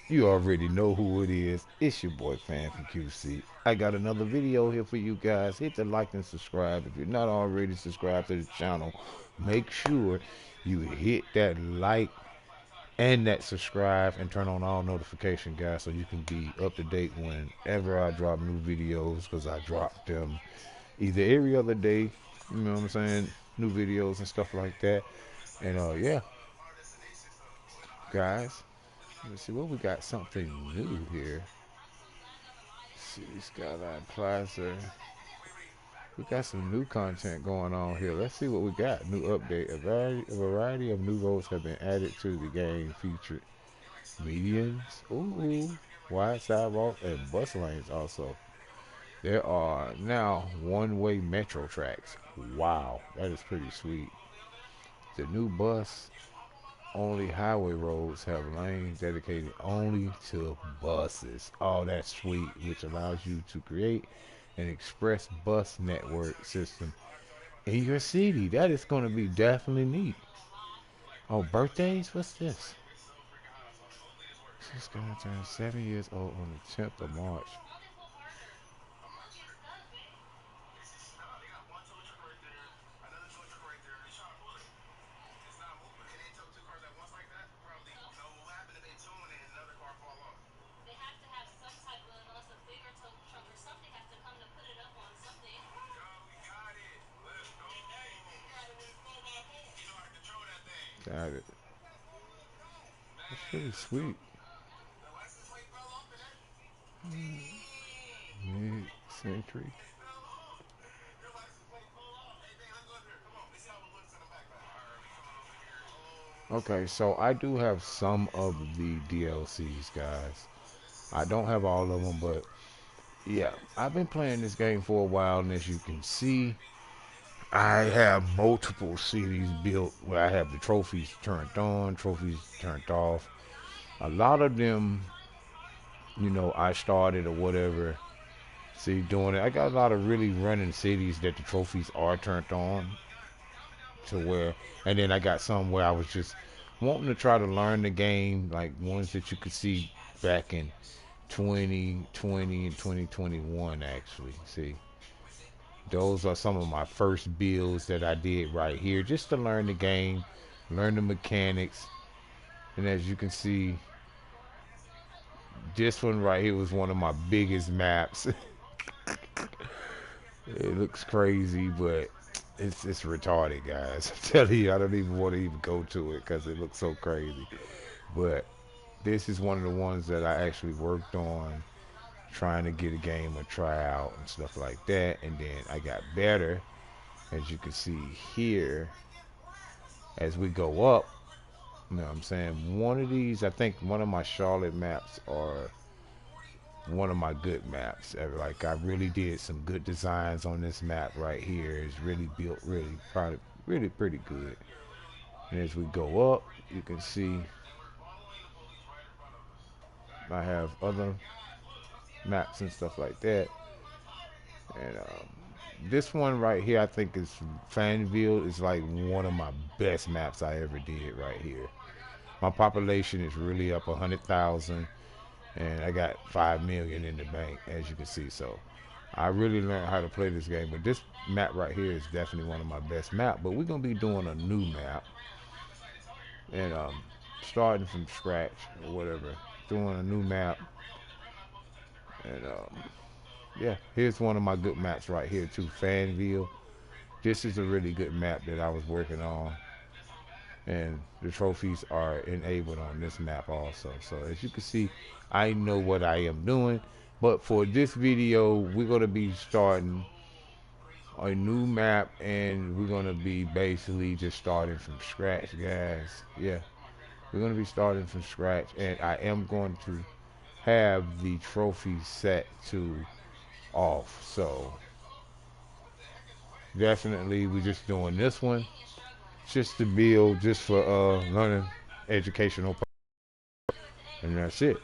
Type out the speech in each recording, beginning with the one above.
You already know who it is. It's your boy Fan from QC. I got another video here for you guys. Hit the like and subscribe. If you're not already subscribed to the channel, make sure you hit that like and that subscribe and turn on all notification, guys, so you can be up to date whenever I drop new videos, because I drop them either every other day, you know what I'm saying, new videos and stuff like that. And yeah, guys, let's see what we got, something new here. City Skyline Plaza. We got some new content going on here. Let's see what we got. New update. A variety of new roads have been added to the game, featured medians, ooh, wide sidewalk, and bus lanes also. There are now one-way metro tracks. Wow, that is pretty sweet. The new bus only highway roads have lanes dedicated only to buses. Oh, that's sweet, which allows you to create an express bus network system in your city. That is going to be definitely neat. Oh, birthdays? What's this? She's going to turn 7 years old on the 10th of March. Got it. That's pretty sweet. Mid-century. Okay, so I do have some of the DLCs, guys. I don't have all of them, but yeah, I've been playing this game for a while, and as you can see, I have multiple cities built where I have the trophies turned on, trophies turned off. A lot of them, I started or whatever. See, doing it. I got a lot of really running cities that the trophies are turned on to where, and then I got some where I was just wanting to try to learn the game, like ones that you could see back in 2020 and 2021, actually. See, those are some of my first builds that I did right here, just to learn the game, learn the mechanics. And as you can see, this one right here was one of my biggest maps. It looks crazy, but it's retarded, guys. I'm telling you, I don't even want to even go to it because it looks so crazy. But this is one of the ones that I actually worked on, trying to get a game a try out and stuff like that. And then I got better, as you can see here, as we go up. You know what I'm saying? One of these, I think one of my Charlotte maps are one of my good maps. Like, I really did some good designs on this map right here. It's really built really probably really pretty good. And as we go up, you can see I have other maps and stuff like that. And this one right here, I think is Fanville, is like one of my best maps I ever did right here. My population is really up 100,000, and I got 5 million in the bank, as you can see. So I really learned how to play this game. But this map right here is definitely one of my best maps. But we're gonna be doing a new map, and starting from scratch or whatever, doing a new map. And yeah, here's one of my good maps right here too, Fanville. This is a really good map that I was working on, and the trophies are enabled on this map also. So as you can see, I know what I am doing. But for this video, we're going to be starting a new map, and we're going to be basically just starting from scratch, guys. Yeah, we're going to be starting from scratch, and I am going to have the trophy set to off. So definitely we're just doing this one just to build, just for learning, educational, and that's it.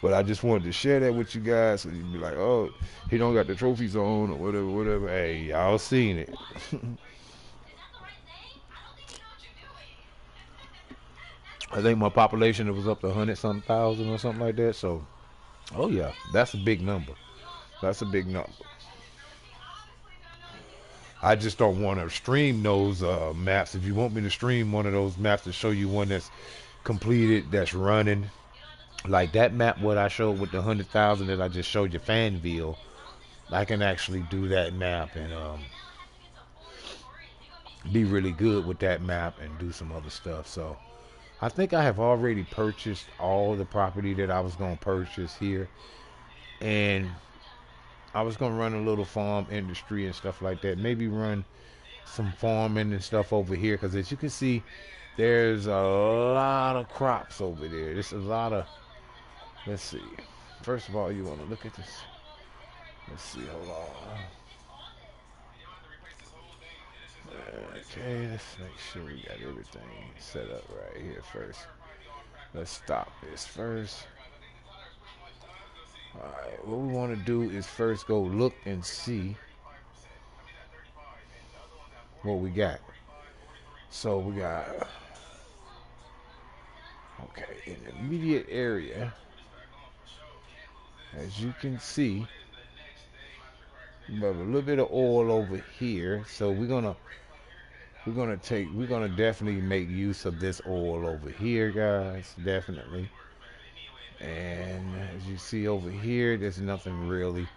But I just wanted to share that with you guys, so you'd be like, oh, he don't got the trophies on or whatever, whatever. Hey, y'all seen it. I think my population it was up to 100 some thousand or something like that. So, oh yeah, that's a big number. That's a big number. I just don't want to stream those maps. If you want me to stream one of those maps to show you one that's completed, that's running, like that map what I showed with the 100,000 that I just showed you, Fanville, I can actually do that map and be really good with that map and do some other stuff. So I think I have already purchased all the property that I was going to purchase here, and I was going to run a little farm industry and stuff like that. Maybe run some farming and stuff over here, because as you can see, there's a lot of crops over there. There's a lot of, let's see. First of all, you want to look at this. Let's see, hold on. Okay, let's make sure we got everything set up right here first. Let's stop this first. Alright, what we want to do is first go look and see what we got. So we got, okay, in the immediate area, as you can see, we have a little bit of oil over here. So we're gonna definitely make use of this oil over here, guys, definitely. And as you see over here, there's nothing really.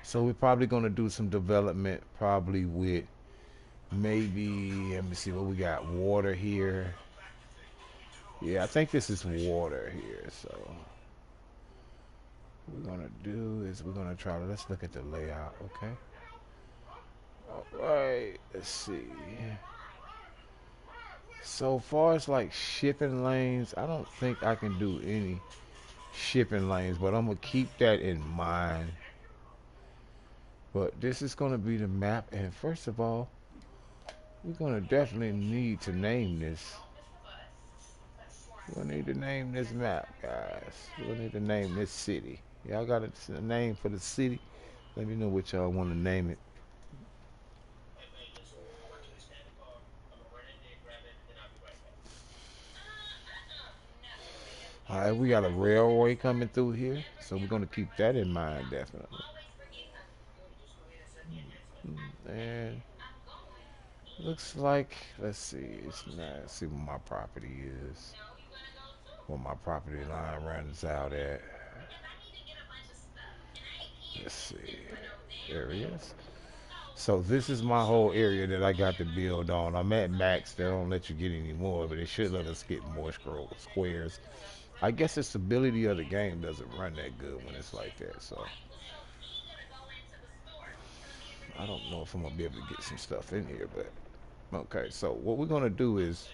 So we're probably gonna do some development, probably with maybe, let me see what we got. Water here. Yeah, I think this is water here. So what we're gonna do is we're gonna try to, let's look at the layout. Okay. All right. Let's see. So far as like shipping lanes, I don't think I can do any shipping lanes, but I'm gonna keep that in mind. But this is gonna be the map, and first of all, we're gonna definitely need to name this. We're gonna need to name this map, guys. We're gonna need to name this city. Y'all got a name for the city? Let me know what y'all want to name it. All right, we got a railway coming through here, so we're gonna keep that in mind definitely. And looks like, let's see, it's not, let's see what my property is. What my property line runs out at. Let's see. There it is. So this is my whole area that I got to build on. I'm at max. They don't let you get any more, but they should let us get more squares. I guess the stability of the game doesn't run that good when it's like that. So I don't know if I'm gonna be able to get some stuff in here, but okay. So what we're gonna do is,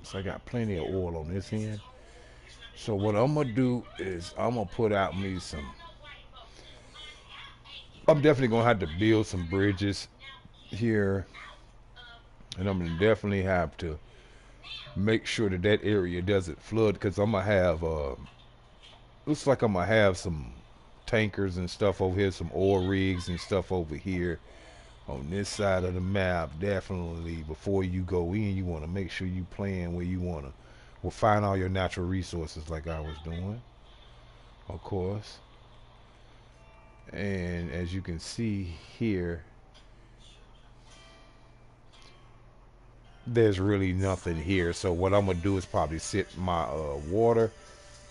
so I got plenty of oil on this end. So what I'm gonna do is I'm gonna put out me some. I'm definitely gonna have to build some bridges here, and I'm gonna definitely have to make sure that that area doesn't flood, because I'm gonna have looks like I'm gonna have some tankers and stuff over here, some oil rigs and stuff over here on this side of the map. Definitely before you go in, you want to make sure you plan where you want to, well, find all your natural resources like I was doing, of course. And as you can see here, there's really nothing here. So what I'm gonna do is probably sit my water.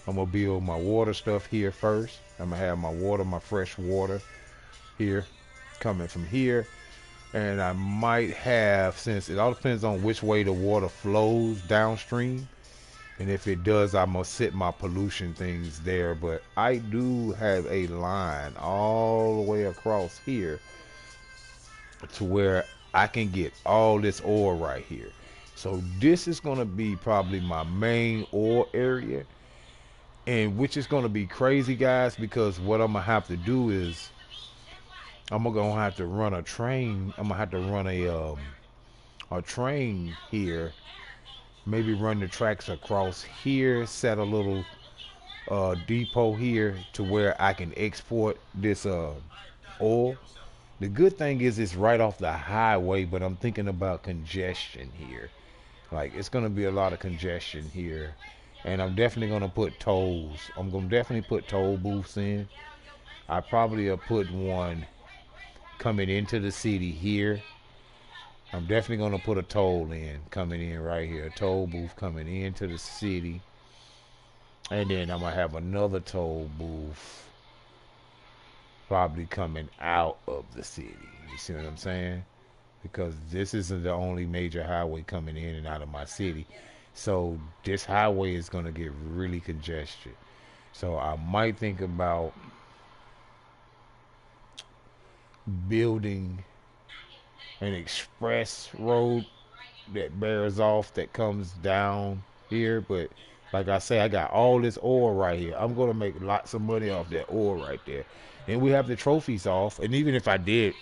I'm gonna build my water stuff here first. I'm gonna have my water, my fresh water here, coming from here. And I might have, since it all depends on which way the water flows downstream, and if it does, I'm gonna set my pollution things there. But I do have a line all the way across here to where I can get all this oil right here. So this is gonna be probably my main oil area, and which is gonna be crazy, guys, because what I'm gonna have to do is I'm gonna have to run a train. I'm gonna have to run a train here. Maybe run the tracks across here. Set a little depot here to where I can export this oil. The good thing is it's right off the highway, but I'm thinking about congestion here. Like it's gonna be a lot of congestion here, and I'm definitely gonna put tolls. I'm gonna definitely put toll booths in. I probably will put one coming into the city here. I'm definitely gonna put a toll in coming in right here, a toll booth coming into the city, and then I'm gonna have another toll booth probably coming out of the city. You see what I'm saying? Because this isn't the only major highway coming in and out of my city. So this highway is going to get really congested. So I might think about building an express road that bears off that comes down here. But like I say, I got all this ore right here. I'm going to make lots of money off that ore right there. And we have the trophies off. And even if I did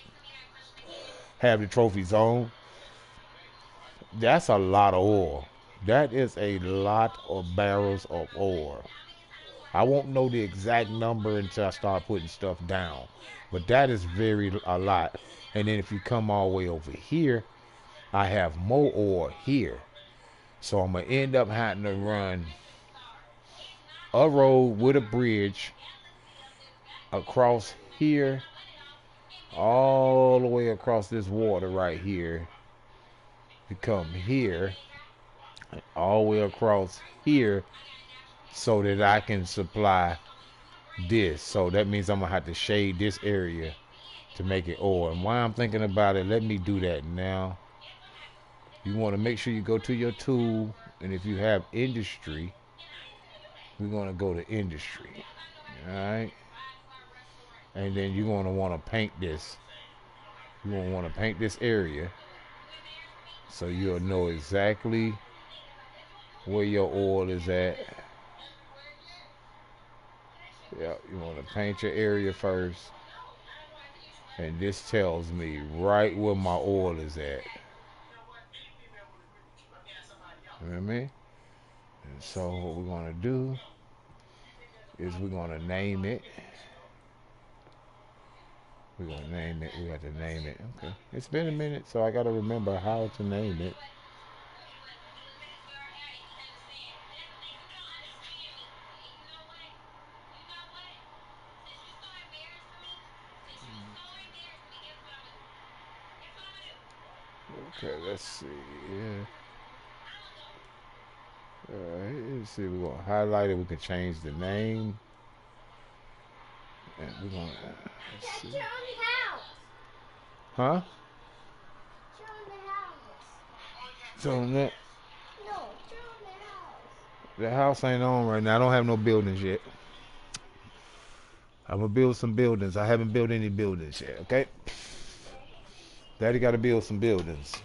have the trophies on, that's a lot of ore. That is a lot of barrels of ore. I won't know the exact number until I start putting stuff down. But that is a lot. And then if you come all the way over here, I have more ore here. So I'm going to end up having to run a road with a bridge across here, all the way across this water right here, to come here, all the way across here, so that I can supply this. So that means I'm gonna have to shade this area to make it ore. And while I'm thinking about it, let me do that now. You want to make sure you go to your tool, and if you have industry, we're gonna go to industry. All right, and then you're gonna want to paint this. You're gonna want to paint this area so you'll know exactly where your oil is at. Yeah, you want to paint your area first. And this tells me right where my oil is at. You know what I mean? And so what we're going to do is we're going to name it. We're going to name it. We got to name it. Okay. It's been a minute, so I got to remember how to name it. Okay, let's see. Yeah. Alright, let's see. We're going to highlight it. We can change the name. And we're going to. Let's see. Huh? So that. The house ain't on right now. I don't have no buildings yet. I'm gonna build some buildings. I haven't built any buildings yet, okay? Daddy gotta build some buildings.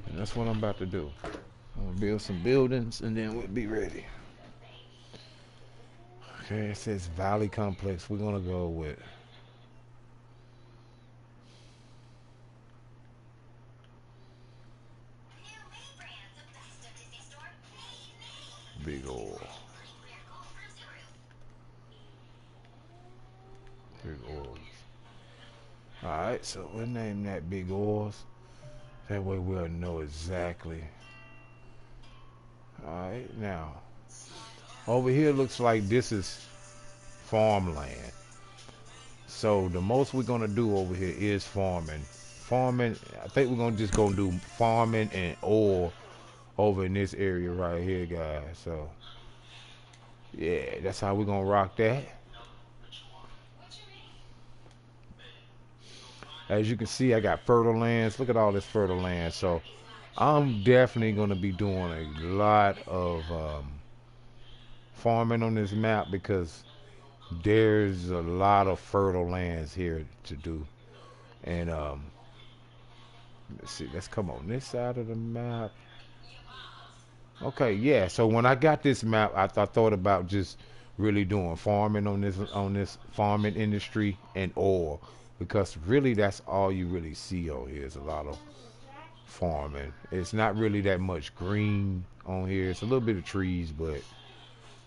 And that's what I'm about to do. I'm gonna build some buildings and then we'll be ready. Okay, it says Valley Complex. We're gonna go with Big Oil. Big Oils. Alright, so we'll name that Big Oils. That way we'll know exactly. Alright, now over here looks like this is farmland. So the most we're gonna do over here is farming. Farming, I think we're gonna just go do farming and oil over in this area right here, guys. So yeah, that's how we're gonna rock that. As you can see, I got fertile lands. Look at all this fertile land. So I'm definitely gonna be doing a lot of farming on this map because there's a lot of fertile lands here to do. And let's see, let's come on this side of the map. Okay, yeah. So when I got this map, I thought about just really doing farming on this farming industry and oil because really that's all you really see on here is a lot of farming. It's not really that much green on here. It's a little bit of trees, but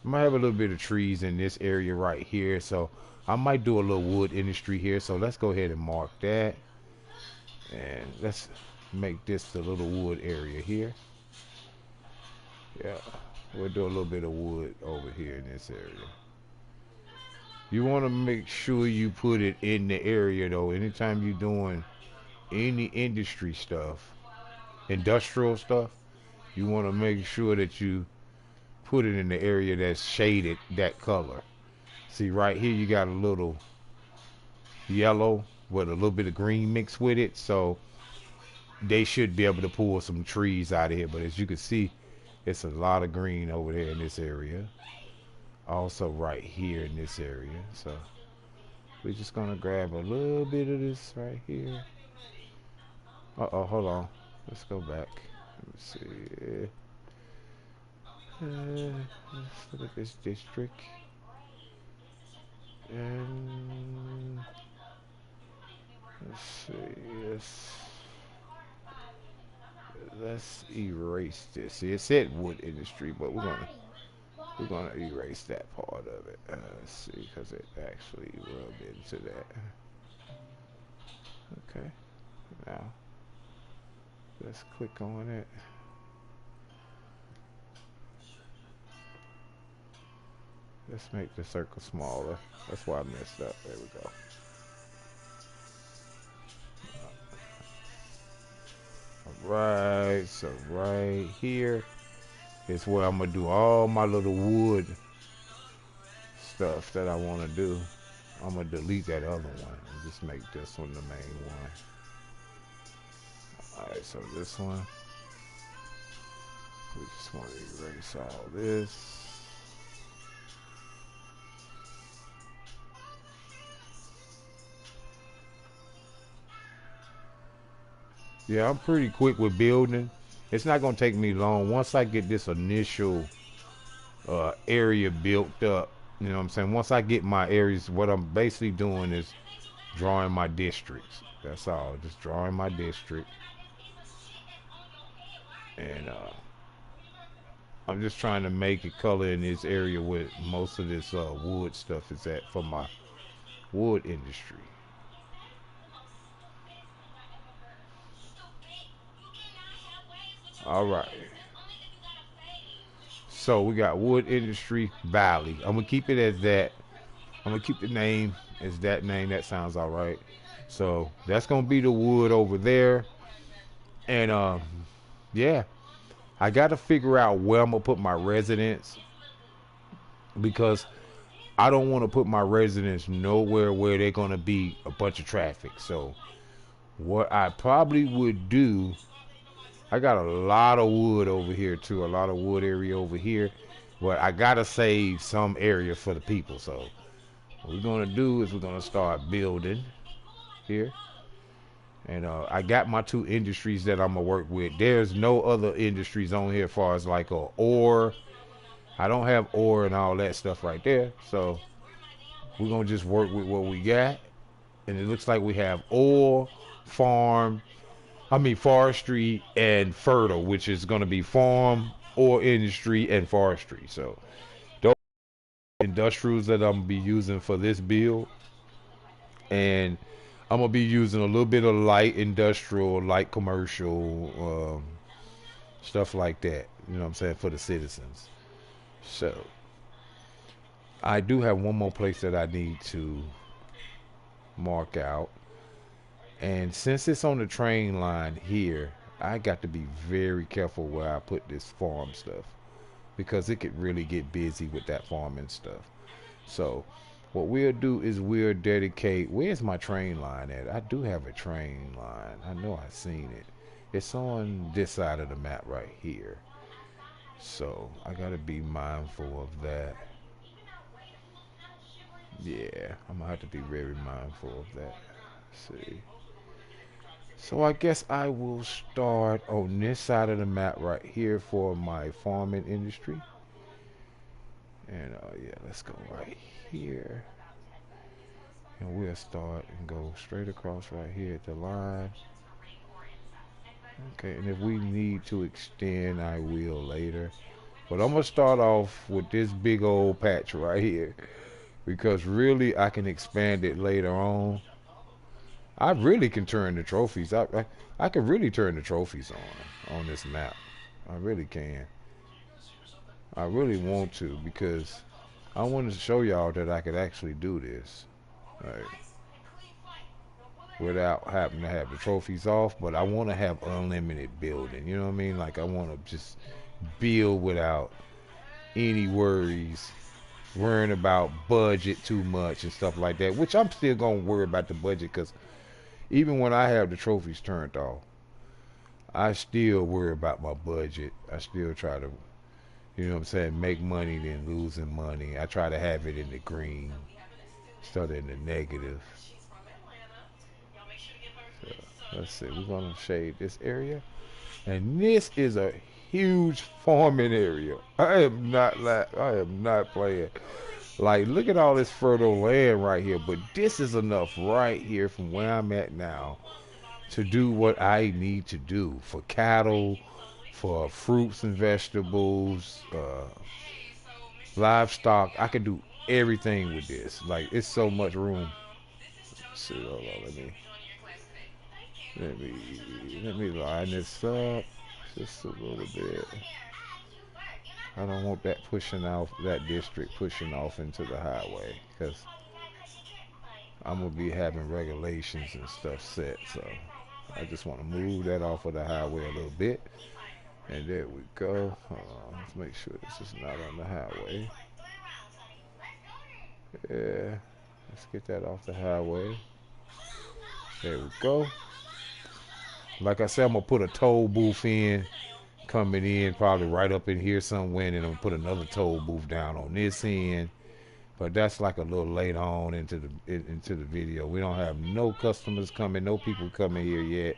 I might have a little bit of trees in this area right here. So I might do a little wood industry here. So let's go ahead and mark that. And let's make this the little wood area here. Yeah, we'll do a little bit of wood over here in this area. You want to make sure you put it in the area though. Anytime you're doing any industry stuff, industrial stuff, you want to make sure that you put it in the area that's shaded that color. See right here you got a little yellow with a little bit of green mixed with it, so they should be able to pull some trees out of here. But as you can see, it's a lot of green over there in this area. Also right here in this area. So we're just gonna grab a little bit of this right here. Uh-oh, hold on. Let's go back. Let me see. Let's look at this district. And let's see. Let's erase this. See, it said wood industry, but we're gonna erase that part of it. Let's see, because it actually rubbed into that. Okay. Now let's click on it. Let's make the circle smaller. That's why I messed up. There we go. Alright, so right here is where I'm gonna do all my little wood stuff that I want to do. I'm gonna delete that other one and just make this one the main one. Alright, so this one, we just want to erase all this. Yeah, I'm pretty quick with building. It's not gonna take me long. Once I get this initial area built up, you know what I'm saying? Once I get my areas, what I'm basically doing is drawing my districts. That's all. Just drawing my district. And I'm just trying to make a color in this area where most of this wood stuff is at for my wood industry. All right. So we got wood industry valley. I'm gonna keep it as that. I'm gonna keep the name as that name. That sounds all right. So that's gonna be the wood over there. And yeah, I got to figure out where I'm gonna put my residence because I don't want to put my residence nowhere where they're gonna be a bunch of traffic. So what I probably would do, I got a lot of wood over here too, a lot of wood area over here, but I gotta save some area for the people. So what we're gonna do is we're gonna start building here. And I got my two industries that I'm gonna work with. There's no other industries on here as far as like a ore. I don't have ore and all that stuff right there. So we're gonna just work with what we got. And it looks like we have ore, forestry and fertile, which is gonna be farm, ore industry, and forestry. So those are industrials that I'm gonna be using for this build. And I'm gonna be using a little bit of light industrial, light commercial, stuff like that. You know what I'm saying, for the citizens. So I do have one more place that I need to mark out. And since it's on the train line here, I got to be very careful where I put this farm stuff because it could really get busy with that farming stuff. So what we'll do is we'll dedicate, where's my train line at? I do have a train line. I know I've seen it. It's on this side of the map right here. So I gotta be mindful of that. Yeah, I'm gonna have to be very mindful of that. Let's see. So I guess I will start on this side of the map right here for my farming industry. And yeah, let's go right here. And we'll start and go straight across right here at the line. Okay, and if we need to extend, I will later. But I'm gonna start off with this big old patch right here because really I can expand it later on. I really can turn the trophies. I can really turn the trophies on this map. I really can. I really want to because I wanted to show y'all that I could actually do this. Like, without having to have the trophies off, but I want to have unlimited building. You know what I mean? Like I want to just build without any worries, worrying about budget too much and stuff like that. Which I'm still gonna worry about the budget because even when I have the trophies turned off, I still worry about my budget. I still try to, you know what I'm saying, make money then losing money. I try to have it in the green instead of in the negative. So, let's see, we're gonna shade this area. And this is a huge farming area. I am not playing. Like, look at all this fertile land right here. But this is enough right here from where I'm at now to do what I need to do for cattle, for fruits and vegetables, livestock. I can do everything with this. Like, it's so much room. Let's see, hold on, let me let me line this up just a little bit. I don't want that pushing off, that district pushing off into the highway because I'm gonna be having regulations and stuff set. So I just want to move that off of the highway a little bit. And there we go. Let's make sure this is not on the highway. Yeah, let's get that off the highway. There we go. Like I said, I'm gonna put a toll booth in coming in, probably right up in here somewhere, and I'm gonna put another toll booth down on this end. But that's like a little later on into the video. We don't have no customers coming, no people coming here yet,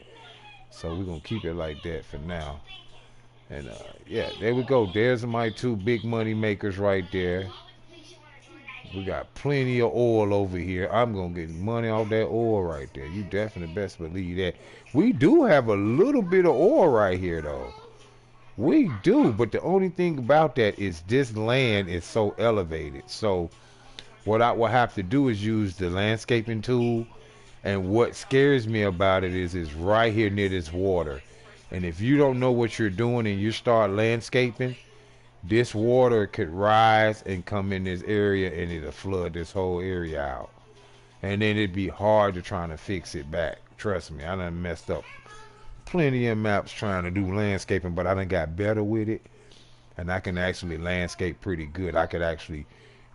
so we're gonna keep it like that for now. And yeah, there we go. There's my two big money makers right there. We got plenty of oil over here. I'm gonna get money off that oil right there. You definitely best believe that. We do have a little bit of oil right here though. We do, but the only thing about that is this land is so elevated. So what I will have to do is use the landscaping tool. And what scares me about it is it's right here near this water. And if you don't know what you're doing and you start landscaping, this water could rise and come in this area and it'll flood this whole area out. And then it'd be hard to try to fix it back. Trust me, I done messed up plenty of maps trying to do landscaping, but I done got better with it. And I can actually landscape pretty good. I could actually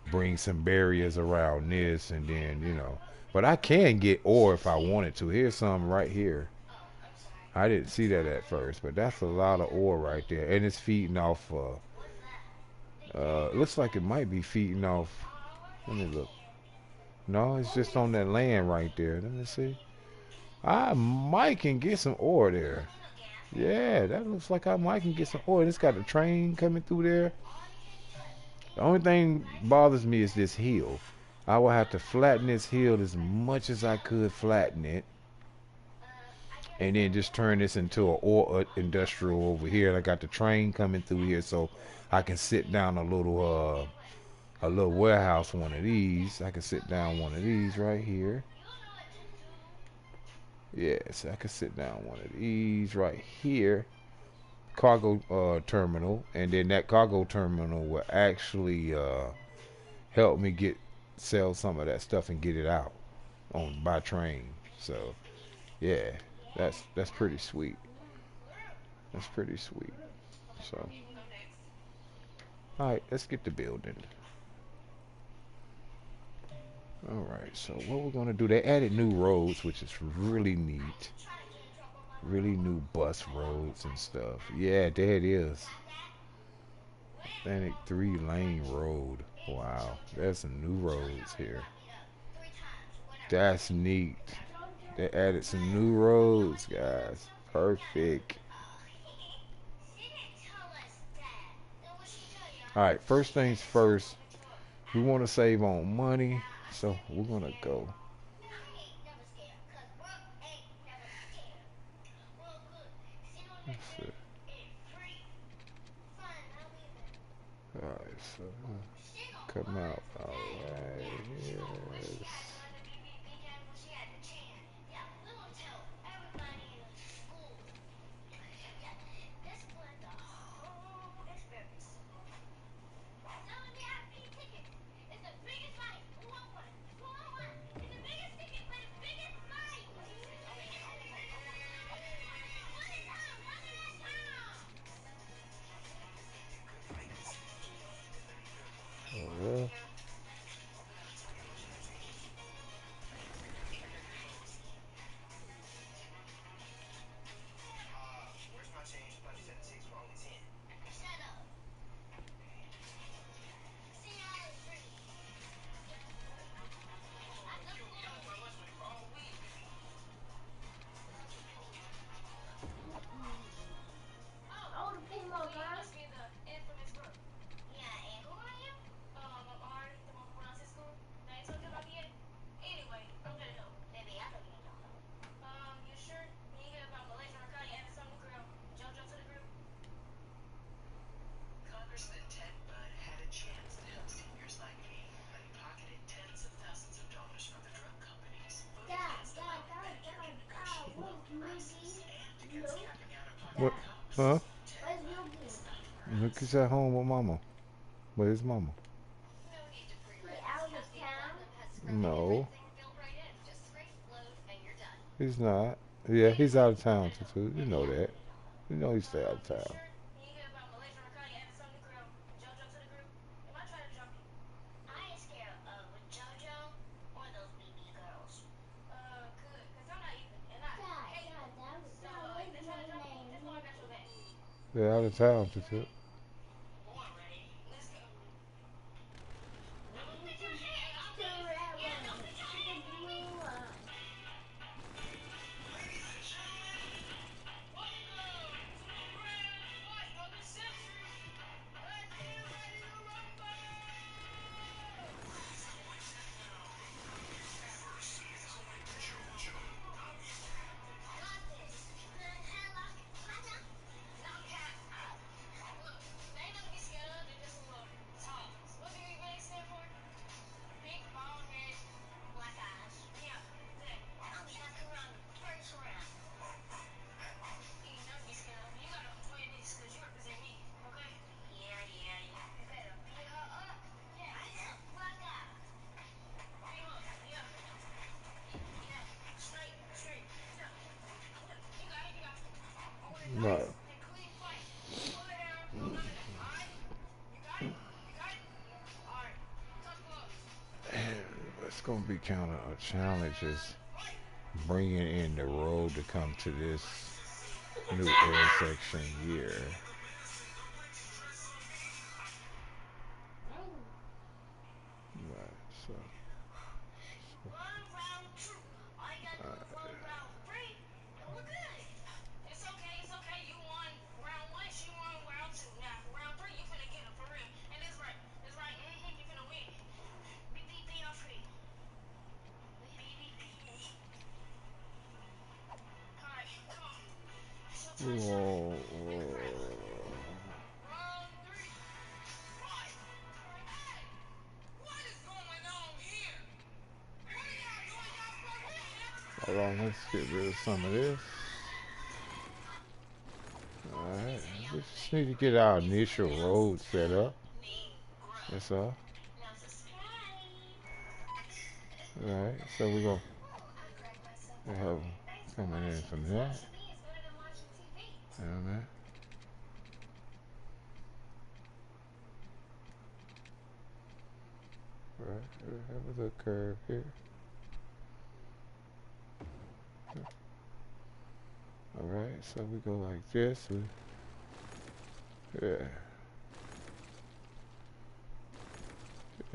bring some barriers around this and then, you know. But I can get ore if I wanted to. Here's some right here. I didn't see that at first, but that's a lot of ore right there. And it's feeding off, looks like it might be feeding off, let me look. No, it's just on that land right there. Let me see. I might can get some ore there. Yeah, that looks like I might can get some ore. It's got a train coming through there. The only thing bothers me is this hill. I will have to flatten this hill as much as I could flatten it. And then just turn this into an ore industrial over here. I got the train coming through here so I can sit down a little warehouse, one of these. I can sit down one of these right here. Yes, I can sit down one of these right here. Cargo terminal, and then that cargo terminal will actually help me sell some of that stuff and get it out on by train. So yeah, that's pretty sweet. That's pretty sweet. So all right, let's get the building. All right, so what we're gonna do? They added new roads, which is really neat. Really new bus roads and stuff. Yeah, there it is. Authentic 3-lane road. Wow, there's some new roads here. That's neat. They added some new roads, guys. Perfect. All right, first things first. We want to save on money, so we're gonna go. Let's see. All right, so come out. All right, yes. What? Huh? Look, he's at home with mama. With his mama. No, he's not. Yeah, he's out of town too. You know that. You know he stay out of town. They're out of town too. Right. It's gonna be kind of a challenge is bringing in the road to come to this new intersection here. Right. So, whoa, whoa. Hold on, let's get rid of some of this. Alright, we just need to get our initial road set up. That's all. Alright, so we're gonna have coming in from that. Alright. Right, we have a little curve here. Alright, so we go like this. Yeah.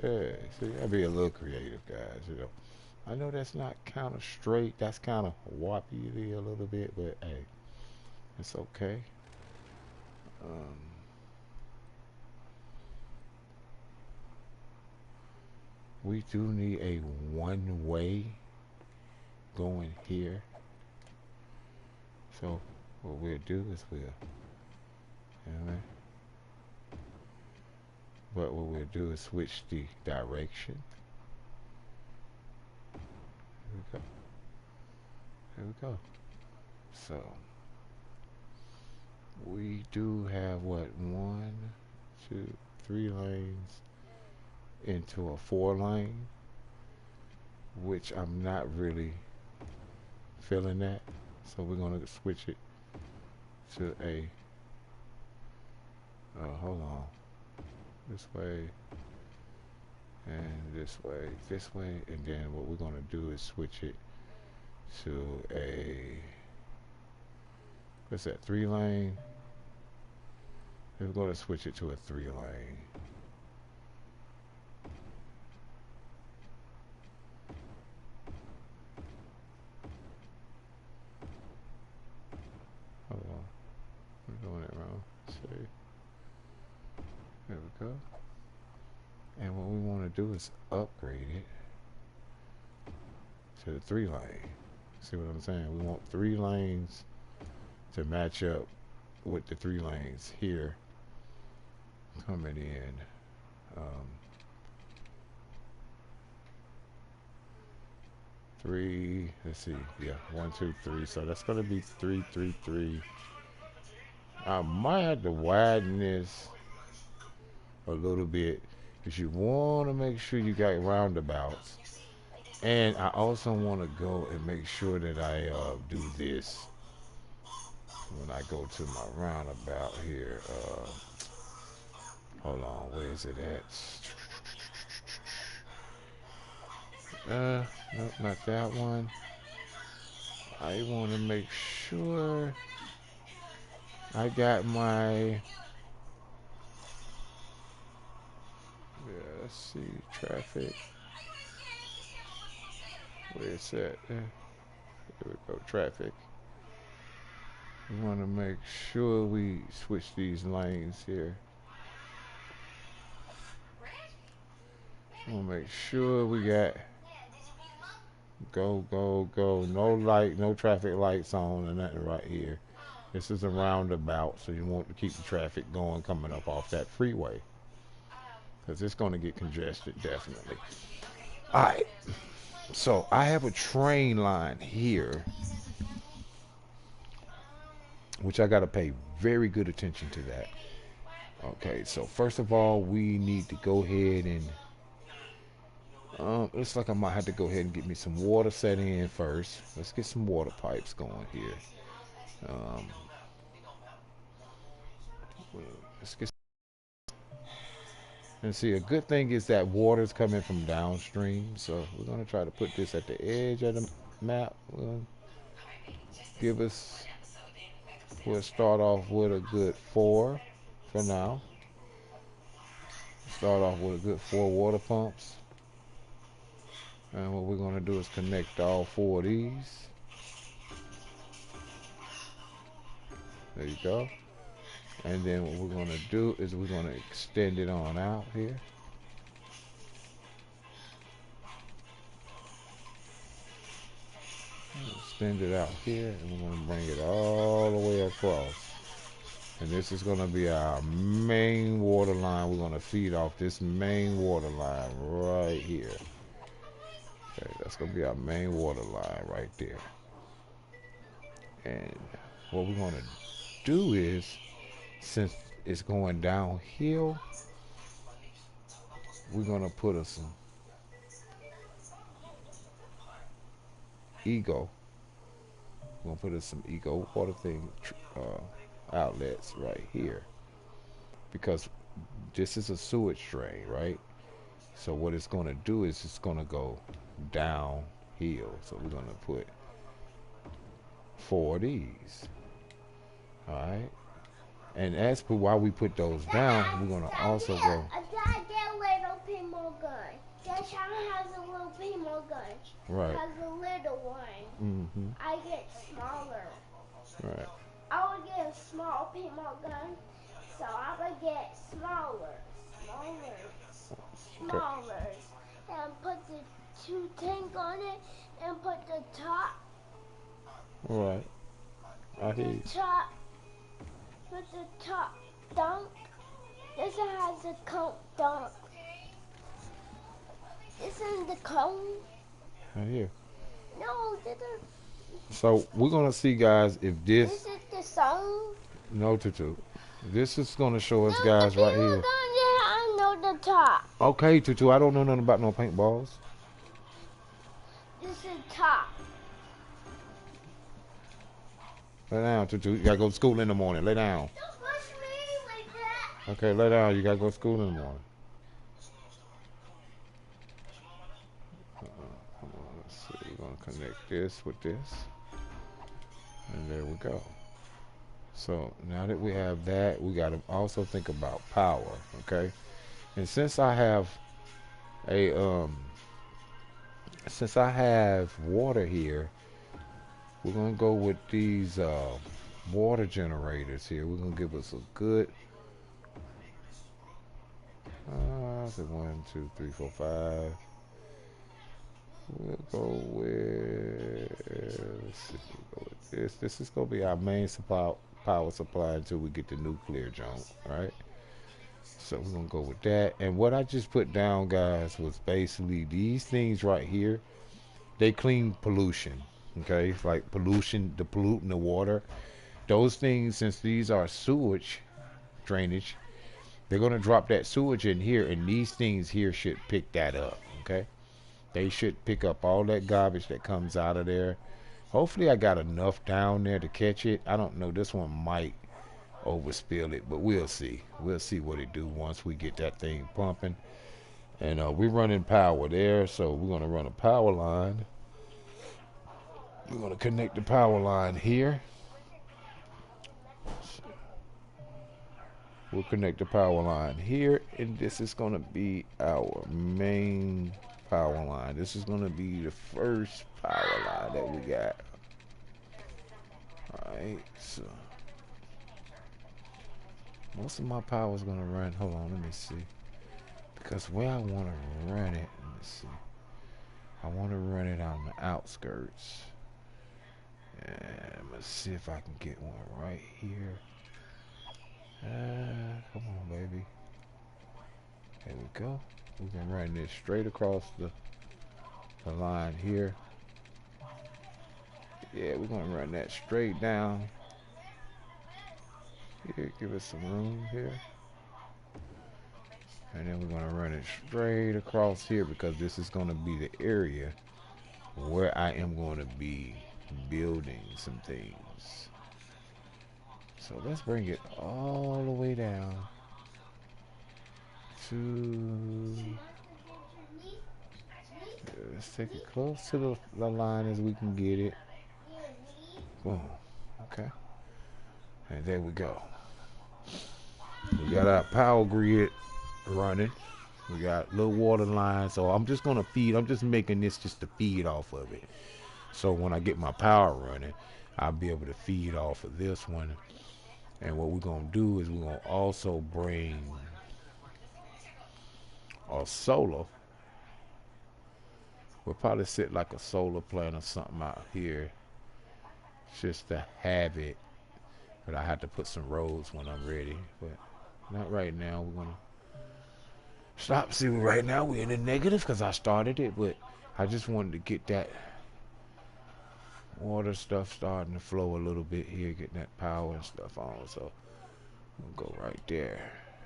Yeah, see, I be a little creative, guys, you know. I know that's not kind of straight, that's kind of warpy a little bit, but hey, it's okay. Um, we do need a one-way going here. So what we'll do is you know, but what we'll do is switch the direction. Here we go. There we go. So we do have what, 1, 2, 3 lanes into a 4 lane, which I'm not really feeling that. So we're gonna switch it to a hold on, this way and this way, and then what we're gonna do is switch it to a, what's that, 3 lane. We're gonna switch it to a 3 lane. Hold on, we're doing it wrong. Let's see. There we go. And what we want to do is upgrade it to the 3 lane. See what I'm saying? We want 3 lanes to match up with the 3 lanes here coming in. Um, 3, let's see, yeah, 1, 2, 3. So that's going to be 3, 3, 3, I might have to widen this a little bit because you want to make sure you got roundabouts. And I also want to go and make sure that I do this when I go to my roundabout here. Hold on, where is it at? Nope, not that one. I want to make sure I got my. Let's see, traffic. Where it's at? There we go, traffic. We want to make sure we switch these lanes here. We want to make sure we got go, go, go. No light, no traffic lights on, and nothing right here. This is a roundabout, so you want to keep the traffic going coming up off that freeway because it's going to get congested definitely. All right. So I have a train line here, which I got to pay very good attention to that. Okay, so first of all, we need to go ahead and looks like I might have to go ahead and get me some water set in first. Let's get some water pipes going here. Um, let's get. And see, a good thing is that water's coming from downstream, so we're gonna try to put this at the edge of the map. Give us. We'll start off with a good 4 for now. Start off with a good 4 water pumps. And what we're going to do is connect all 4 of these. There you go. And then what we're going to do is we're going to extend it on out here. Extend it out here, and we're going to bring it all the way across. And this is going to be our main water line. We're going to feed off this main water line right here. Okay, that's going to be our main water line right there. And what we're going to do is, since it's going downhill, we're going to put us some Ego. We're going to put us some Ego water thing outlets right here. Because this is a sewage drain, right? So what it's going to do is it's going to go downhill. So we're going to put 4 of these. Alright? And as for why we put those down, we're going to also go. I gotta get a little pinball gun. That Sharon has a little pinball gun. Right. Has a little one. Mm-hmm. I get smaller. Right. I would get a small pinball gun. So I would get smaller. And put the 2 tank on it and put the top. Right. I hear you. Put the top dunk. This one has a cone dunk. This is the cone. I hear. No, this is. So we're gonna see, guys, if this. This is the song. No, Tutu. This is gonna show us, No, guys, the right here. gun, yeah, I know the top. Okay, Tutu. I don't know nothing about no paintballs. This is top. Lay down, Tutu. You gotta go to school in the morning. Lay down. Don't push me like that. Okay, lay down. You gotta go to school in the morning. Come on, let's see. We're gonna connect this with this, and there we go. So now that we have that, we gotta also think about power. Okay, and since I have water here, we're gonna go with these water generators here. We're gonna give us a good 1, 2, 3, 4, 5. We'll go with, let's see, we'll go with this. This is gonna be our main power supply until we get the nuclear jump, right? So we're gonna go with that. And what I just put down, guys, was basically these things right here. They clean pollution. Okay, it's like pollution, the polluting the water. Those things, since these are sewage drainage, they're gonna drop that sewage in here, and these things here should pick that up. Okay, they should pick up all that garbage that comes out of there. Hopefully, I got enough down there to catch it. I don't know. This one might overspill it, but we'll see. We'll see what it do once we get that thing pumping. And we're running power there, so we're gonna run a power line. We're gonna connect the power line here. We'll connect the power line here, and this is gonna be our main power line. This is gonna be the first power line that we got. Alright, so most of my power is gonna run. Hold on, let me see. Because where I wanna run it, let me see. I wanna run it on the outskirts. And let's see if I can get one right here. Come on, baby. There we go. We can run this straight across the line here. Yeah, we're gonna run that straight down. Here, give us some room here. And then we're gonna run it straight across here because this is gonna be the area where I am gonna be building some things. So let's bring it all the way down to, let's take it close to the line as we can get it. Boom. Okay. And there we go. We got our power grid running. We got little water lines. So I'm just gonna feed. I'm just making this just to feed off of it. So when I get my power running, I'll be able to feed off of this one. And what we're gonna do is we're gonna also bring a solar. We'll probably set like a solar plant or something out here just to have it. But I have to put some roads when I'm ready. But not right now. We're gonna stop. See, right now we're in the negative because I started it, but I just wanted to get that water stuff starting to flow a little bit here, getting that power and stuff on. So we'll go right there.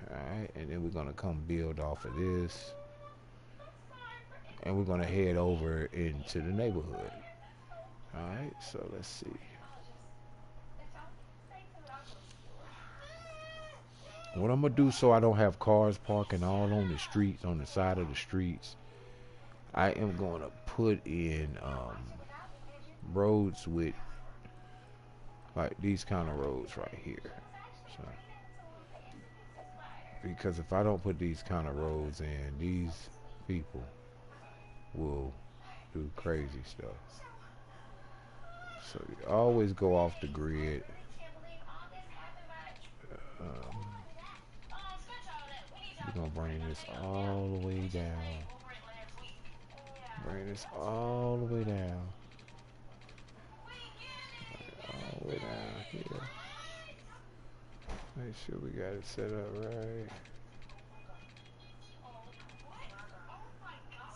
Alright, and then we're gonna come build off of this. And we're gonna head over into the neighborhood. Alright, so let's see. What I'm gonna do so I don't have cars parking all on the streets, on the side of the streets, I am gonna put in roads with like these kind of roads right here. So, because if I don't put these kind of roads in, these people will do crazy stuff. So you always go off the grid. We're gonna bring this all the way down. Bring this all the way down. All the way down here. Make sure we got it set up right.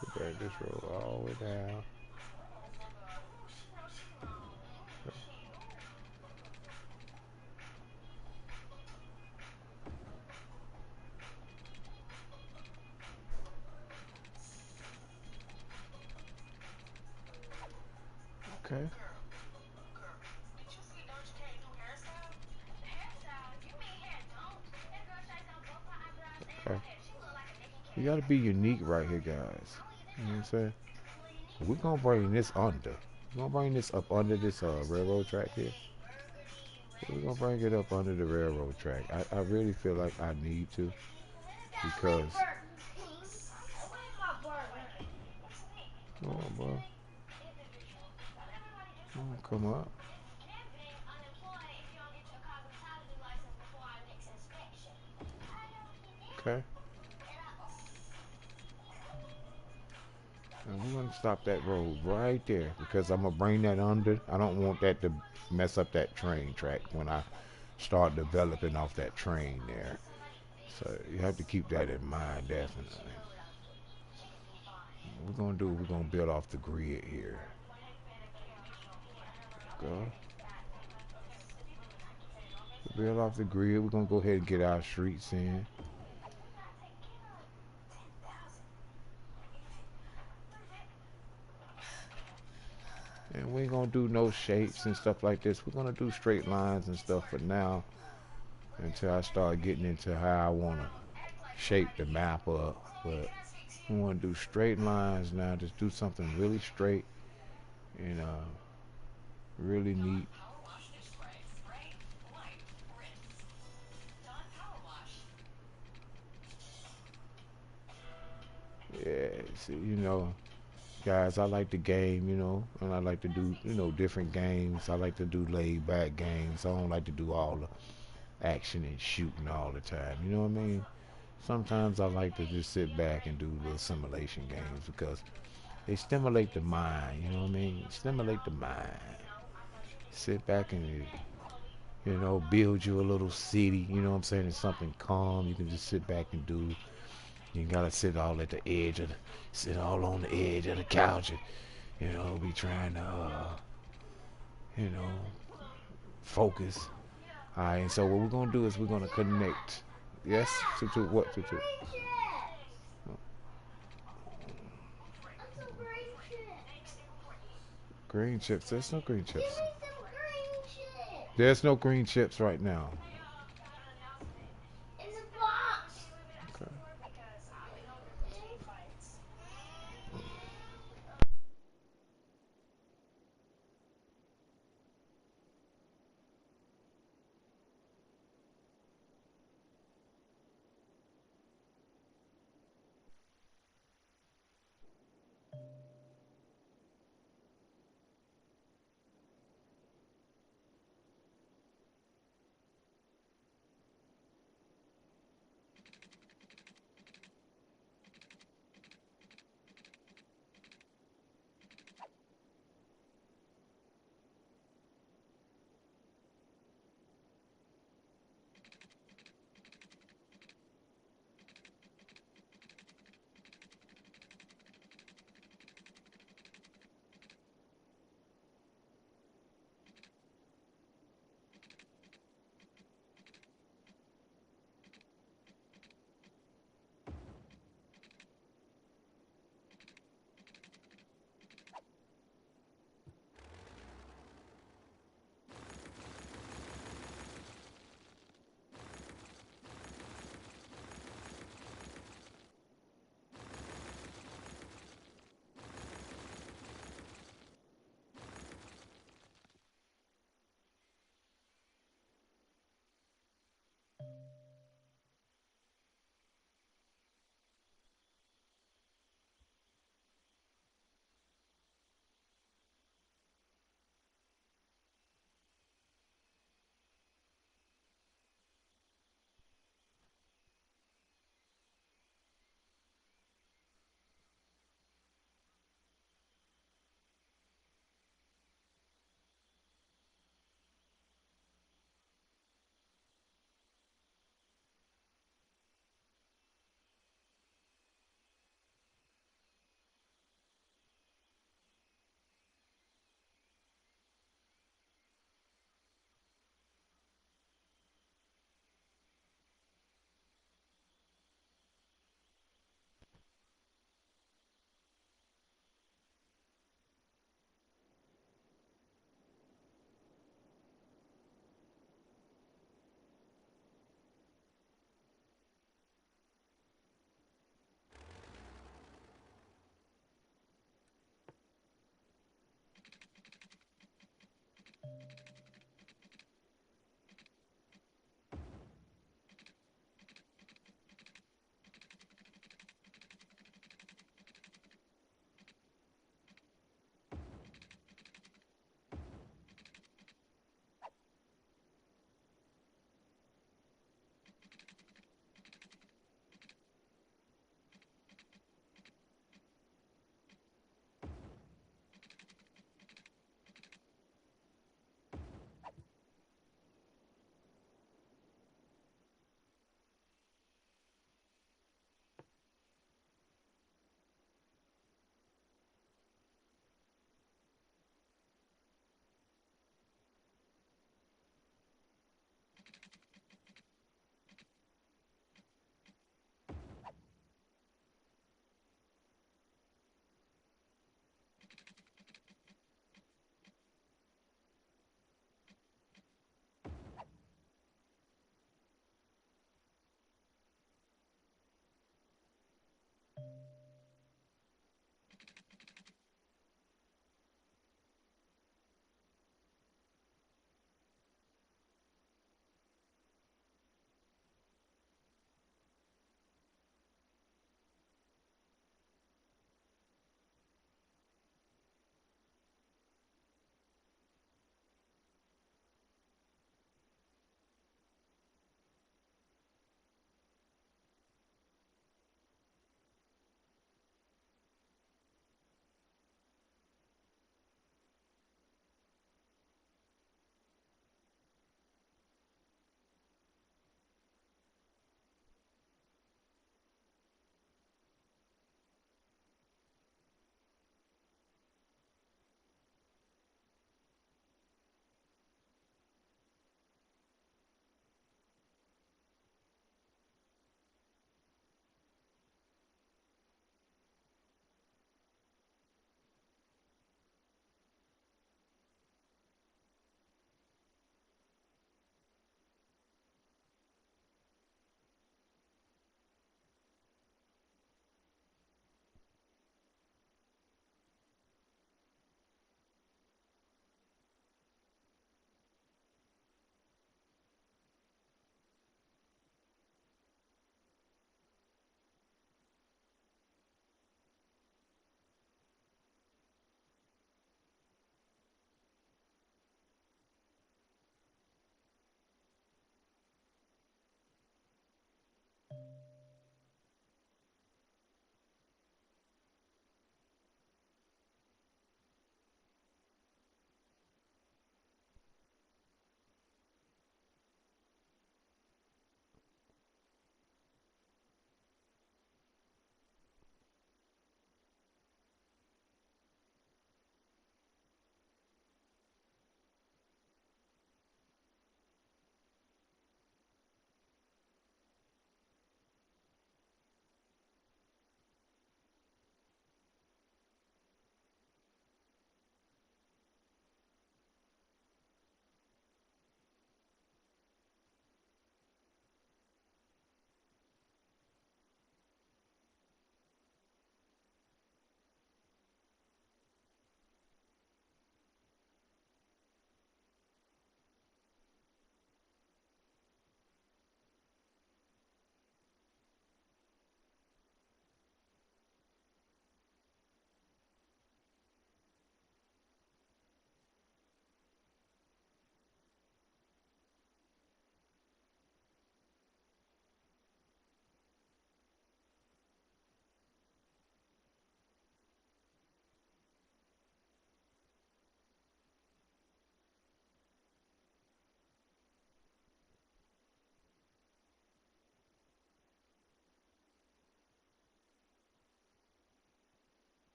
We bring this road all the way down. Okay. Okay. You gotta be unique right here, guys. You know what I'm saying? We're gonna bring this under. We're gonna bring this up under this railroad track here. We're gonna bring it up under the railroad track. I really feel like I need to because. Come on, bro. Come up. Okay. And we're gonna stop that road right there because I'm gonna bring that under. I don't want that to mess up that train track when I start developing off that train there. So you have to keep that in mind, definitely. What we're gonna do, we're gonna build off the grid here. Go. Build off the grid. We're gonna go ahead and get our streets in. And we ain't gonna do no shapes and stuff like this. We're gonna do straight lines and stuff for now until I start getting into how I wanna shape the map up. But we wanna do straight lines now. Just do something really straight and really neat. Yeah, see, guys, I like the game, and I like to do, different games. I like to do laid back games. I don't like to do all the action and shooting all the time. You know what I mean? Sometimes I like to just sit back and do little simulation games because they stimulate the mind. You know what I mean? Stimulate the mind. Sit back and build you a little city. You know what I'm saying? It's something calm. You can just sit back and do. You gotta sit all at the edge of sit all on the edge of the couch and be trying to you know focus. All right, and so what we're gonna do is we're gonna connect. Yes, to what to? Green chips. There's no green chips. There's no green chips right now. Okay.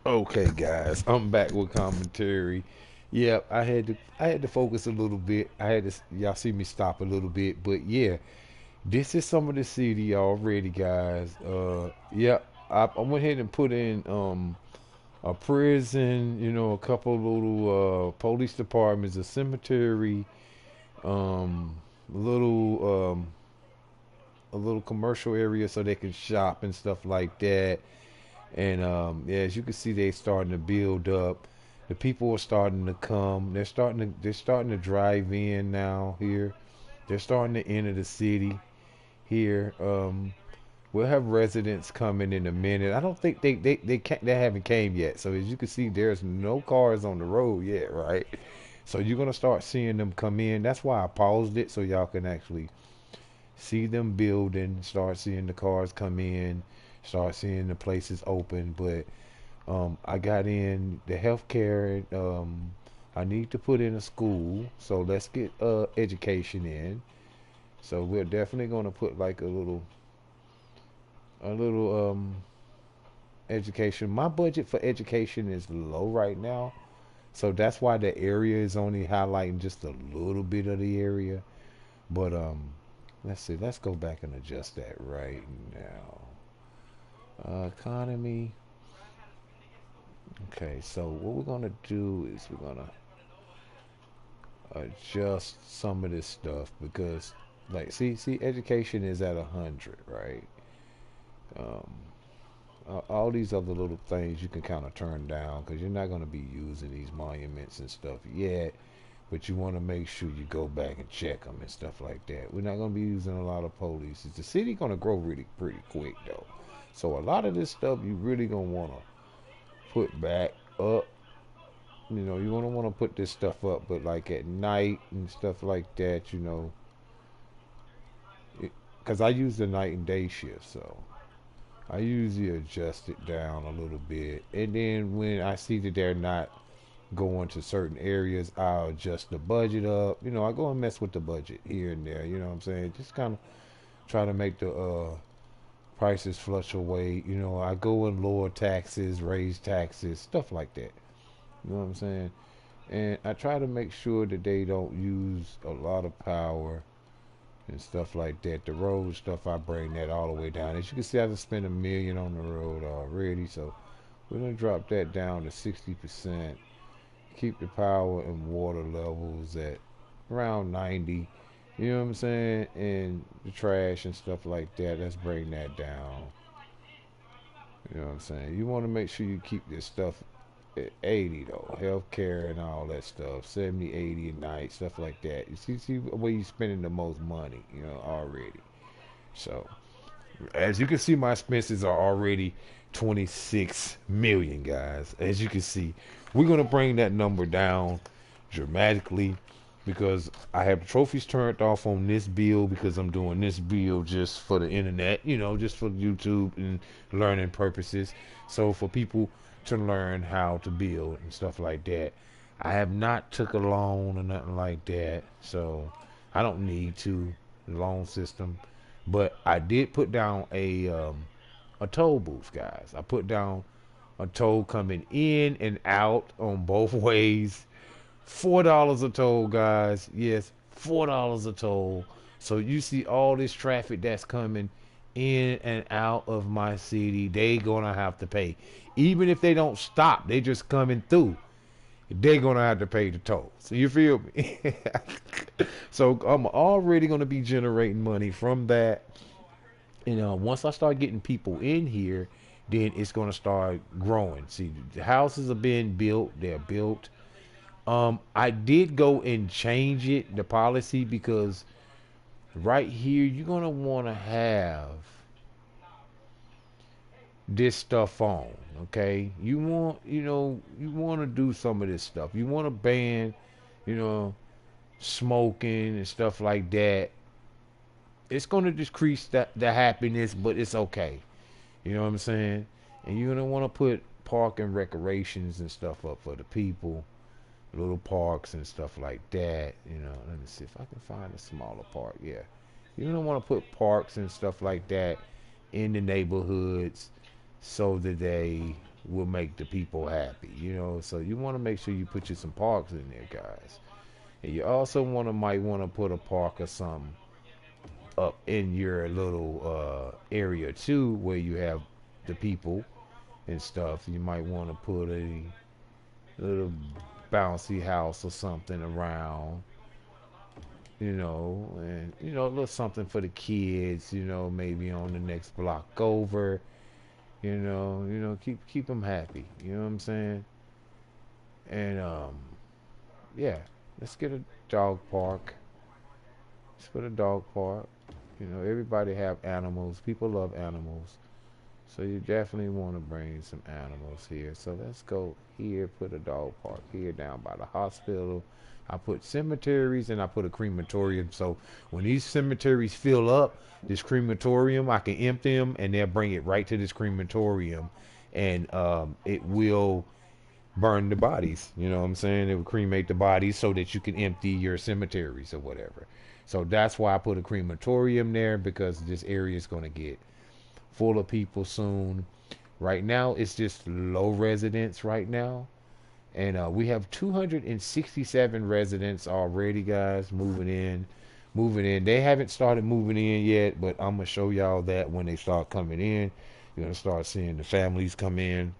Okay, guys, I'm back with commentary. Yeah, I had to focus a little bit. I had to y'all see me stop a little bit, but yeah, this is some of the city already, guys. Yeah, I went ahead and put in a prison, a couple little police departments, a cemetery, um, little a little commercial area so they can shop and stuff like that. And yeah, as you can see, they starting to build up. The people are starting to come. They're starting to drive in now here. They're starting to enter the city here. We'll have residents coming in a minute. I don't think they haven't came yet. So as you can see, there's no cars on the road yet, right? So you're gonna start seeing them come in. That's why I paused it so y'all can actually see them building, start seeing the cars come in, start seeing the places open. But I got in the healthcare. I need to put in a school, so let's get education in. So we're definitely gonna put like a little education. My budget for education is low right now, so that's why the area is only highlighting just a little bit of the area. But let's see. Let's go back and adjust that right now. Economy. Okay, so what we're gonna do is we're gonna adjust some of this stuff because, like, see, education is at 100, right? Um, all these other little things you can kind of turn down because you're not gonna be using these monuments and stuff yet. But you want to make sure you go back and check them and stuff like that. We're not gonna be using a lot of police. The city gonna grow really pretty quick though, so a lot of this stuff you really gonna wanna put back up. You don't want to put this stuff up, but like at night and stuff like that, because I use the night and day shift, so I usually adjust it down a little bit. And then when I see that they're not going to certain areas, I'll adjust the budget up. I go and mess with the budget here and there. You know what I'm saying? Just kind of try to make the prices fluctuate. I go and lower taxes, raise taxes, stuff like that. You know what I'm saying? And I try to make sure that they don't use a lot of power and stuff like that. The road stuff, I bring that all the way down. As you can see, I just spent $1 million on the road already, so we're gonna drop that down to 60%. Keep the power and water levels at around 90. You know what I'm saying? And the trash and stuff like that. Let's bring that down. You know what I'm saying? You want to make sure you keep this stuff at 80 though. Healthcare and all that stuff. 70, 80 a night, stuff like that. You see where you spending the most money, already. So as you can see, my expenses are already 26 million, guys. As you can see, we're gonna bring that number down dramatically because I have the trophies turned off on this bill because I'm doing this bill just for the internet, just for YouTube and learning purposes. So for people to learn how to build and stuff like that. I have not took a loan or nothing like that, so I don't need to loan system. But I did put down a toll booth, guys. I put down a toll coming in and out on both ways. $4 a toll, guys. Yes, $4 a toll. So you see all this traffic that's coming in and out of my city, they gonna have to pay. Even if they don't stop, they just coming through. They gonna have to pay the toll. So you feel me? So I'm already gonna be generating money from that. Once I start getting people in here, then it's gonna start growing. See, the houses are being built. They're built. I did go and change it, the policy, because right here you're gonna want to have this stuff on. Okay, you want to do some of this stuff. You want to ban, you know, smoking and stuff like that. It's gonna decrease the happiness, but it's okay. You know what I'm saying? And you're gonna want to put park and recreations and stuff up for the people, little parks and stuff like that. Let me see if I can find a smaller park. Yeah, you don't want to put parks and stuff like that in the neighborhoods so that they will make the people happy, you know. So you want to make sure you put you some parks in there, guys. And you also might want to put a park or something up in your little area too, where you have the people and stuff. You might want to put a little bouncy house or something around, you know, and a little something for the kids, you know, maybe on the next block over, keep them happy. You know what I'm saying? And yeah, let's get a dog park. Let's put a dog park. You know, everybody have animals. People love animals. So you definitely want to bring some animals here. So let's go here, put a dog park here down by the hospital. I put cemeteries and I put a crematorium. So when these cemeteries fill up, this crematorium, I can empty them and they'll bring it right to this crematorium, and it will burn the bodies. You know what I'm saying? It will cremate the bodies so that you can empty your cemeteries or whatever. So that's why I put a crematorium there, because this area is going to get full of people soon. Right now, it's just low residents right now. And we have 267 residents already, guys, moving in. Moving in. They haven't started moving in yet, but I'm going to show y'all that when they start coming in. You're going to start seeing the families come in.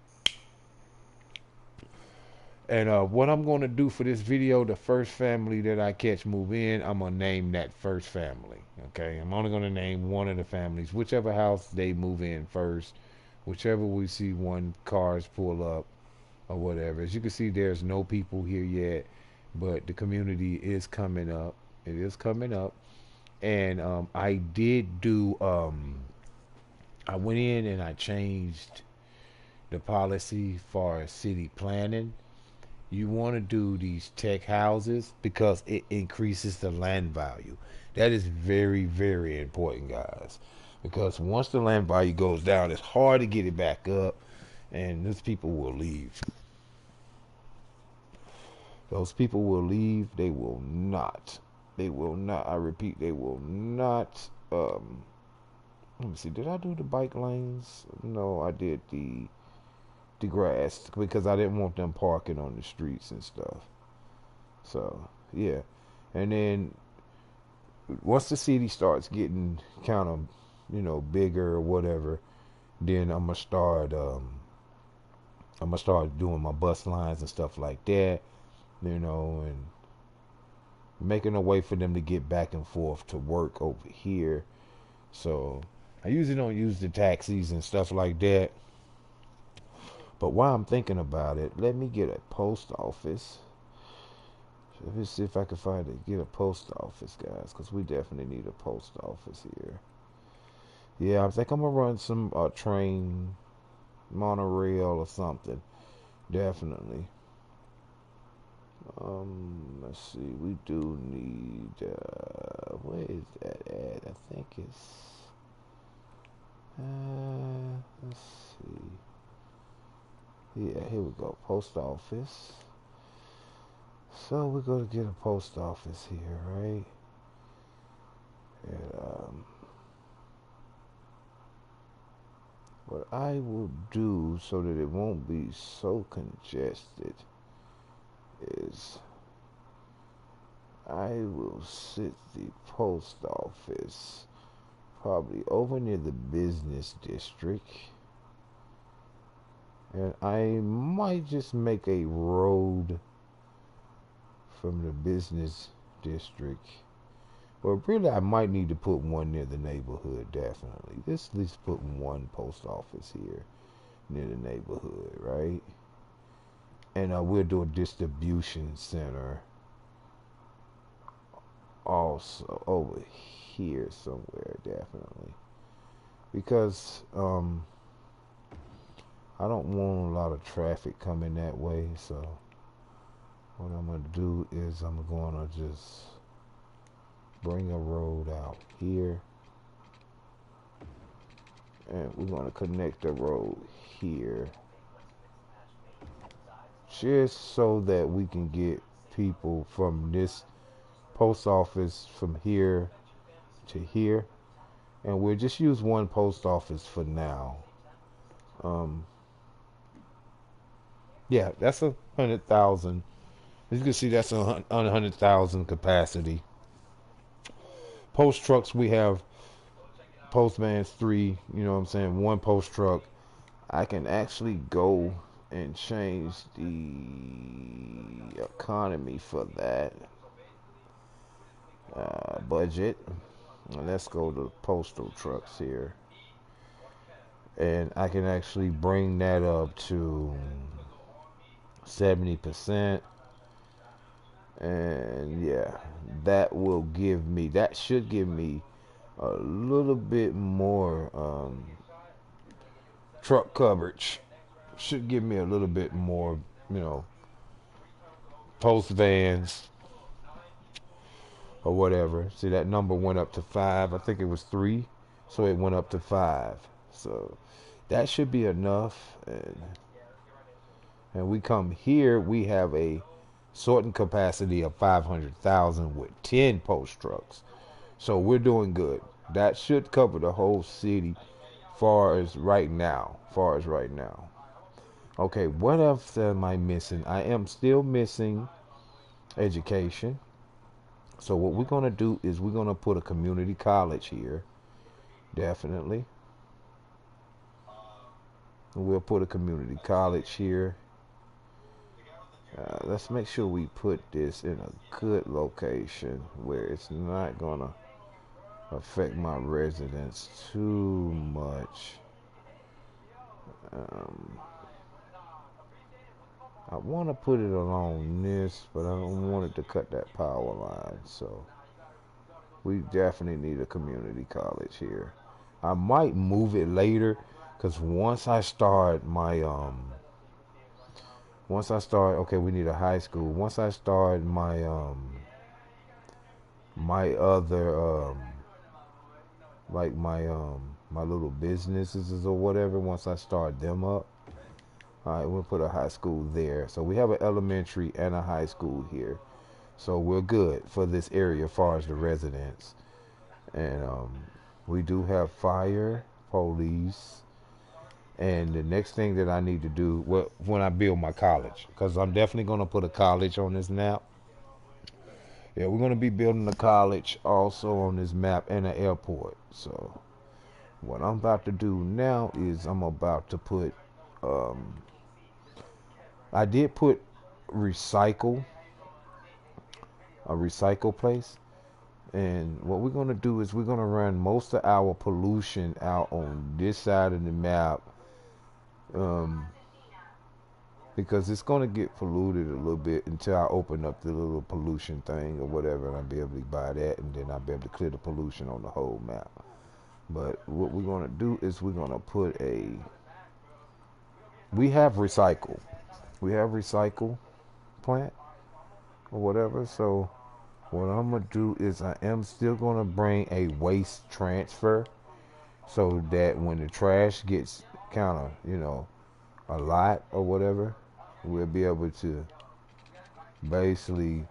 And what I'm going to do for this video, the first family that I catch move in, I'm going to name that first family. Okay, I'm only going to name one of the families, whichever house they move in first, whichever we see one cars pull up or whatever. As you can see, there's no people here yet, but the community is coming up. It is coming up. And I did do, I went in and I changed the policy for city planning. You want to do these tech houses because it increases the land value. That is very, very important, guys. Because once the land value goes down, it's hard to get it back up, and those people will leave. Those people will leave. They will not. They will not. I repeat, they will not. Let me see. Did I do the bike lanes? No, I did the grass because I didn't want them parking on the streets and stuff. So yeah, and then once the city starts getting kind of bigger or whatever, then I'm gonna start doing my bus lines and stuff like that, and making a way for them to get back and forth to work over here. So I usually don't use the taxis and stuff like that. But while I'm thinking about it, let me get a post office. Let me see if I can get a post office, guys, because we definitely need a post office here. Yeah, I think I'm going to run some train, monorail or something. Definitely. Let's see. We do need, where is that at? I think it's, let's see. Yeah, here we go. Post office. So we're going to get a post office here, right? And what I will do so that it won't be so congested is I will sit the post office probably over near the business district. And I might just make a road from the business district. Well, really, I might need to put one near the neighborhood, definitely. Let's at least put one post office here near the neighborhood, right? And we'll do a distribution center also over here somewhere, definitely. Because, I don't want a lot of traffic coming that way, so what I'm going to do is I'm going to just bring a road out here, and we're going to connect the road here, just so that we can get people from this post office from here to here, and we'll just use one post office for now. Yeah, that's 100,000. As you can see, that's 100,000 capacity. Post trucks, we have post vans three. You know what I'm saying? One post truck. I can actually go and change the economy for that budget. Let's go to postal trucks here, and I can actually bring that up to 70%. And yeah, that should give me a little bit more truck coverage. Should give me a little bit more, you know, post vans or whatever. See, that number went up to 5. I think it was 3, so it went up to 5. So that should be enough. And we come here, we have a sorting capacity of 500,000 with 10 post trucks. So we're doing good. That should cover the whole city far as right now. Okay, what else am I missing? I am still missing education. So what we're going to do is we're going to put a community college here. Definitely. We'll put a community college here. Let's make sure we put this in a good location where it's not going to affect my residents too much. Um, I want to put it along this, but I don't want it to cut that power line. So we definitely need a community college here. I might move it later because okay, we need a high school. Once I start my other like my little businesses or whatever, once I start them up, all right, we'll put a high school there. So we have an elementary and a high school here. So we're good for this area as far as the residents. And we do have fire, police, and the next thing that I need to do when I build my college, because I'm definitely going to put a college on this map. Yeah, we're going to be building a college also on this map and an airport. So what I'm about to do now is I'm about to put, I did put recycle, a recycle place. And what we're going to do is we're going to run most of our pollution out on this side of the map, um, because it's going to get polluted a little bit until I open up the little pollution thing or whatever, and I'll be able to buy that, and then I'll be able to clear the pollution on the whole map. But what we're going to do is we're going to put we have recycle plant or whatever. So what I'm going to do is I am still going to bring a waste transfer so that when the trash gets kind of, a lot or whatever, we'll be able to basically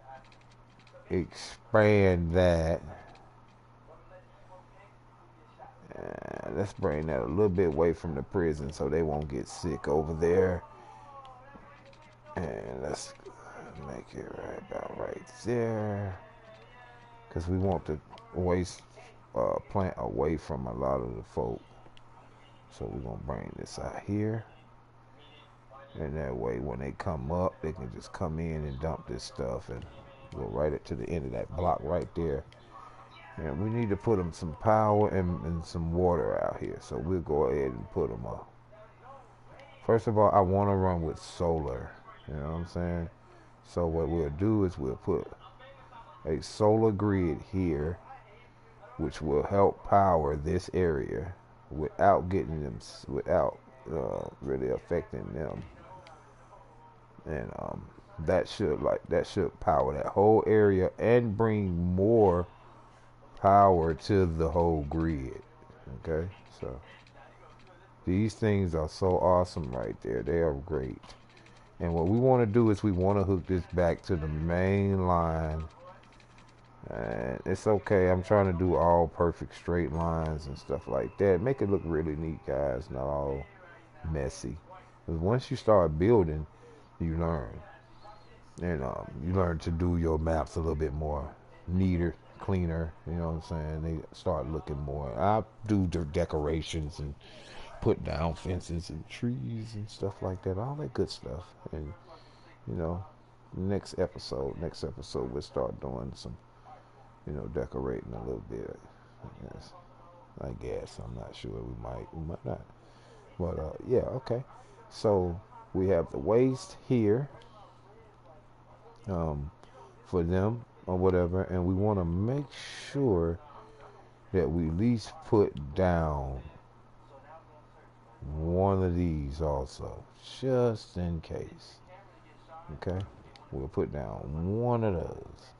expand that. Let's bring that a little bit away from the prison so they won't get sick over there. And let's make it right about right there, because we want the waste plant away from a lot of the folk. So we're going to bring this out here. And that way when they come up, they can just come in and dump this stuff and go right up to the end of that block right there. And we need to put them some power and some water out here. So we'll go ahead and put them up. First of all, I want to run with solar. You know what I'm saying? So what we'll do is we'll put a solar grid here, which will help power this area without really affecting them. And that should power that whole area and bring more power to the whole grid. Okay, so these things are so awesome right there. They are great. And what we want to do is we want to hook this back to the main line. And it's okay. I'm trying to do all perfect straight lines and stuff like that. Make it look really neat, guys. Not all messy. Because once you start building, you learn. And you learn to do your maps a little bit more neater, cleaner. You know what I'm saying? They start looking more. I do the decorations and put down fences and trees and stuff like that. All that good stuff. And you know, next episode, we'll start doing some, decorating a little bit. I guess. I'm not sure. We might not. But yeah, okay. So we have the waste here. Um, for them or whatever, and we want to make sure that we at least put down one of these also, just in case. Okay, we'll put down one of those.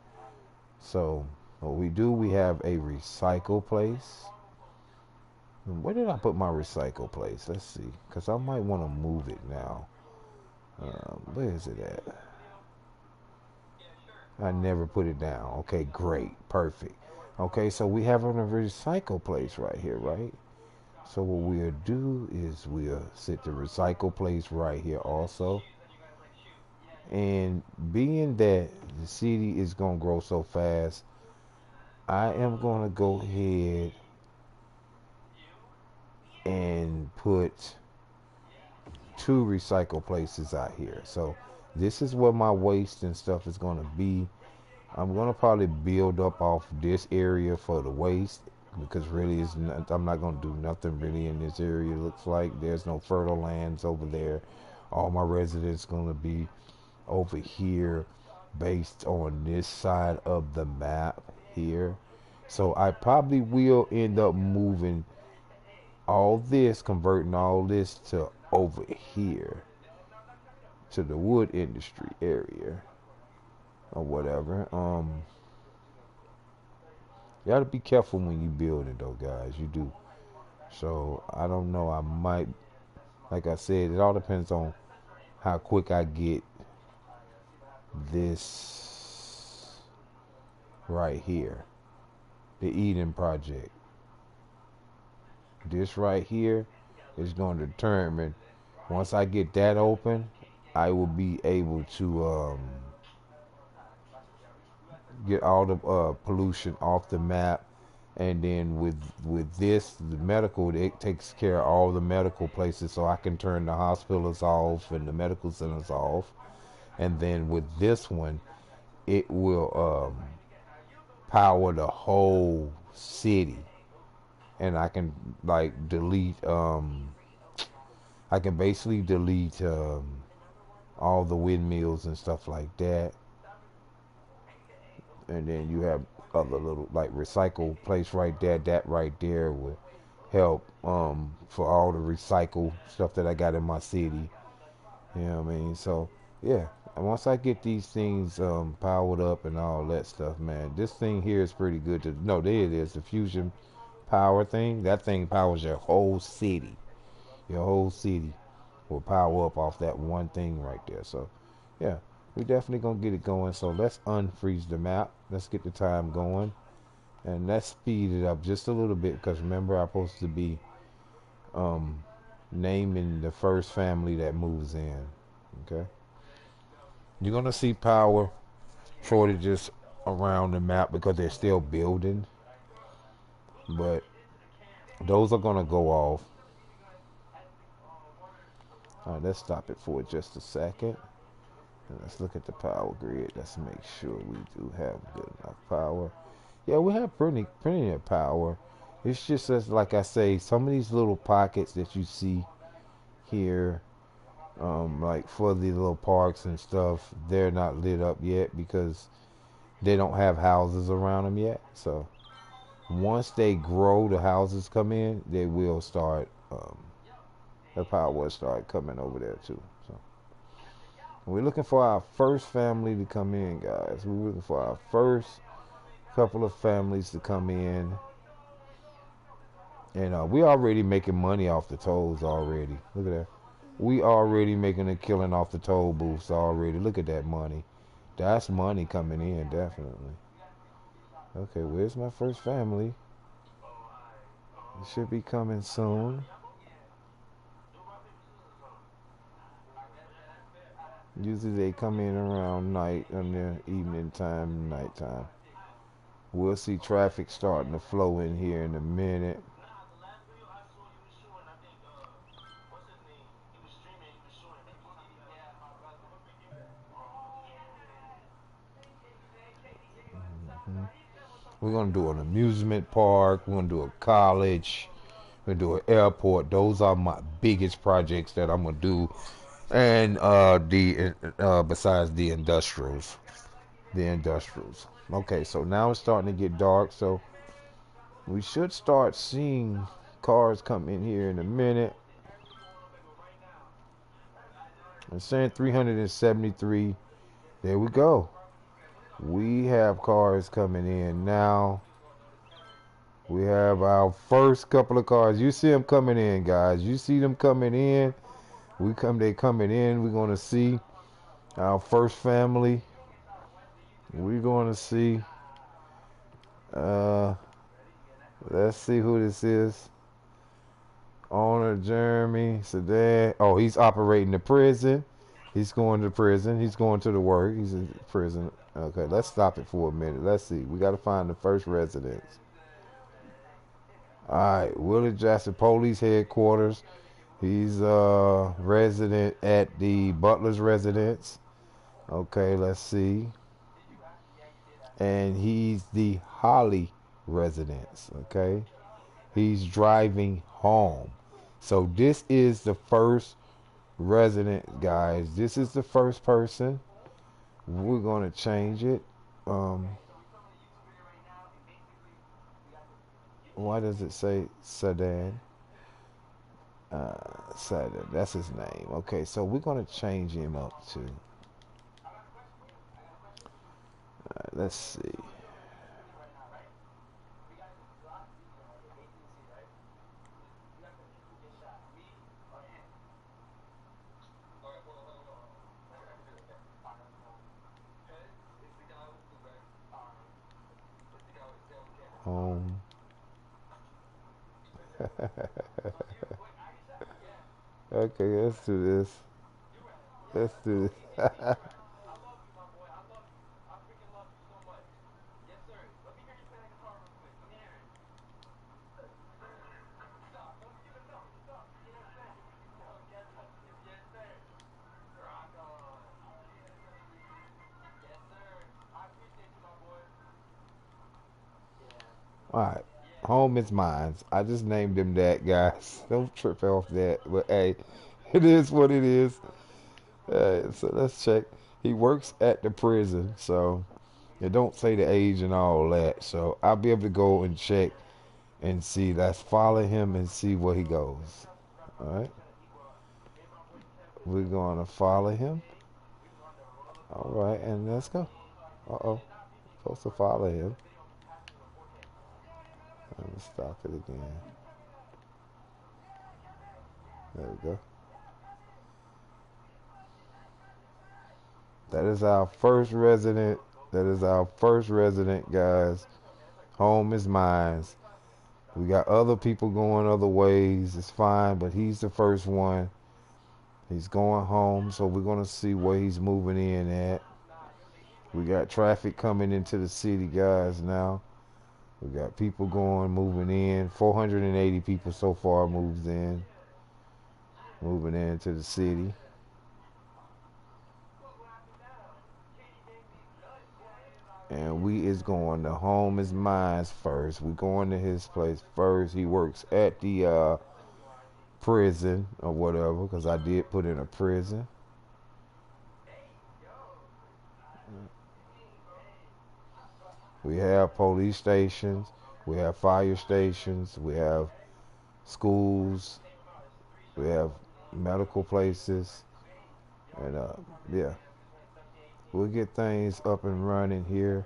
So what we do, we have a recycle place. Where did I put my recycle place? Let's see, because I might want to move it now. Where is it at? I never put it down. Okay, great, perfect. Okay, so we have a recycle place right here, right? So what we'll do is we'll set the recycle place right here also. And being that the city is going to grow so fast, I am going to go ahead and put two recycle places out here. So this is where my waste and stuff is going to be. I'm going to probably build up off this area for the waste because really I'm not going to do nothing really in this area. It looks like there's no fertile lands over there. All my residents going to be over here based on this side of the map here. So I probably will end up moving all this, converting all this to over here to the wood industry area or whatever. You gotta be careful when you build it though, guys. You do. So I don't know. I might, like I said, it all depends on how quick I get this right here, the Eden Project. This right here is going to determine. Once I get that open, I will be able to get all the pollution off the map. And then with this, the medical, it takes care of all the medical places, so I can turn the hospitals off and the medical centers off. And then with this one, it will power the whole city, and I can like delete. I can basically delete all the windmills and stuff like that. And then you have other little like recycle place right there. That right there would help for all the recycle stuff that I got in my city. You know what I mean? So yeah, and once I get these things powered up and all that stuff, man, this thing here is pretty good to. No, there it is, the fusion power thing. That thing powers your whole city. Your whole city will power up off that one thing right there. So yeah, we definitely gonna get it going. So let's unfreeze the map. Let's get the time going, and let's speed it up just a little bit because remember I'm supposed to be um, naming the first family that moves in. Okay, you're gonna see power shortages around the map because they're still building, but those are gonna go off. All right, let's stop it for just a second. And let's look at the power grid. Let's make sure we do have good enough power. Yeah, we have plenty of power. It's just as like I say, some of these little pockets that you see here, like for the little parks and stuff, they're not lit up yet because they don't have houses around them yet. So once they grow, the houses come in, they will start. The power will start coming over there too. So we're looking for our first family to come in, guys. We're looking for our first couple of families to come in. And we already making money off the tolls already. Look at that. We already making a killing off the toll booths already. Look at that money. That's money coming in, definitely. Okay, where's my first family? It should be coming soon. Usually they come in around night, on the evening time, nighttime. We'll see traffic starting to flow in here in a minute. Mhm. We're gonna do an amusement park. We're gonna do a college. We're gonna do an airport. Those are my biggest projects that I'm gonna do. And the besides the industrials. Okay, so now it's starting to get dark. So we should start seeing cars come in here in a minute. I'm saying 373. There we go. We have cars coming in now. We have our first couple of cars. You see them coming in, guys. You see them coming in. They coming in. We're gonna see our first family. We're gonna see. Uh, let's see who this is. Owner Jeremy Sedan. Oh, he's operating the prison. He's going to prison. He's going to the work. He's in prison. Okay, let's stop it for a minute. Let's see. We got to find the first residence. All right, Willie Jackson Police Headquarters. He's a resident at the Butler's residence. Okay, let's see. And he's the Holly residence. Okay, he's driving home. So this is the first resident, guys. This is the first person. We're gonna change it. Why does it say Sedan? Sedan. That's his name. Okay, so we're gonna change him up to. Let's see. Home. Okay, let's do this. Let's do this. All right. Home is mine. I just named him that, guys. Don't trip off that. But hey, it is what it is. So let's check. He works at the prison, so it don't say the age and all that. So I'll be able to go and check and see. Let's follow him and see where he goes. All right. We're going to follow him. All right, and let's go. Uh-oh. Supposed to follow him. Let me stop it again. There we go. That is our first resident. That is our first resident, guys. Home is mine. We got other people going other ways. It's fine, but he's the first one. He's going home, so we're going to see where he's moving in at. We got traffic coming into the city, guys, now. We got people moving in. 480 people so far moving into the city. And we is going to Home is mine first. We're going to his place first. He works at the prison or whatever, because I did put in a prison. We have police stations. We have fire stations. We have schools. We have medical places. And yeah, we'll get things up and running here.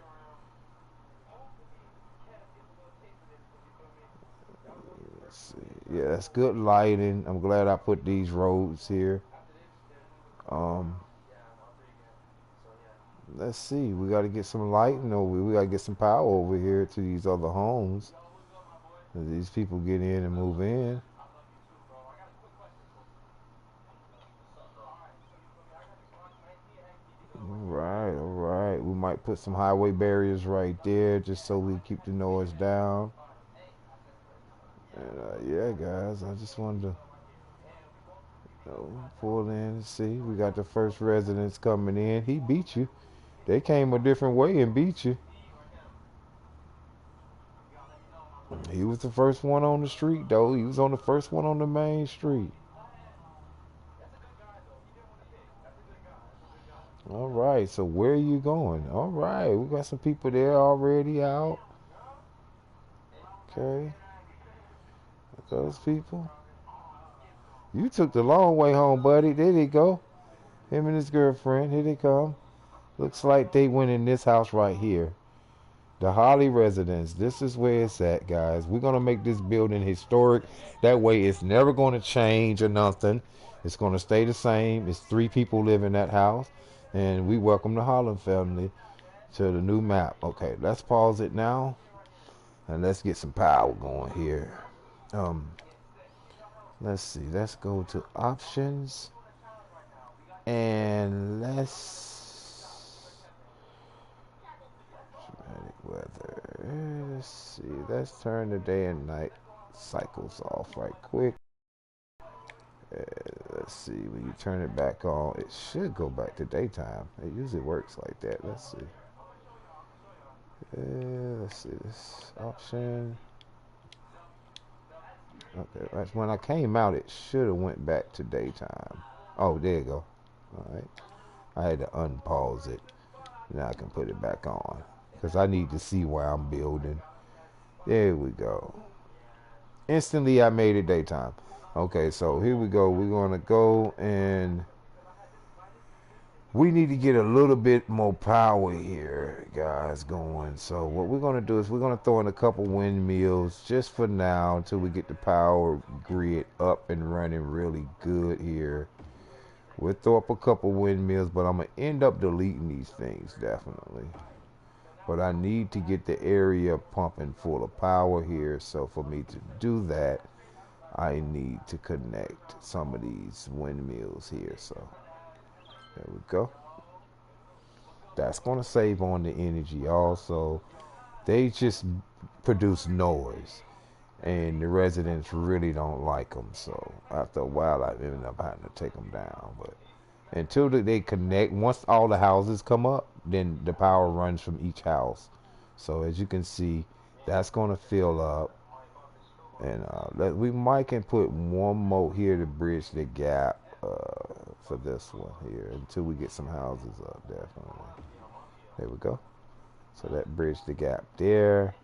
Let's see. Yeah, that's good lighting. I'm glad I put these roads here. Um, let's see. We got to get some lighting over here. We got to get some power over here to these other homes. These people get in and move in. might put some highway barriers right there just so we keep the noise down. And yeah, guys, I just wanted to pull in and see. We got the first residents coming in. He beat you. They came a different way and beat you. He was the first one on the street, though. He was on the first one on the main street. All right, so where are you going? All right, we got some people there already out. Okay, those people. You took the long way home, buddy. There they go. Him and his girlfriend. Here they come. Looks like they went in this house right here. The Holly residence. This is where it's at, guys. We're going to make this building historic. That way it's never going to change or nothing. It's going to stay the same. It's 3 people live in that house. And we welcome the Holland family to the new map. Okay, let's pause it now. And let's get some power going here. Let's see. Let's go to options. And let's... weather. Let's see. Let's turn the day and night cycles off right quick. Let's see. When you turn it back on, it should go back to daytime. It usually works like that. Let's see. Let's see this option. Okay, that's when I came out. It should have went back to daytime. Oh, there you go. All right. I had to unpause it. Now I can put it back on because I need to see where I'm building. There we go. Instantly, I made it daytime. Okay, so here we go. We're gonna go and we need to get a little bit more power here, guys, going. So what we're going to do is we're going to throw in a couple windmills just for now until we get the power grid up and running really good here. We'll throw up a couple windmills, but I'm going to end up deleting these things, definitely. But I need to get the area pumping full of power here. So for me to do that, I need to connect some of these windmills here. So there we go. That's going to save on the energy also. They just produce noise. And the residents really don't like them. So after a while, I ended up having to take them down. But until they connect, once all the houses come up, then the power runs from each house. So as you can see, that's going to fill up. And we might can put one more here to bridge the gap. For this one here until we get some houses up, definitely. There we go. So that bridged the gap there,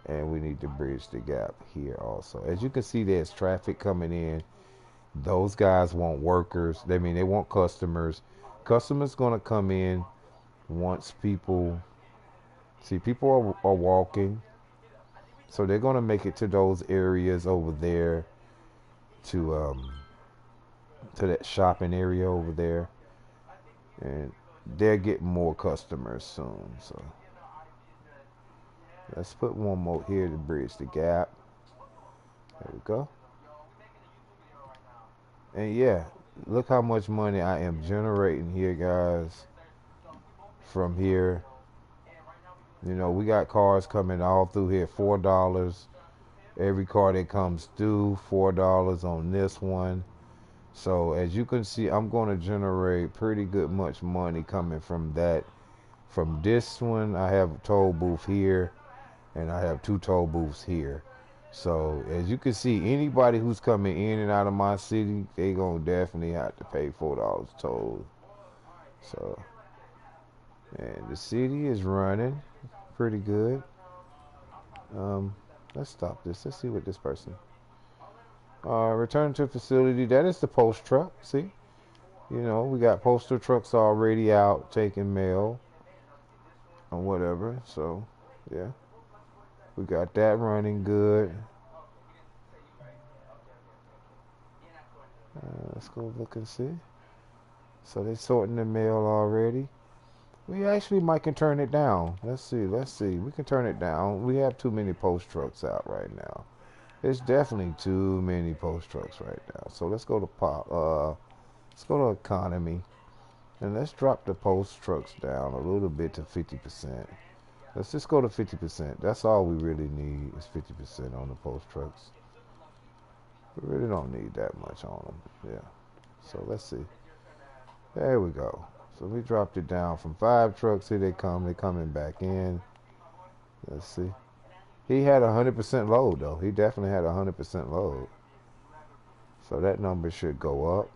and we need to bridge the gap here also. As you can see, there's traffic coming in. Those guys want workers. They want customers. Customers gonna come in once people see people are walking, so they're gonna make it to those areas over there to that shopping area over there, and they'll get more customers soon. So let's put one more here to bridge the gap. There we go. And yeah, look how much money I am generating here, guys, from here. We got cars coming all through here, $4. Every car that comes through, $4 on this one. So as you can see, I'm going to generate pretty good much money coming from that. From this one, I have a toll booth here, and I have 2 toll booths here. So as you can see, anybody who's coming in and out of my city, they going to definitely have to pay $4 toll. So, and the city is running pretty good. Let's stop this. Let's see what this person... return to facility. That is the post truck. See, we got postal trucks already out taking mail or whatever. So, yeah, we got that running good. Let's go look and see. So they're sorting the mail already. We actually might can turn it down. Let's see. We can turn it down. We have too many post trucks out right now. There's definitely too many post trucks right now. So let's go to let's go to economy. And let's drop the post trucks down a little bit to 50%. Let's just go to 50%. That's all we really need is 50% on the post trucks. We really don't need that much on them. Yeah. So let's see. There we go. So we dropped it down from 5 trucks. Here they come. They're coming back in. Let's see. He had 100% load though. He definitely had 100% load. So that number should go up.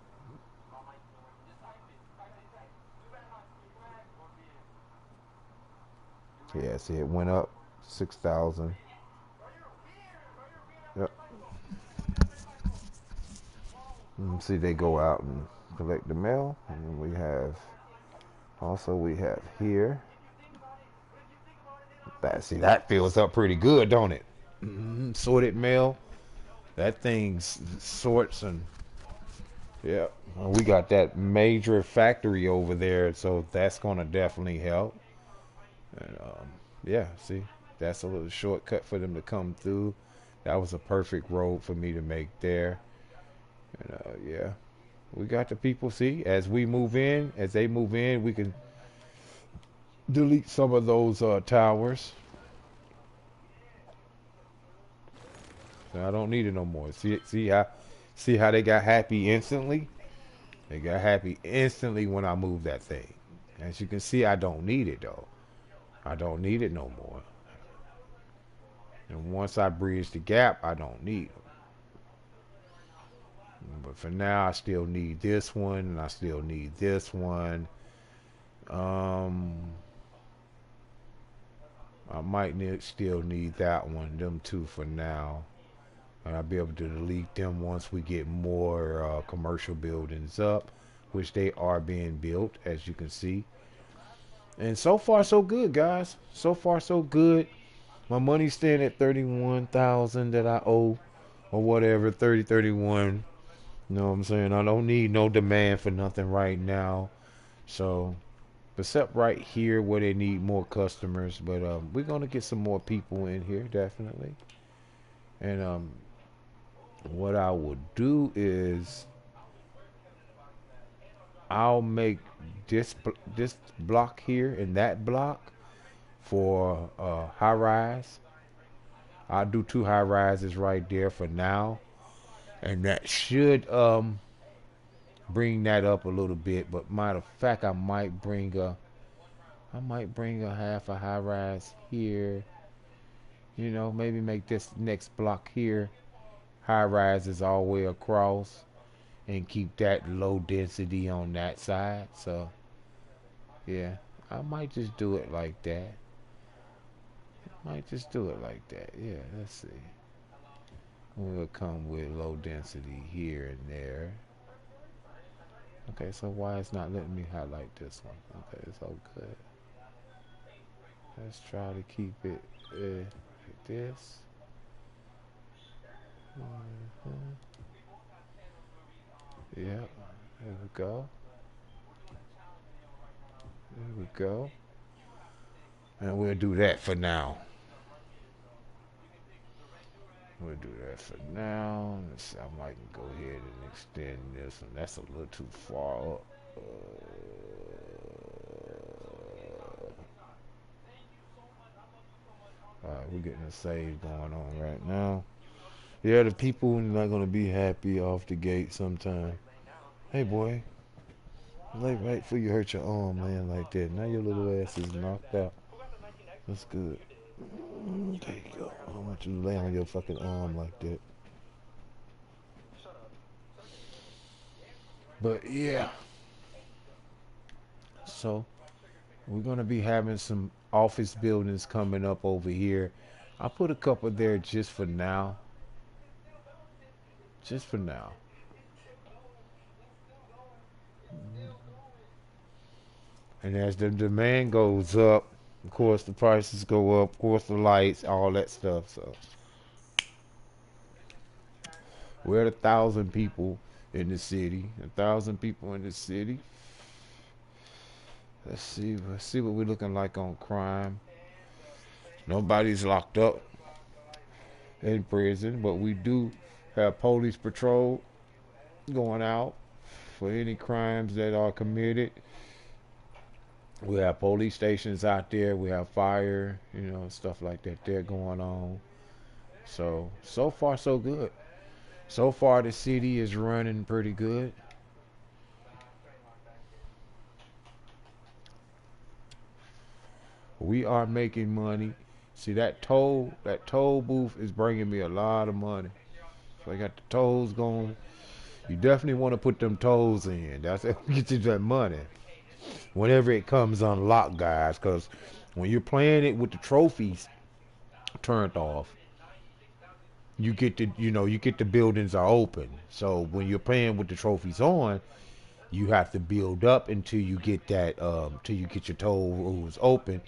Yeah, see it went up 6,000. Yep. See they go out and collect the mail. And we have here. That fills up pretty good, don't it? Sorted mail. That thing sorts and yeah. We got that major factory over there, so that's gonna definitely help. And yeah, see, that's a little shortcut for them to come through. That was a perfect road for me to make there. And yeah, we got the people. See, as they move in, we can delete some of those towers. So I don't need it no more. See how they got happy instantly. They got happy instantly when I moved that thing. As you can see, I don't need it though. I don't need it no more. And once I bridge the gap, I don't need them. But for now, I still need this one, and I still need this one. Um, I might still need that one, them two for now. And I'll be able to delete them once we get more commercial buildings up, which they are being built, as you can see. And so far, so good, guys. So far, so good. My money's staying at 31,000 that I owe, or whatever, 31. You know what I'm saying? I don't need no demand for nothing right now. So, except right here where they need more customers. But we're going to get some more people in here, definitely. And what I will do is I'll make this block here and that block for high rise. I'll do 2 high rises right there for now. And that should bring that up a little bit. But matter of fact, I might bring a half a high rise here. You know, maybe make this next block here high rises all the way across and keep that low density on that side. So yeah, I might just do it like that. Might just do it like that. Yeah, let's see. We'll come with low density here and there. Okay, so why it's not letting me highlight this one? Okay, it's all good. Let's try to keep it like this. Mm-hmm. Yep, there we go. There we go. And we'll do that for now. We'll do that for now. Let's see, I might go ahead and extend this one. That's a little too far up. Alright, we're getting a save going on right now. Yeah, the people are not gonna be happy off the gate sometime. Hey boy, like right before you hurt your arm, man, like that. Now your little ass is knocked out. That's good. There you go. I don't want you to lay on your fucking arm like that. But yeah. So we're gonna be having some office buildings coming up over here. I put a couple there just for now. Just for now. And as the demand goes up, of course the prices go up, of course the lights, all that stuff. So we're at 1,000 people in the city. 1,000 people in the city. Let's see what we're looking like on crime. Nobody's locked up in prison, but we do have police patrol going out for any crimes that are committed. We have police stations out there. We have fire, stuff like that there going on. So far so good. So far the city is running pretty good. We are making money. See that toll booth is bringing me a lot of money. So I got the tolls going. You definitely want to put them tolls in. That's how you get you that money. Whenever it comes unlocked, guys, because when you're playing it with the trophies turned off, you get the buildings are open. So when you're playing with the trophies on, you have to build up until you get till you get your toll roads open,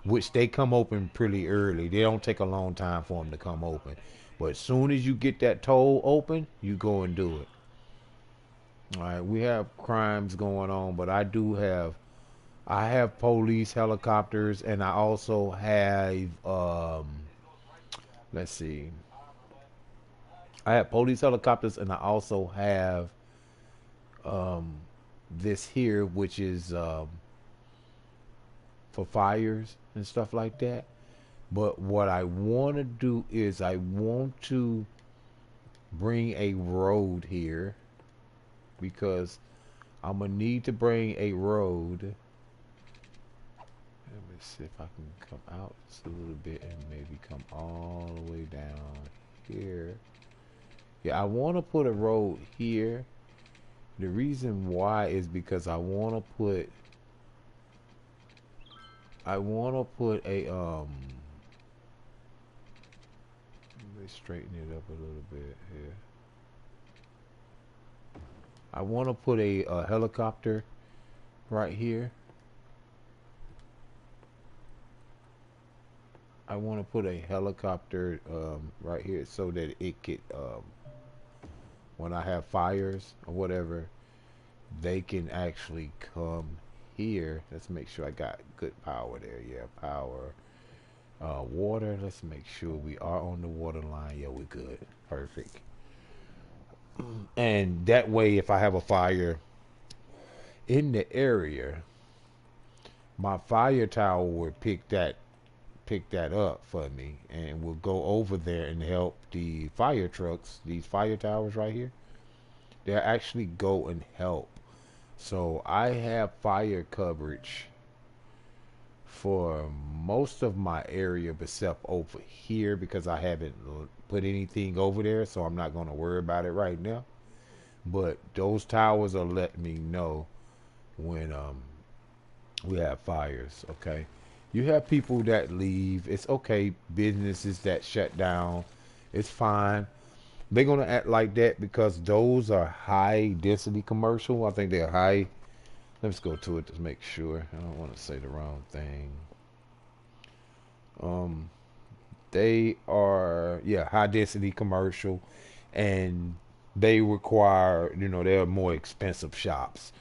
which they come open pretty early. They don't take a long time for them to come open. But as soon as you get that toll open, you go and do it. All right, we have crimes going on, but I have police helicopters, and I also have let's see, I have police helicopters, and I also have um, this here, which is for fires and stuff like that. But what I want to do is I want to bring a road here because I'm gonna need to bring a road. Let me see if I can come out just a little bit and maybe come all the way down here. Yeah, I want to put a road here. The reason why is because I want to put a let me straighten it up a little bit here. I want to put a helicopter right here. I want to put a helicopter right here so that it could when I have fires or whatever, they can actually come here. Let's make sure I got good power there. Yeah, power. Water. Let's make sure we are on the water line. Yeah, we're good. Perfect. And that way, if I have a fire in the area, my fire tower will pick that up for me, and will go over there and help the fire trucks. These fire towers right here, they'll actually go and help. So I have fire coverage for most of my area except over here because I haven't put anything over there, so I'm not going to worry about it right now. But those towers are letting me know when we have fires. Okay, you have people that leave. It's okay. Businesses that shut down. It's fine. They're gonna act like that because those are high density commercial. I think they're high. Let's go to it to make sure. I don't want to say the wrong thing. Um, they are, yeah, high density commercial, and they require, they're more expensive shops,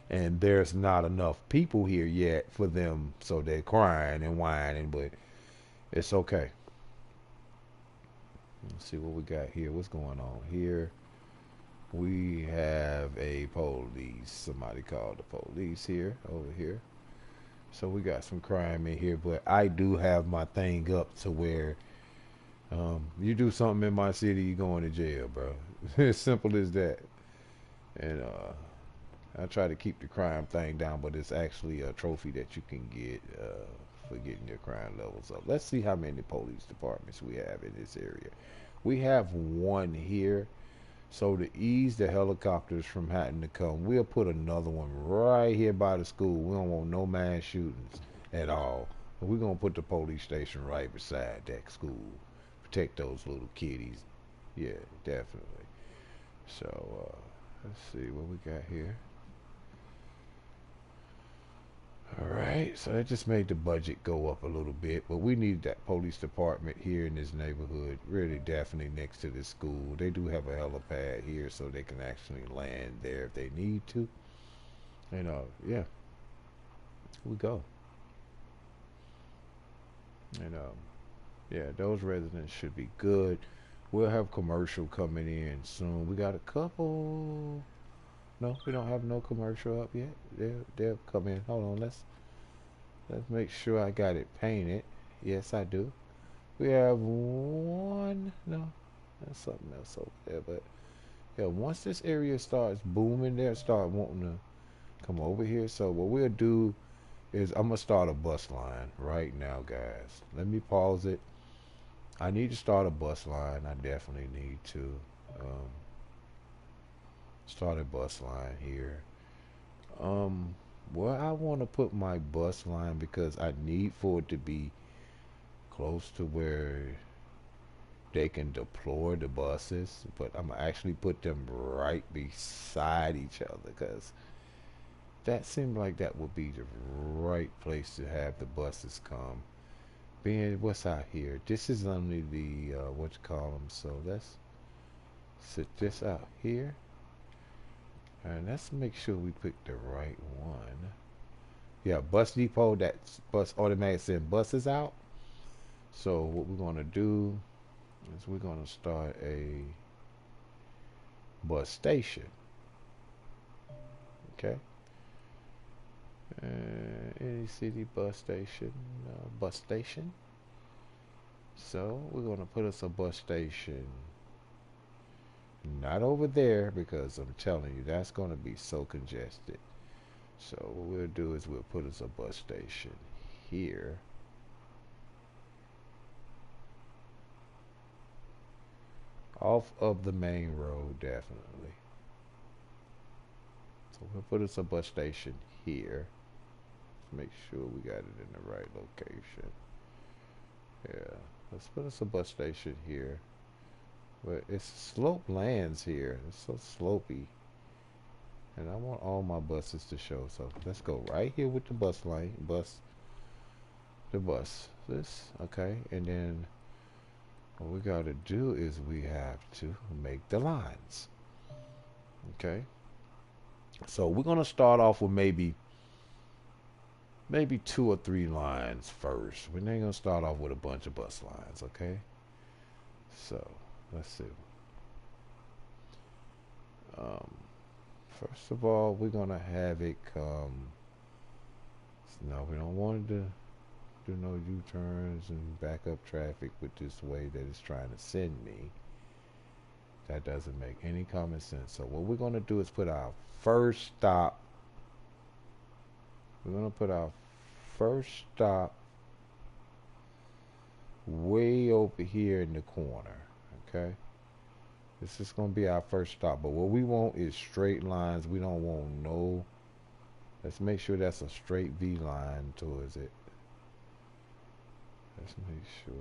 and there's not enough people here yet for them, so they're crying and whining, but it's okay. Let's see what we got here. What's going on here? We have a police. Somebody called the police here, over here. So we got some crime in here, but I do have my thing up to where you do something in my city, you going to jail, bro. As simple as that. And I try to keep the crime thing down, but it's actually a trophy that you can get for getting your crime levels up. Let's see how many police departments we have in this area. We have one here. So to ease the helicopters from having to come, we'll put another one right here by the school. We don't want no mass shootings at all. We're going to put the police station right beside that school. Protect those little kiddies. Yeah, definitely. So, let's see what we got here. Alright, so that just made the budget go up a little bit, but we need that police department here in this neighborhood, really definitely next to this school. They do have a helipad here so they can actually land there if they need to. And yeah, we go. And yeah, those residents should be good. We'll have commercial coming in soon. We got a couple. No, we don't have no commercial up yet. They'll come in. Hold on, let's Let's make sure I got it painted. Yes, I do. We have one. No, that's something else over there. But yeah, once this area starts booming, they'll start wanting to come over here. So what we'll do is I'm gonna start a bus line right now, guys. Let me pause it. I need to start a bus line. I definitely need to um, start a bus line here. Um, where I want to put my bus line because I need for it to be close to where they can deploy the buses, but I'm gonna actually put them right beside each other because that seemed like that would be the right place to have the buses come. Being what's out here, this is only the what you call them. So let's sit this out here, and let's make sure we pick the right one. Yeah, bus depot. That's bus automatic send buses out. So what we're gonna do is we're gonna start a bus station. Okay. Any city bus station. So we're gonna put us a bus station, not over there because I'm telling you that's gonna be so congested. So what we'll do is we'll put us a bus station here, off of the main road, definitely. So we'll put us a bus station here. Make sure we got it in the right location. Yeah, let's put us a bus station here. But it's slope lands here. It's so slopey. And I want all my buses to show. So let's go right here with the bus line. The bus. This. Okay. And then what we got to do is we have to make the lines. Okay. So we're going to start off with maybe 2 or 3 lines first. We're not going to start off with a bunch of bus lines. Okay. So let's see. Um, First of all, we're gonna have it come. No, we don't want to do no U-turns and back up traffic with this way that it's trying to send me. That doesn't make any common sense. So what we're gonna do is put our first stop. We're gonna put our first stop way over here in the corner. Okay. This is gonna be our first stop. But what we want is straight lines. We don't want no. Let's make sure that's a straight V line towards it. Let's make sure.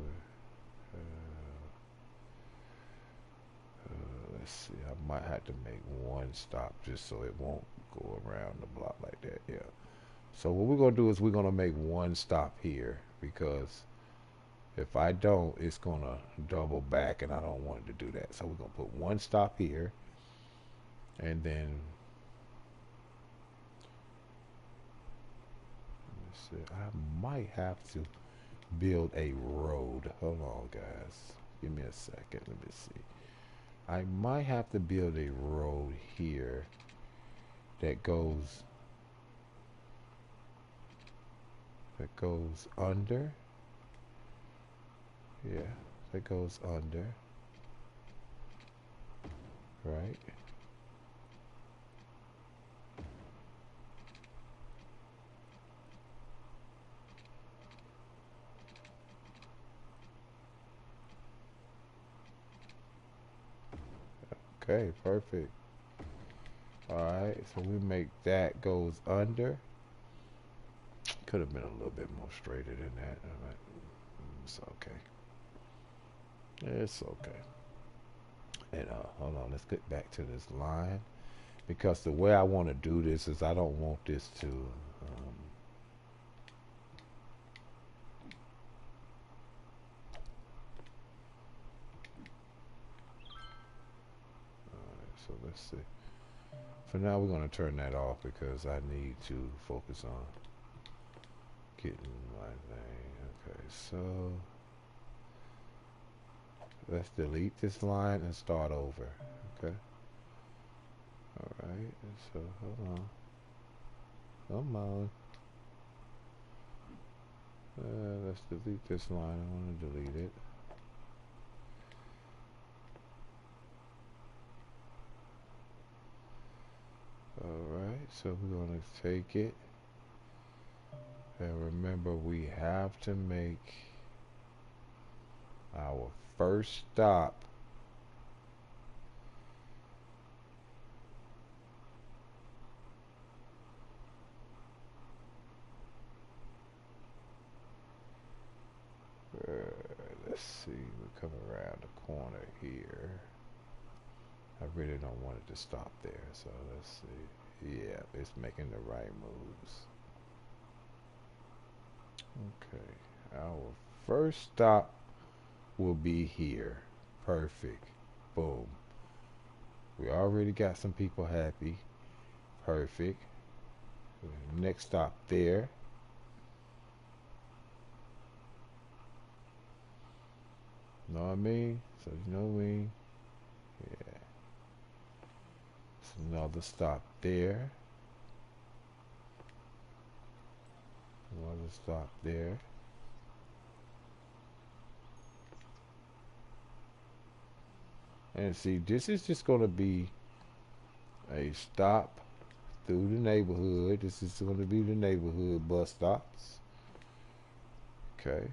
Let's see. I might have to make one stop just so it won't go around the block like that. Yeah. So what we're gonna do is we're gonna make one stop here because if I don't, it's gonna double back, and I don't want it to do that. So we're gonna put one stop here, and then let's see. I might have to build a road. Hold on, guys. Give me a second. Let me see. I might have to build a road here that goes under. Yeah, that goes under. Right. Okay, perfect. Alright, so we make that goes under. Could have been a little bit more straighter than that. It's okay. It's okay. And hold on, let's get back to this line. Because the way I want to do this is I don't want this to so let's see. For now we're going to turn that off because I need to focus on getting my thing. Okay, so let's delete this line and start over. Okay. Alright, so hold on. Come on. Let's delete this line. I want to delete it. Alright, so we're going to take it. And remember, we have to make our first stop let's see, we come around the corner here. I really don't want it to stop there, so let's see. Yeah, it's making the right moves. Okay, our first stop will be here. Perfect. Boom. We already got some people happy. Perfect. Next stop there. Know what I mean? So you know what I mean? Yeah. It's another stop there. Another stop there. And see, this is just going to be a stop through the neighborhood. This is going to be the neighborhood bus stops. Okay.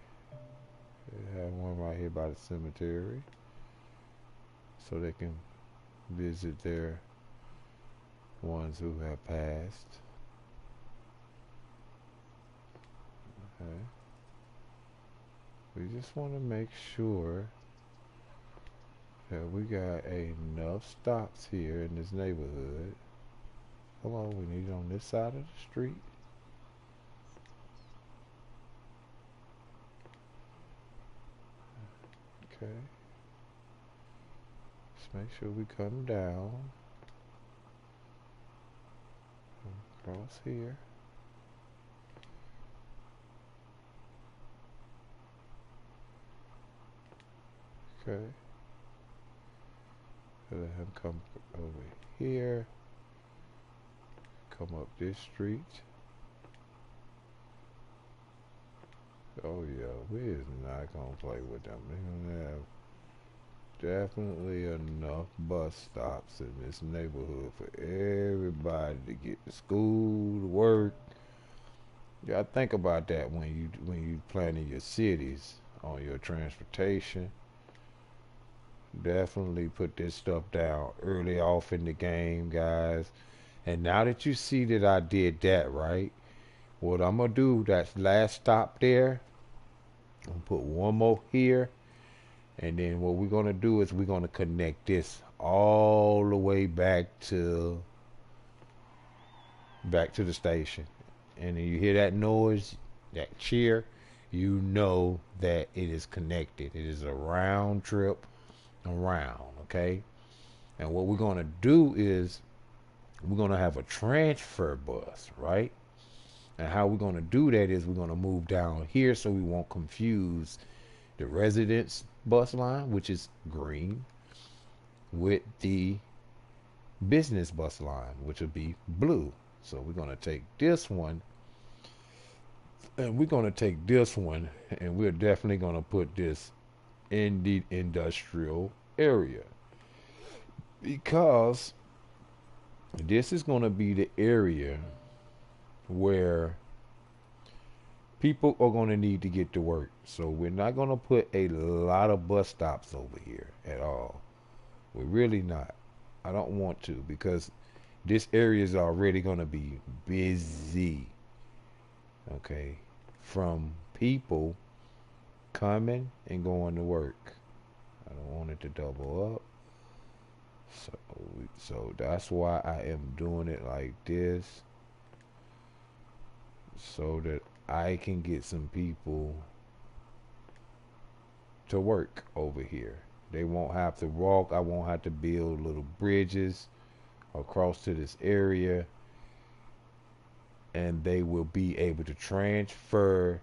They have one right here by the cemetery, so they can visit their ones who have passed. Okay. We just want to make sure that we got enough stops here in this neighborhood. Hello, we need it on this side of the street. Okay. Just make sure we come down. Across here. Okay. Let him come over here. Come up this street. Oh yeah, we is not gonna play with them. They're gonna have definitely enough bus stops in this neighborhood for everybody to get to school, to work. Yeah, think about that when you planning your cities on your transportation. Definitely put this stuff down early off in the game, guys. And now that you see that I did that right, what I'm gonna do, that last stop there, I'm gonna put one more here, and then what we're gonna do is we're gonna connect this all the way back to the station. And then you hear that noise, that cheer, you know that it is connected. It is a round trip around, okay? And what we're gonna do is we're gonna have a transfer bus, right? And how we're gonna do that is we're gonna move down here so we won't confuse the residence bus line, which is green, with the business bus line, which will be blue. So we're gonna take this one, and we're gonna take this one, and we're definitely gonna put this in the industrial area, because this is gonna be the area where people are going to need to get to work. So we're not going to put a lot of bus stops over here at all. We're really not. I don't want to, because this area is already going to be busy. Okay. From people coming and going to work. I don't want it to double up. So that's why I am doing it like this, so that I can get some people to work over here. They won't have to walk. I won't have to build little bridges across to this area. And they will be able to transfer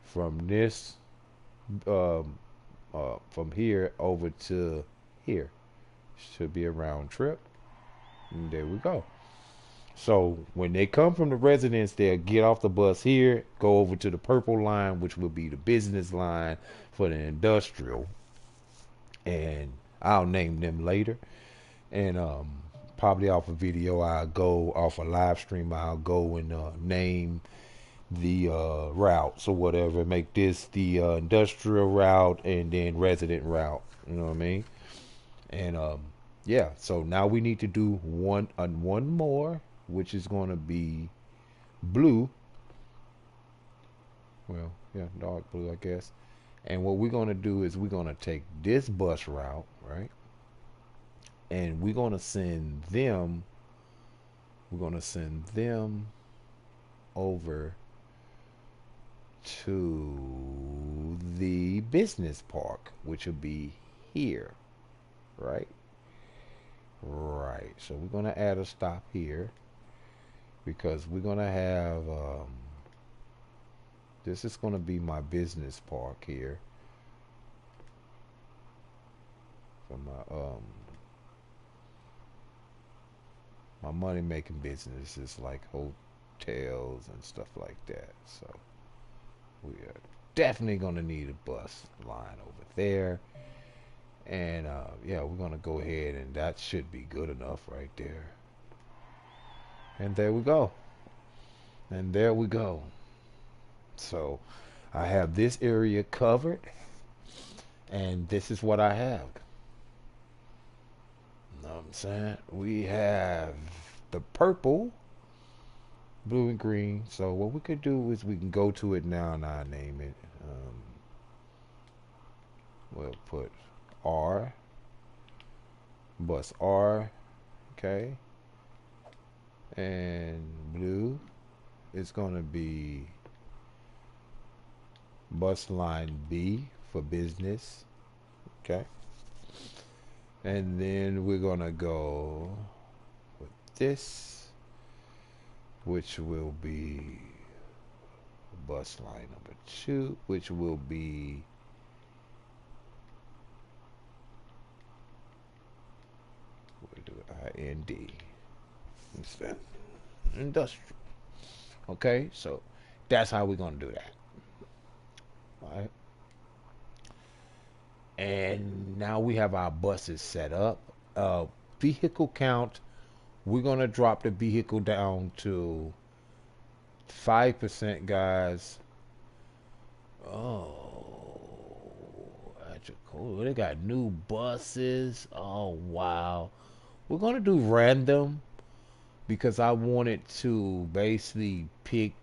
from this, from here over to here. Should be a round trip. And there we go. So when they come from the residence, they'll get off the bus here, go over to the purple line, which will be the business line for the industrial, and I'll name them later. And probably off a video, I'll go off a live stream. I'll go and name the routes or whatever. Make this the industrial route and then resident route. You know what I mean? And yeah. So now we need to do one more, which is going to be blue. Well, yeah, dark blue, I guess. And what we're going to do is we're going to take this bus route, right? And we're going to send them. We're going to send them over to the business park, which will be here, right? Right. So we're going to add a stop here because we're going to have, this is going to be my business park here for my money making businesses like hotels and stuff like that. So we are definitely going to need a bus line over there. And yeah, we're going to go ahead, and that should be good enough right there. And there we go. And there we go. So I have this area covered, and this is what I have. You know what I'm saying? We have the purple, blue, and green. So what we could do is we can go to it now, and I name it. We'll put R, bus R, okay. And blue is going to be bus line B for business, okay. And then we're going to go with this, which will be bus line number 2, which will be we'll do IND instead. Industrial. Okay, so that's how we're going to do that. All right. And now we have our buses set up. Vehicle count, we're going to drop the vehicle down to 5%, guys. Oh, they got new buses. Oh, wow. We're going to do random because I wanted to basically pick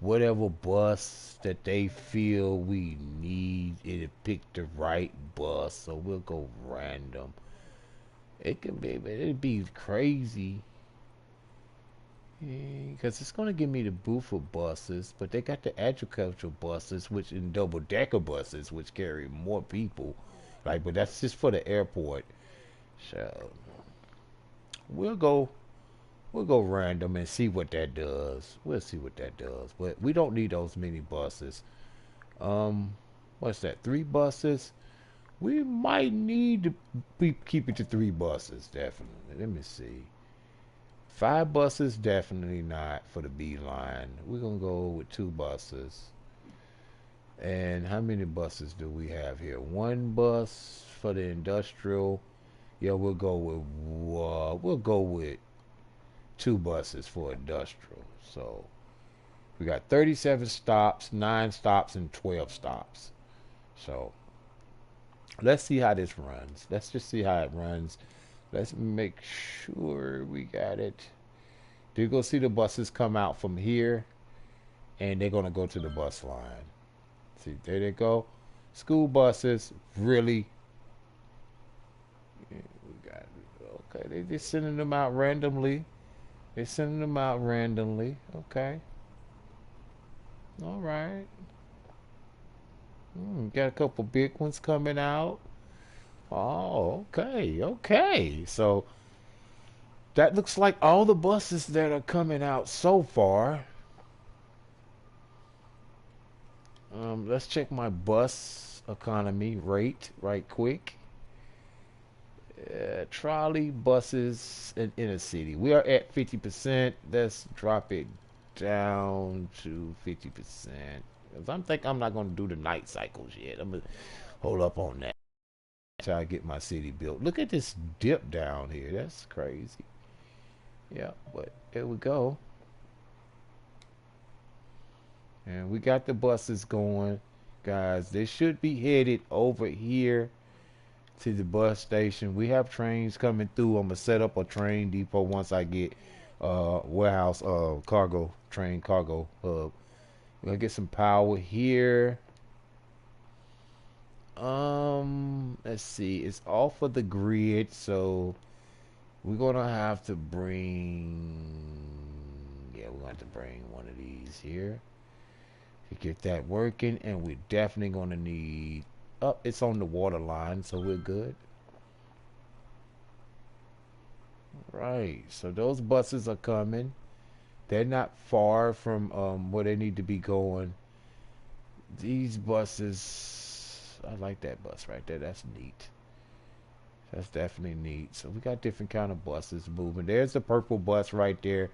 whatever bus that they feel we need. It'll pick the right bus, so we'll go random. It can be, but it'd be crazy because it's gonna give me the Buford buses, but they got the agricultural buses, which in double decker buses, which carry more people. Like, but that's just for the airport. So we'll go We'll go random and see what that does. We'll see what that does. But we don't need those many buses. What's that? 3 buses? We might need to keep it to 3 buses, definitely. Let me see. 5 buses, definitely not for the B line. We're going to go with 2 buses. And how many buses do we have here? 1 bus for the industrial. Yeah, we'll go with 2 buses for industrial. So we got 37 stops, 9 stops, and 12 stops. So let's see how this runs. Let's just see how it runs. Let's make sure we got it. You're going to see the buses come out from here, and they're going to go to the bus line. See, there they go. School buses, really. Yeah, we got it. Okay, they're just sending them out randomly. They're sending them out randomly. Okay. All right. Got a couple big ones coming out. Oh, okay. Okay. So that looks like all the buses that are coming out so far. Let's check my bus economy rate right quick. Trolley buses in inner city. We are at 50%. Let's drop it down to 50%. Cause I'm think I'm not gonna do the night cycles yet. I'm gonna hold up on that till I get my city built. Look at this dip down here. That's crazy. Yeah, but there we go. And we got the buses going, guys. They should be headed over here to the bus station. We have trains coming through. I'm gonna set up a train depot once I get warehouse cargo train cargo hub. We're gonna get some power here. Let's see. It's off of the grid, so we're gonna have to bring. Yeah, we're gonna have to bring one of these here to get that working, and we're definitely gonna need. Oh, it's on the water line, so we're good. Right. So those buses are coming. They're not far from where they need to be going. These buses, I like that bus right there. That's neat. That's definitely neat. So we got different kind of buses moving. There's the purple bus right there,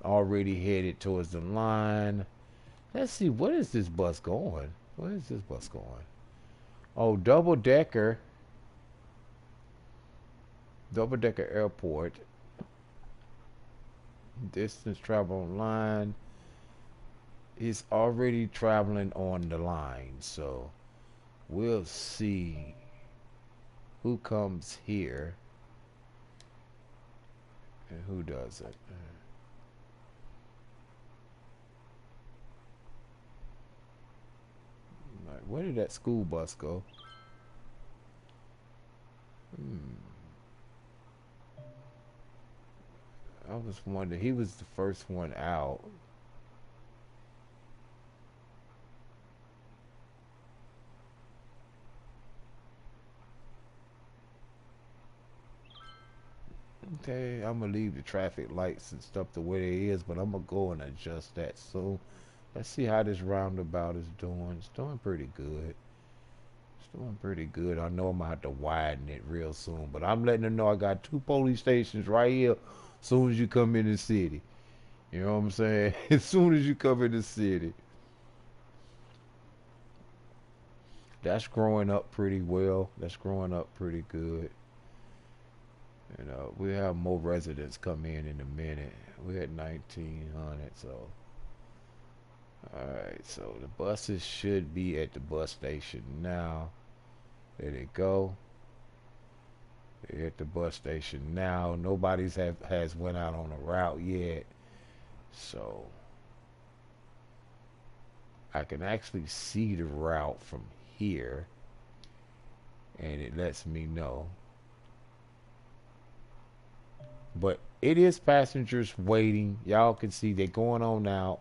already headed towards the line. Let's see, what is this bus going? Where is this bus going? Oh, double decker airport. Distance travel online is already traveling on the line, so we'll see who comes here and who doesn't. Like, where did that school bus go? Hmm. I was wondering. He was the first one out. Okay, I'm gonna leave the traffic lights and stuff the way it is, but I'm gonna go and adjust that soon. Let's see how this roundabout is doing. It's doing pretty good. It's doing pretty good. I know I'm gonna have to widen it real soon, but I'm letting them know I got two police stations right here. As soon as you come in the city, you know what I'm saying? As soon as you come in the city, that's growing up pretty well. That's growing up pretty good. You know, we have more residents come in a minute. We're at 1900, so all right. So the buses should be at the bus station now. There they go. They're at the bus station now. Nobody's has went out on a route yet, so I can actually see the route from here, and it lets me know. But it is passengers waiting. Y'all can see they're going on out.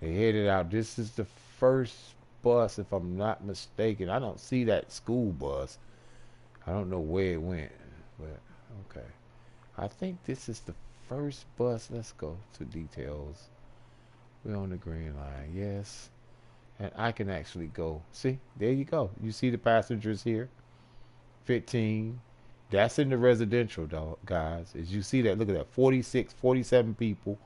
They headed out. This is the first bus, if I'm not mistaken. I don't see that school bus. I don't know where it went, but okay. I think this is the first bus. Let's go to details. We're on the green line. Yes. And I can actually go. See, there you go. You see the passengers here. 15. That's in the residential, dog, guys. As you see that, look at that. 46, 47 people,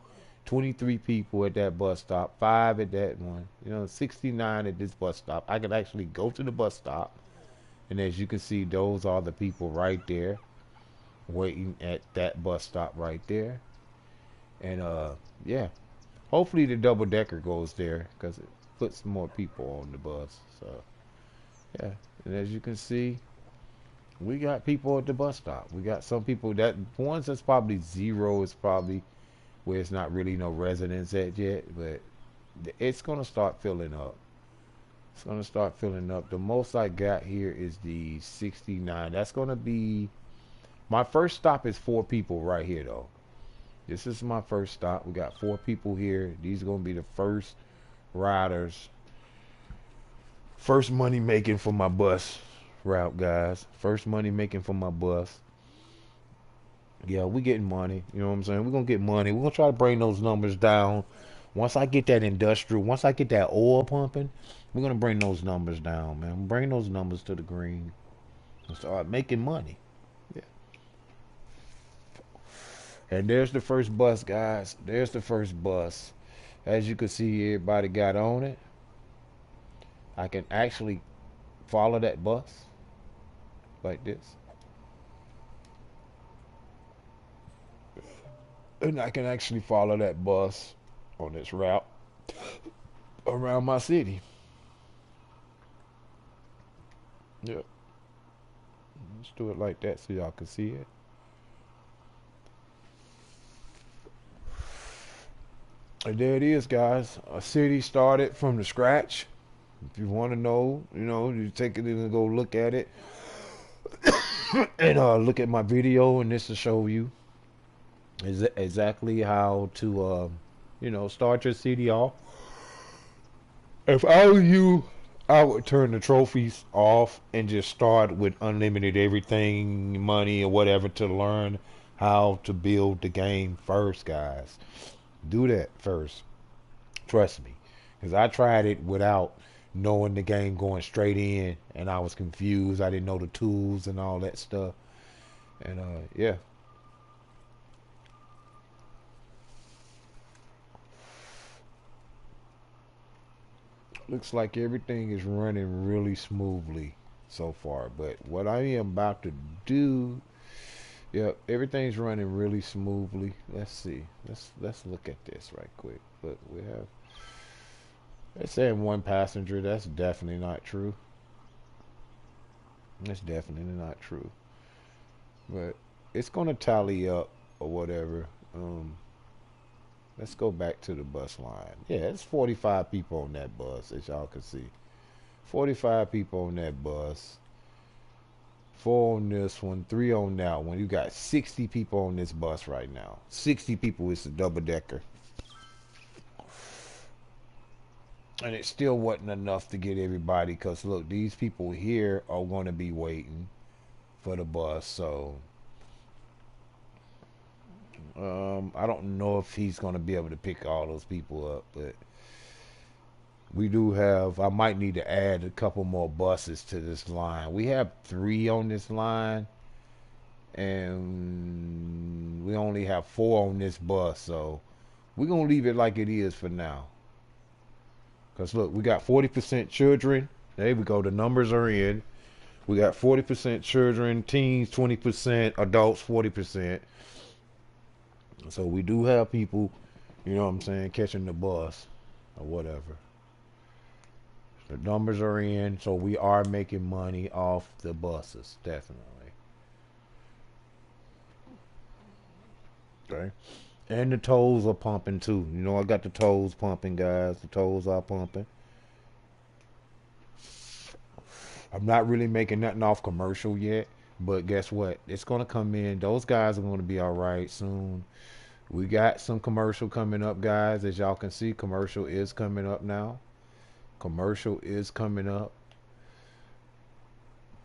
23 people at that bus stop, 5 at that one. 69 at this bus stop. I could actually go to the bus stop. And as you can see, those are the people right there waiting at that bus stop right there. And yeah, hopefully the double decker goes there because it puts more people on the bus. So yeah, and as you can see, we got people at the bus stop. We got some people that ones that's probably zero is probably where it's not really no residents at yet, but it's gonna start filling up. It's gonna start filling up. The most I got here is the 69. That's gonna be my first stop is 4 people right here though. This is my first stop. We got 4 people here. These are gonna be the first riders. First money making for my bus route, guys. First money making for my bus. Yeah, we getting money. You know what I'm saying? We're gonna get money. We're gonna try to bring those numbers down. Once I get that industrial, once I get that oil pumping, we're gonna bring those numbers down, man. Bring those numbers to the green and start making money. Yeah. And there's the first bus, guys. There's the first bus. As you can see, everybody got on it. I can actually follow that bus like this. And I can actually follow that bus on its route around my city. Yep. Let's do it like that so y'all can see it. And there it is, guys. A city started from the scratch. If you want to know, you take it and go look at it. And look at my video, and this will show you exactly how to, start your city off. If I were you, I would turn the trophies off and just start with unlimited everything, money or whatever to learn how to build the game first, guys. Do that first. Trust me. Because I tried it without knowing the game going straight in, and I was confused. I didn't know the tools and all that stuff. And yeah. Looks like everything is running really smoothly so far. But what I am about to do, yeah, everything's running really smoothly. Let's see. Let's look at this right quick. Look, we have, it's saying one passenger. That's definitely not true. That's definitely not true. But it's gonna tally up or whatever. Let's go back to the bus line. Yeah, it's 45 people on that bus, as y'all can see. 45 people on that bus. 4 on this one, 3 on that one. You got 60 people on this bus right now. 60 people is a double decker. And it still wasn't enough to get everybody, because look, these people here are going to be waiting for the bus. So I don't know if he's going to be able to pick all those people up, but we do have, I might need to add a couple more buses to this line. We have 3 on this line, and we only have 4 on this bus, so we're going to leave it like it is for now. Because look, we got 40% children. There we go, the numbers are in. We got 40% children, teens 20%, adults 40%. So we do have people, you know what I'm saying, catching the bus or whatever. The numbers are in, so we are making money off the buses, definitely. Okay. And the tolls are pumping too. I got the tolls pumping, guys. The tolls are pumping. I'm not really making nothing off commercial yet, but guess what? It's gonna come in. Those guys are gonna be all right soon. We got some commercial coming up, guys. As y'all can see, commercial is coming up now. Commercial is coming up,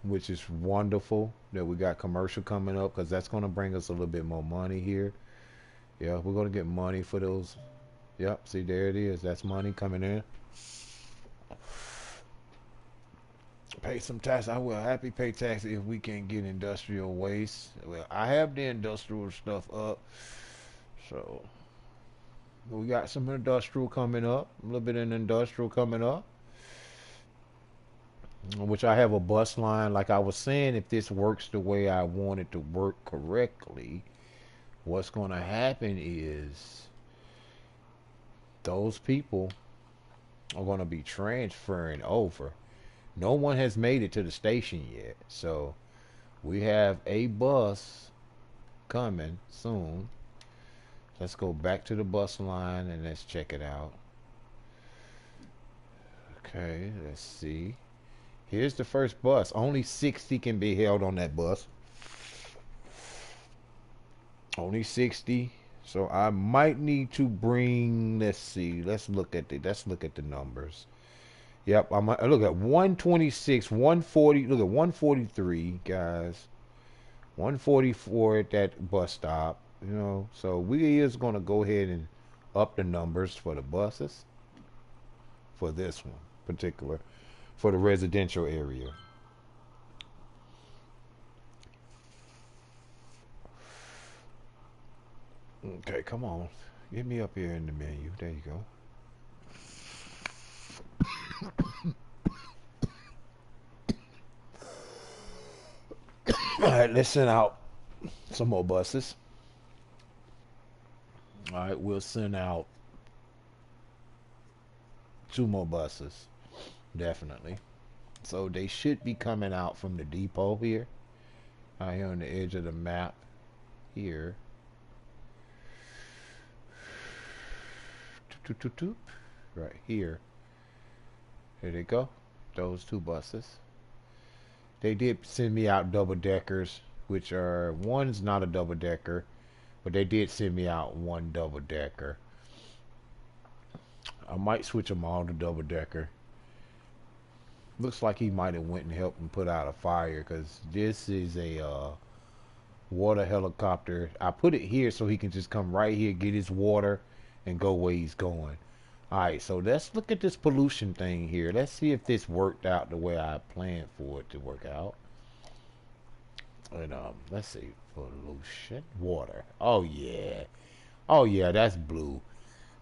which is wonderful that we got commercial coming up, because that's going to bring us a little bit more money here. Yeah, we're going to get money for those. Yep, see, there it is. That's money coming in. Pay some tax. I will happy pay tax if we can get industrial waste. Well, I have the industrial stuff up, so we got some industrial coming up. A little bit of industrial coming up, which I have a bus line. Like I was saying, if this works the way I want it to work correctly, what's going to happen is those people are going to be transferring over. No one has made it to the station yet, so we have a bus coming soon. Let's go back to the bus line and let's check it out. Okay, let's see. Here's the first bus. Only 60 can be held on that bus. Only 60. So I might need to bring, let's see. Let's look at the numbers. Yep, I look at 126, 140, look at 143, guys. 144 at that bus stop, So we is going to go ahead and up the numbers for the buses for this one particular, for the residential area. Okay, come on. Get me up here in the menu. There you go. All right, let's send out some more buses. All right, we'll send out two more buses, definitely. So they should be coming out from the depot here, out here on the edge of the map here. Right here. Here they go. Those two buses. They did send me out double deckers, which are one's not a double decker, but they did send me out one double decker. I might switch them all to double decker. Looks like he might have went and helped and put out a fire because this is a water helicopter. I put it here so he can just come right here, get his water, and go where he's going. All right, so let's look at this pollution thing here. Let's see if this worked out the way I planned for it to work out. And let's see, pollution, water. Oh yeah, oh yeah, that's blue.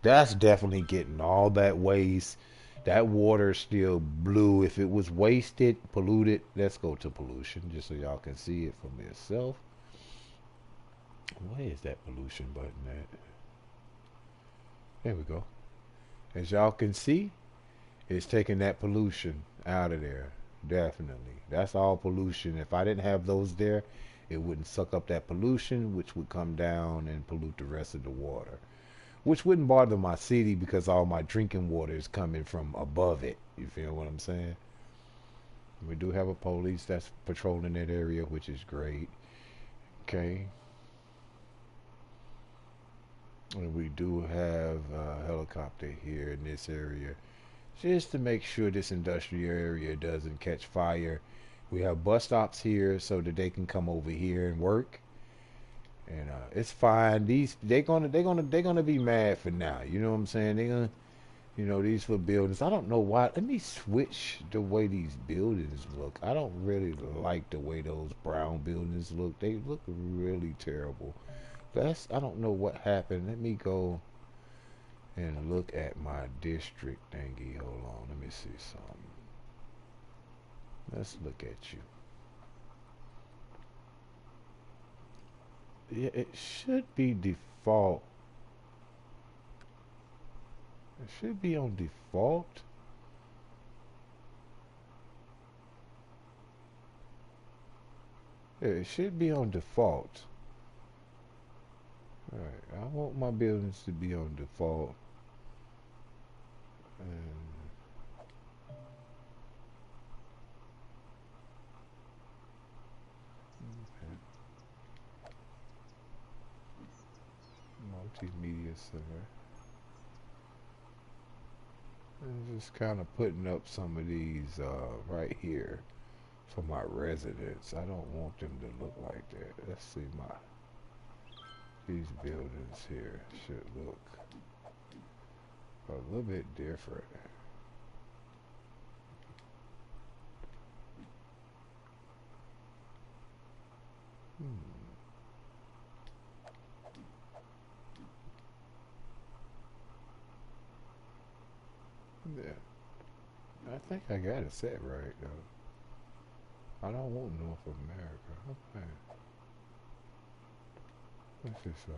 That's definitely getting all that waste. That water is still blue. If it was wasted, polluted, let's go to pollution just so y'all can see it for yourself. Where is that pollution button at? There we go. As y'all can see, it's taking that pollution out of there. Definitely. That's all pollution. If I didn't have those there, it wouldn't suck up that pollution, which would come down and pollute the rest of the water. Which wouldn't bother my city because all my drinking water is coming from above it. You feel what I'm saying? We do have a police that's patrolling that area, which is great. Okay. And we do have a helicopter here in this area just to make sure this industrial area doesn't catch fire. We have bus stops here so that they can come over here and work. And it's fine. These they're gonna be mad for now. You know what I'm saying? They're gonna, these little buildings. I don't know why. Let me switch the way these buildings look. I don't really like the way those brown buildings look. They look really terrible. I don't know what happened. Let me go and look at my district thingy. Hold on. Let me see something. Let's look at you. Yeah, it should be default. It should be on default. Yeah, it should be on default. Alright, I want my buildings to be on default. And multimedia center. And just kind of putting up some of these right here for my residents. I don't want them to look like that. Let's see, these buildings here should look a little bit different. Hmm. Yeah, I think I got it set right though. I don't want North America. Okay, let's see so.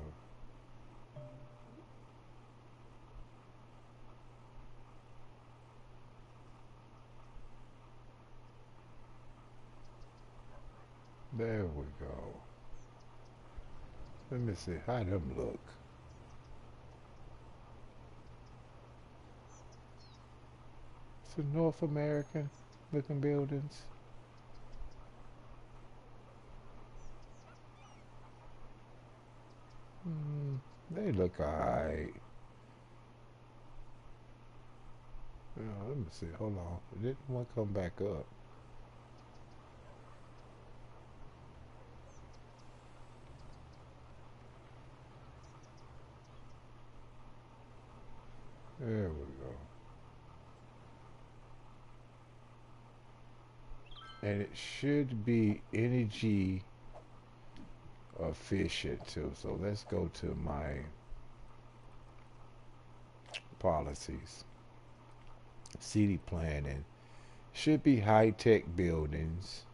There we go. Let me see how them look. Some North American looking buildings. Hmm, they look alright. Let me see. Hold on. Didn't one come back up? There we go. And it should be energy. efficient too. So let's go to my policies. City planning should be high-tech buildings.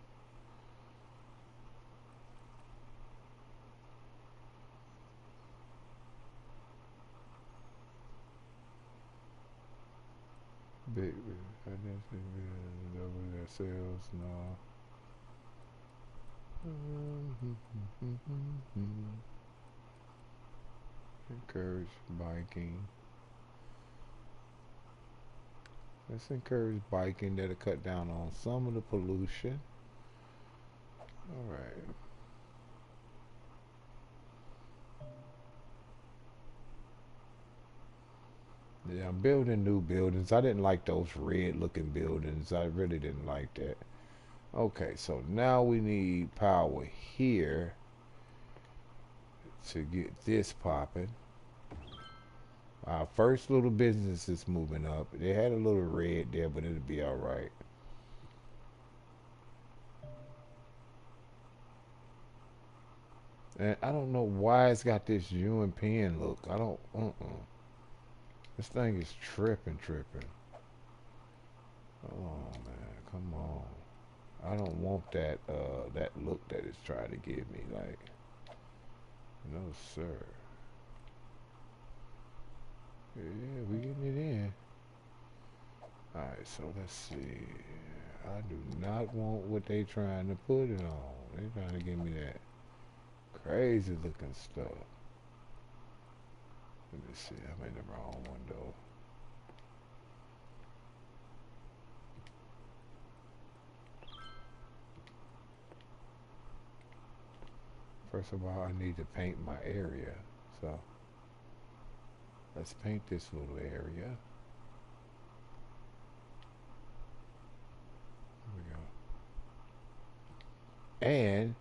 Big double their sales, no. Encourage biking. Let's encourage biking. That'll cut down on some of the pollution. All right. Yeah, I'm building new buildings. I didn't like those red looking buildings. I really didn't like that. Okay, so now we need power here to get this popping. Our first little business is moving up. They had a little red there, but it'll be all right. And I don't know why it's got this European look. I don't. This thing is tripping. Oh man, come on. I don't want that look that it's trying to give me. Like, no sir. Yeah, we getting it in. All right, so let's see. I do not want what they trying to put it on. They trying to give me that crazy looking stuff. Let me see. I'm in the wrong one though. First of all, I need to paint my area. So let's paint this little area. Here we go. And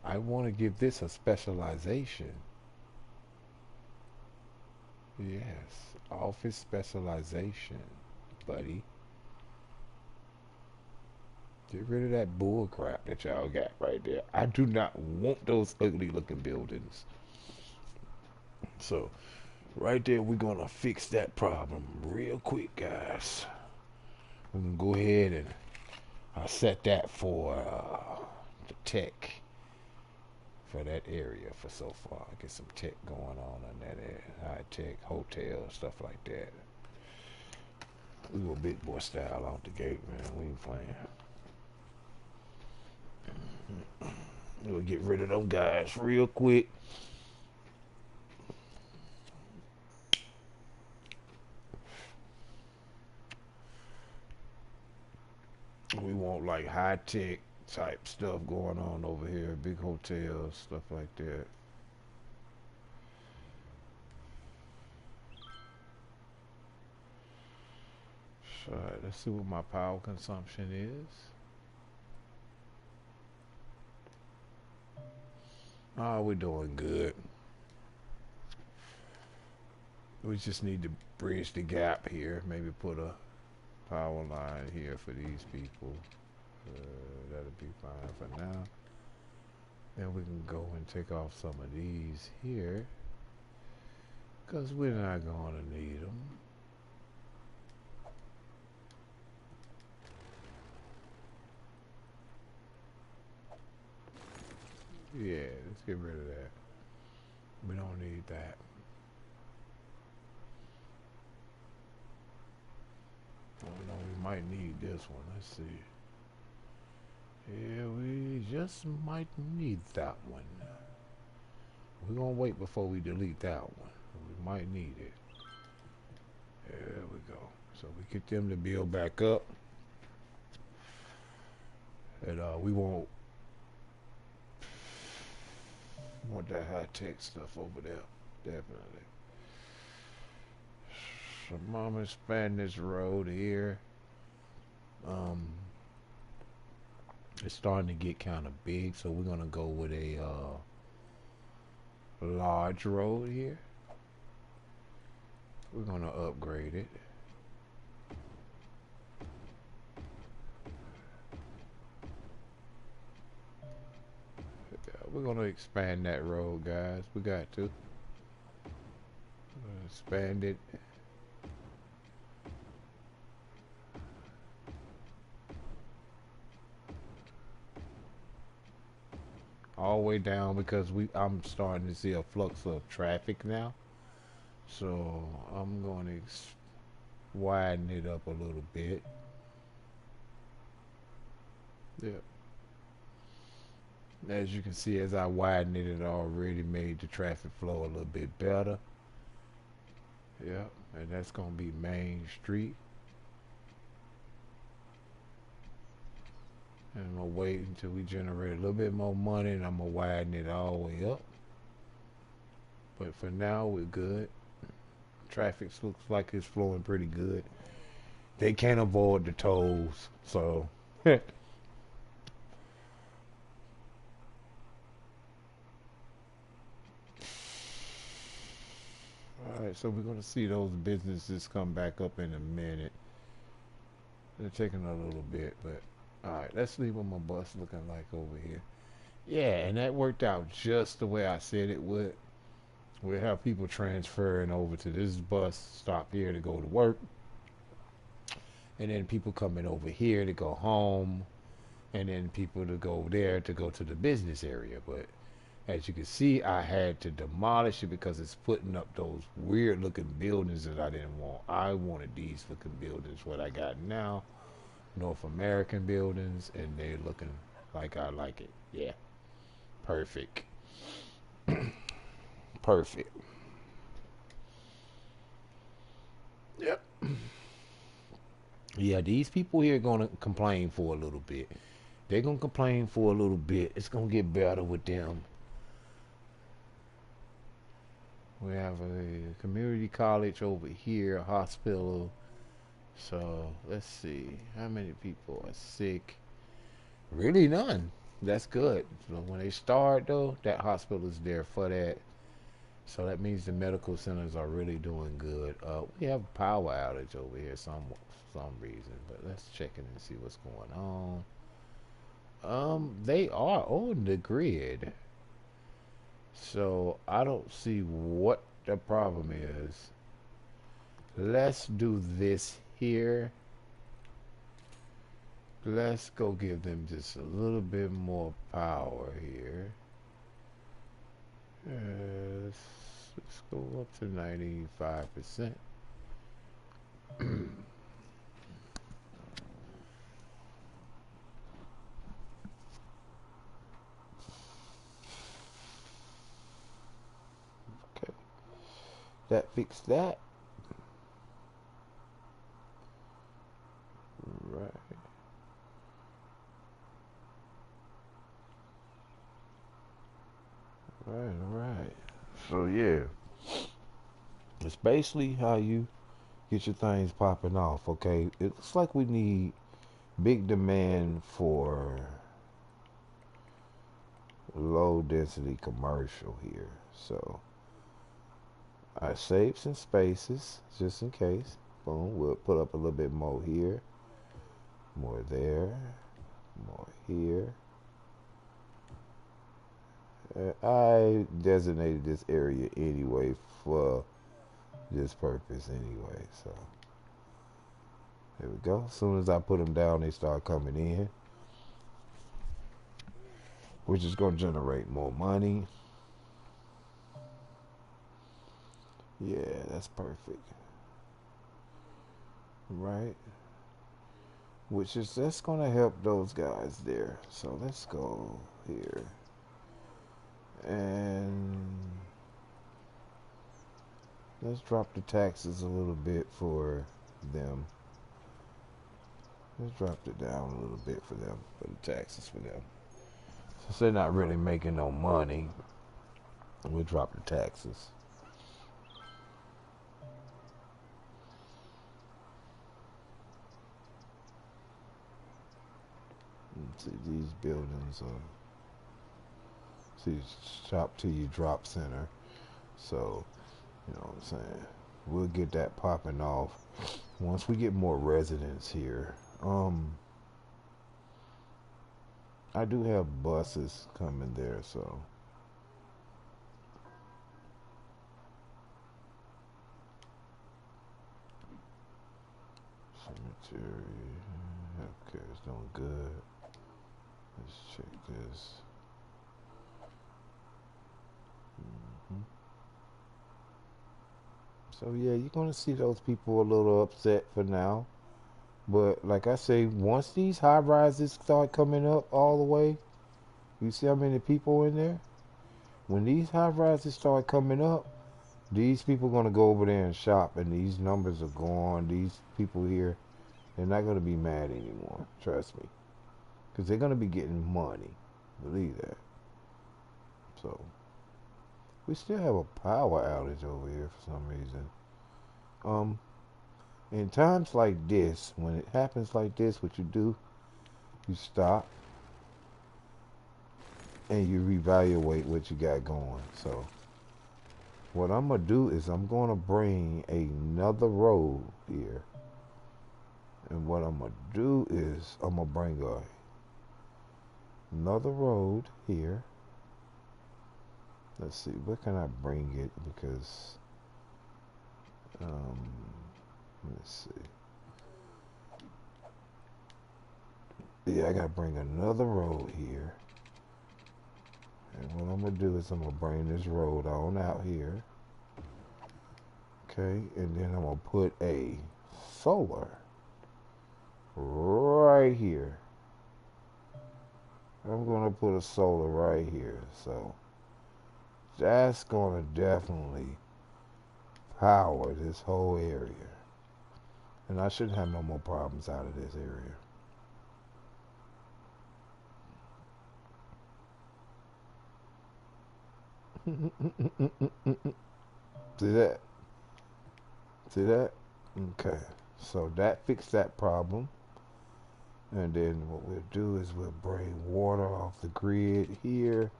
I want to give this a specialization. Yes, office specialization, buddy. Get rid of that bull crap that y'all got right there. I do not want those ugly looking buildings. So, right there, we're going to fix that problem real quick, guys. We're going to go ahead and I'll set that for the tech for that area for so far. Get some tech going on in that area. High tech, hotel, stuff like that. We go big boy style out the gate, man. We ain't playing. We'll get rid of them guys real quick. We want like high tech type stuff going on over here, big hotels, stuff like that. So, all right, let's see what my power consumption is. Oh, we're doing good. We just need to bridge the gap here. Maybe put a power line here for these people. That'll be fine for now. Then we can go and take off some of these here, because we're not going to need them. Yeah, let's get rid of that. We don't need that. Oh no, we might need this one. Let's see. Yeah, we just might need that one. We're gonna wait before we delete that one. We might need it. There we go. So we get them to build back up. And we want that high tech stuff over there. Definitely. So mama expand this road here. It's starting to get kind of big, so we're gonna go with a large road here. We're gonna upgrade it. Yeah, we're gonna expand that road, guys. We got to expand it. All the way down because I'm starting to see a flux of traffic now. So I'm going to widen it up a little bit. Yeah. As you can see, as I widen it, it already made the traffic flow a little bit better. Yeah, and that's going to be Main Street. And I'm going to wait until we generate a little bit more money and I'm going to widen it all the way up. But for now, we're good. Traffic looks like it's flowing pretty good. They can't avoid the tolls, so. Alright, so we're going to see those businesses come back up in a minute. They're taking a little bit, but alright, let's see what my bus looking like over here. Yeah, and that worked out just the way I said it would. We'll have people transferring over to this bus stop here to go to work. And then people coming over here to go home. And then people to go there to go to the business area. But as you can see, I had to demolish it because it's putting up those weird looking buildings that I didn't want. I wanted these looking buildings, what I got now. North American buildings, and they're looking like I like it. Yeah. Perfect. Perfect. Yep. Yeah, these people here gonna complain for a little bit. They're gonna complain for a little bit. It's gonna get better with them. We have a community college over here, a hospital. So let's see, how many people are sick? Really none. That's good. So when they start though, that hospital is there for that. So that means the medical centers are really doing good. We have a power outage over here some reason, but let's check in and see what's going on. They are on the grid, so I don't see what the problem is. Let's do this here. Let's go give them just a little bit more power here. Let's go up to 95%. Okay, that fixed that. Right, right. So yeah, it's basically how you get your things popping off. Okay, it looks like we need big demand for low density commercial here. So I saved some spaces just in case. Boom, we'll put up a little bit more here, more there, more here. I designated this area anyway for this purpose anyway. So there we go. As soon as I put them down, they start coming in, which is going to generate more money. Yeah, that's perfect. Right? That's going to help those guys there. So let's go here. And let's drop the taxes a little bit for them. Let's drop it down a little bit for them, for the taxes for them. Since they're not really making no money, we'll drop the taxes. See, these buildings are, see, shop till you drop center. So, you know what I'm saying? We'll get that popping off once we get more residents here. I do have buses coming there, so cemetery. Okay, it's doing good. Let's check this. Hmm. So yeah, you're gonna see those people a little upset for now. But like I say, once these high rises start coming up all the way, you see how many people in there? When these high rises start coming up, these people are gonna go over there and shop, and these numbers are gone. These people here, they're not gonna be mad anymore. Trust me, because they're gonna be getting money. Believe that. So we still have a power outage over here for some reason. Um, in times like this, when it happens like this, what you do, you stop and you reevaluate what you got going. So what I'm gonna do is I'm gonna bring another road here, and what I'm gonna do is I'm gonna bring another road here. Let's see, where can I bring it? Because let's see. Yeah, I gotta bring another road here. And what I'm gonna do is I'm gonna bring this road on out here. Okay, and then I'm gonna put a solar right here. I'm gonna put a solar right here. So that's gonna definitely power this whole area. And I shouldn't have no more problems out of this area. See that? See that? Okay. So that fixed that problem. And then what we'll do is we'll bring water off the grid here.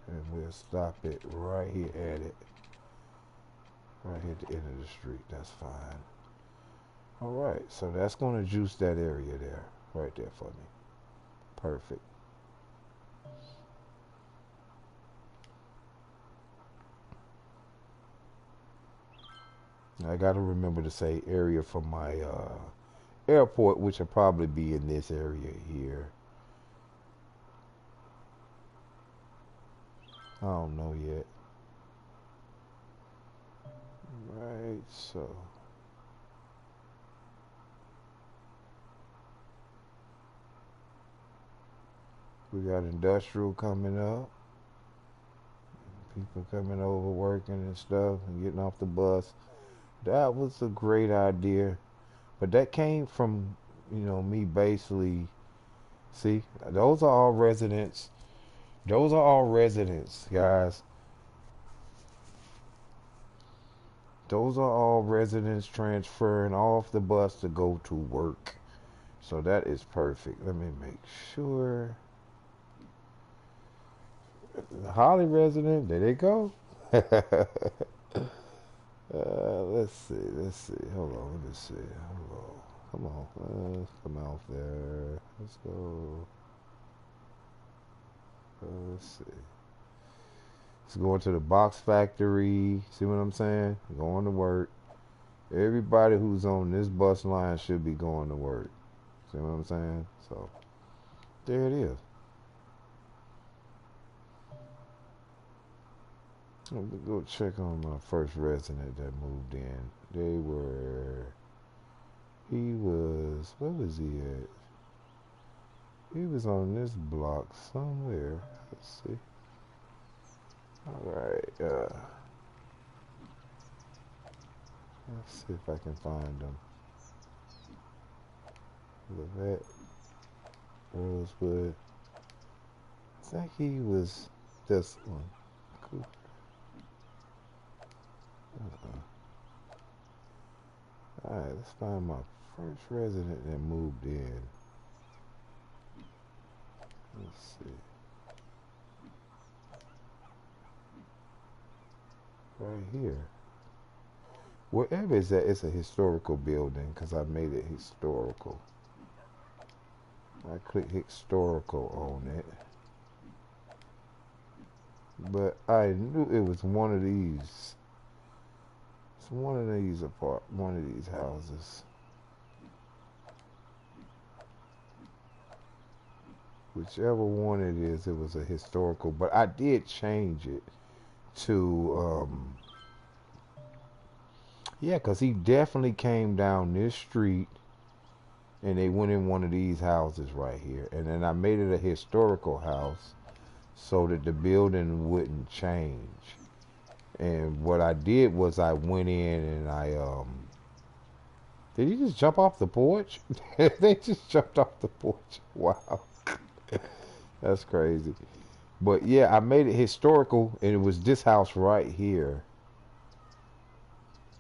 And we'll stop it right here at it. Right here at the end of the street. That's fine. Alright, so that's going to juice that area there. Right there for me. Perfect. I got to remember to say area for my airport, which will probably be in this area here. I don't know yet. Right, so we got industrial coming up. People coming over working and stuff and getting off the bus. That was a great idea. But that came from, me basically. See, those are all residents. Those are all residents, guys. Those are all residents transferring off the bus to go to work. So that is perfect. Let me make sure. The Holly resident, there they go. Let's see. Hold on, let me see. Hold on. Come on. Let's come out there. Let's go. Let's see. Let's go into the box factory. See what I'm saying? Going to work. Everybody who's on this bus line should be going to work. See what I'm saying? So, there it is. Let me go check on my first resident that moved in. Where was he at? He was on this block somewhere. Let's see. Alright, let's see if I can find him. Levette, Rosewood. I think he was this one. Cool. Alright, let's find my first resident that moved in. Let's see. Right here. Wherever it's at, it's a historical building because I made it historical. I click historical on it. But I knew it was one of these. It's one of these one of these houses. Whichever one it was a historical. But I did change it to, yeah, because he definitely came down this street and they went in one of these houses right here. And then I made it a historical house so that the building wouldn't change. And what I did was I went in and did he just jump off the porch? They just jumped off the porch. Wow. That's crazy. But yeah, I made it historical and it was this house right here.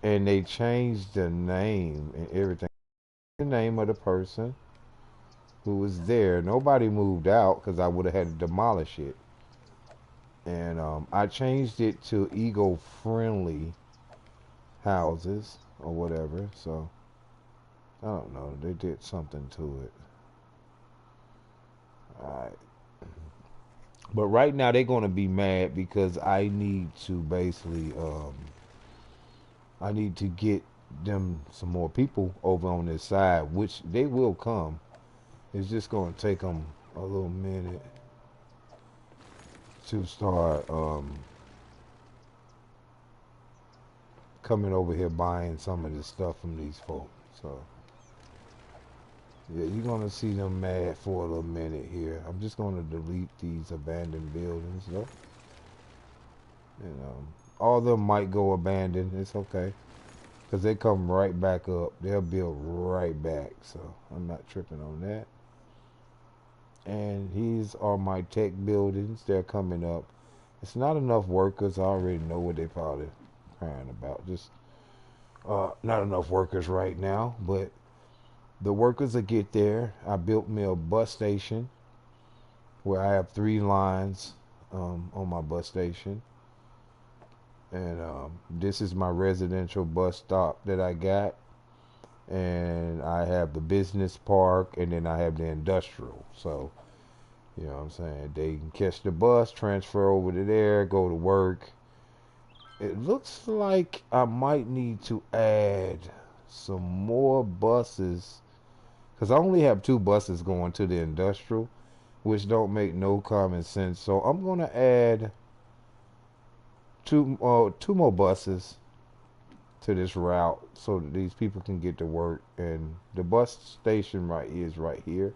And they changed the name and everything. The name of the person who was there. Nobody moved out because I would have had to demolish it. And I changed it to eco-friendly houses or whatever. So I don't know. They did something to it. Alright. But right now they're gonna be mad because I need to basically I need to get them some more people over on this side, which they will come. It's just gonna take them a little minute to start coming over here buying some of this stuff from these folks. So yeah, you're gonna see them mad for a little minute here. I'm just gonna delete these abandoned buildings though. And all of them might go abandoned. It's okay. Because they come right back up. They'll build right back. So I'm not tripping on that. And these are my tech buildings. They're coming up. It's not enough workers. I already know what they probably crying about. Just not enough workers right now. But the workers will get there. I built me a bus station where I have 3 lines on my bus station. And this is my residential bus stop that I got. And I have the business park, and then I have the industrial. So, you know what I'm saying? They can catch the bus, transfer over to there, go to work. It looks like I might need to add some more buses, because I only have 2 buses going to the industrial, which don't make no common sense. So I'm going to add two more buses to this route so that these people can get to work. And the bus station right here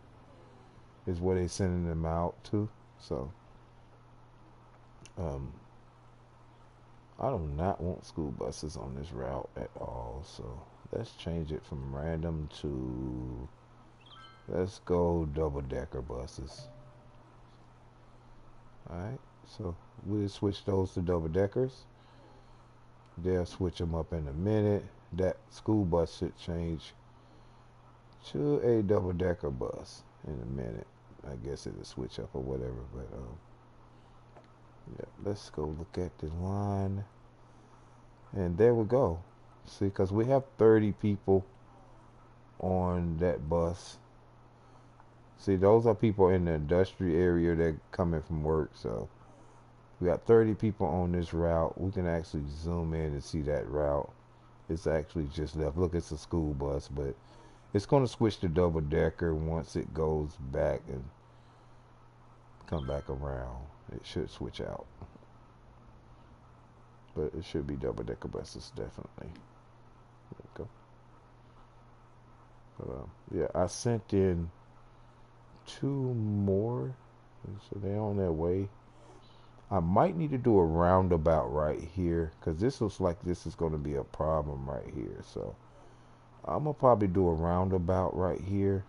is where they're sending them out to. So I do not want school buses on this route at all. So let's change it from random to, let's go double-decker buses. Alright, so we'll switch those to double-deckers. They'll switch them up in a minute. That school bus should change to a double-decker bus in a minute. I guess it'll switch up or whatever. But yeah, let's go look at the line. And there we go. See, because we have 30 people on that bus. See, those are people in the industrial area that coming from work. So we got 30 people on this route. We can actually zoom in and see that route. It's actually just left. Look, it's a school bus, but it's going to switch to double decker once it goes back and come back around. It should switch out. But it should be double decker buses, definitely. There we go. But, yeah, I sent in 2 more, so they're on their way. I might need to do a roundabout right here, because this looks like this is going to be a problem right here. So I'm going to probably do a roundabout right here.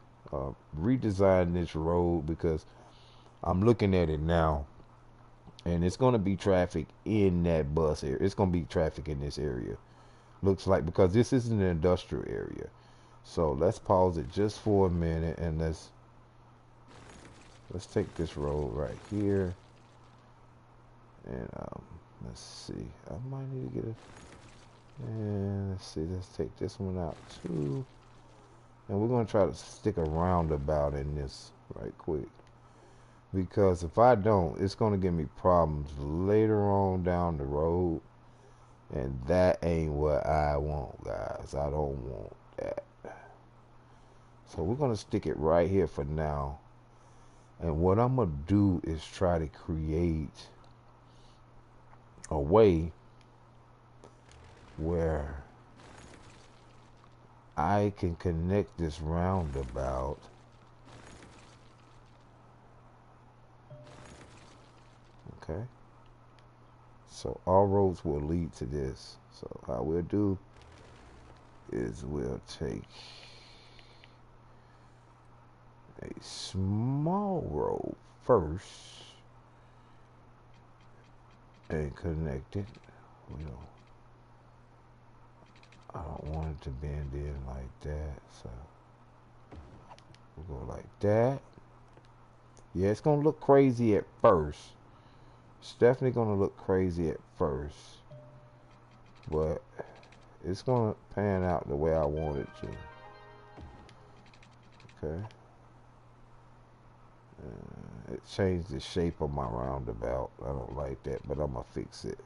Redesign this road, because I'm looking at it now, and it's going to be traffic in that bus area. It's going to be traffic in this area. Looks like, because this is an industrial area. So let's pause it just for a minute, and let's take this road right here. And let's see. I might need to get a. And let's see. Let's take this one out too. And we're going to try to stick a roundabout in this right quick. Because if I don't, it's going to give me problems later on down the road. And that ain't what I want, guys. I don't want that. So we're going to stick it right here for now. And what I'm going to do is try to create a way where I can connect this roundabout okay, so all roads will lead to this. So how we'll do is we'll take a small road first and connect it. We don't, I don't want it to bend in like that, so we'll go like that. Yeah, it's gonna look crazy at first. It's definitely gonna look crazy at first, but it's gonna pan out the way I want it to. Okay. It changed the shape of my roundabout. I don't like that, but I'm gonna fix it.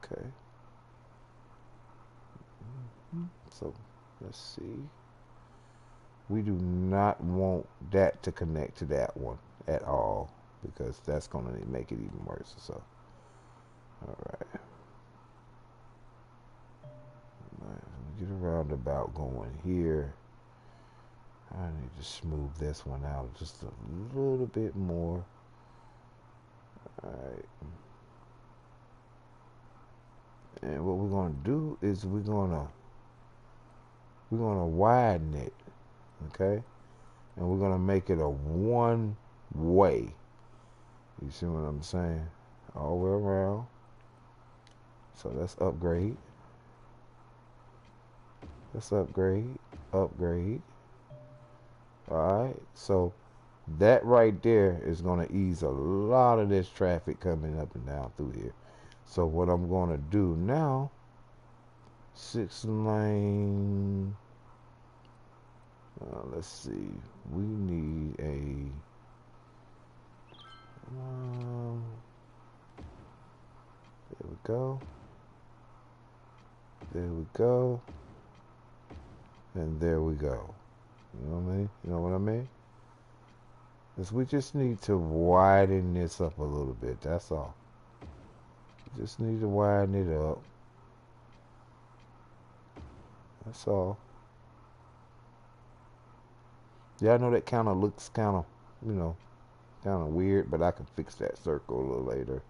Okay. So let's see. We do not want that to connect to that one at all, because that's gonna make it even worse. So, all right. Get a roundabout going here. I need to smooth this one out just a little bit more. Alright. And what we're gonna do is we're gonna widen it. Okay? And we're gonna make it a one way. You see what I'm saying? All the way around. So let's upgrade. Let's upgrade. Upgrade. Alright, so that right there is going to ease a lot of this traffic coming up and down through here. So what I'm going to do now, 6 lane, let's see, we need a, there we go, there we go, and there we go. You know what I mean? You know what I mean? Because we just need to widen this up a little bit. That's all. Just need to widen it up. That's all. Yeah, I know that kind of looks kind of, you know, kind of weird, but I can fix that circle a little later.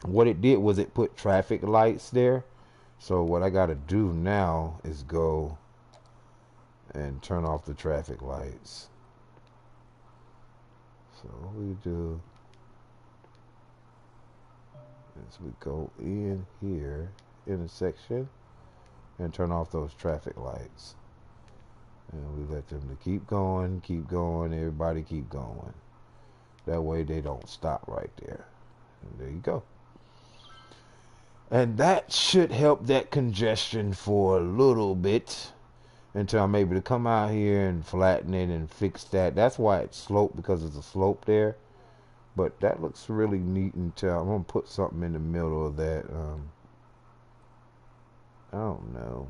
What it did was it put traffic lights there. So what I got to do now is go and turn off the traffic lights. So what we do is we go in here, intersection, and turn off those traffic lights. And we let them to keep going, everybody keep going. That way they don't stop right there. And there you go. And that should help that congestion for a little bit until I'm able to come out here and flatten it and fix that. That's why it's sloped, because there's a slope there. But that looks really neat until I'm going to put something in the middle of that. I don't know.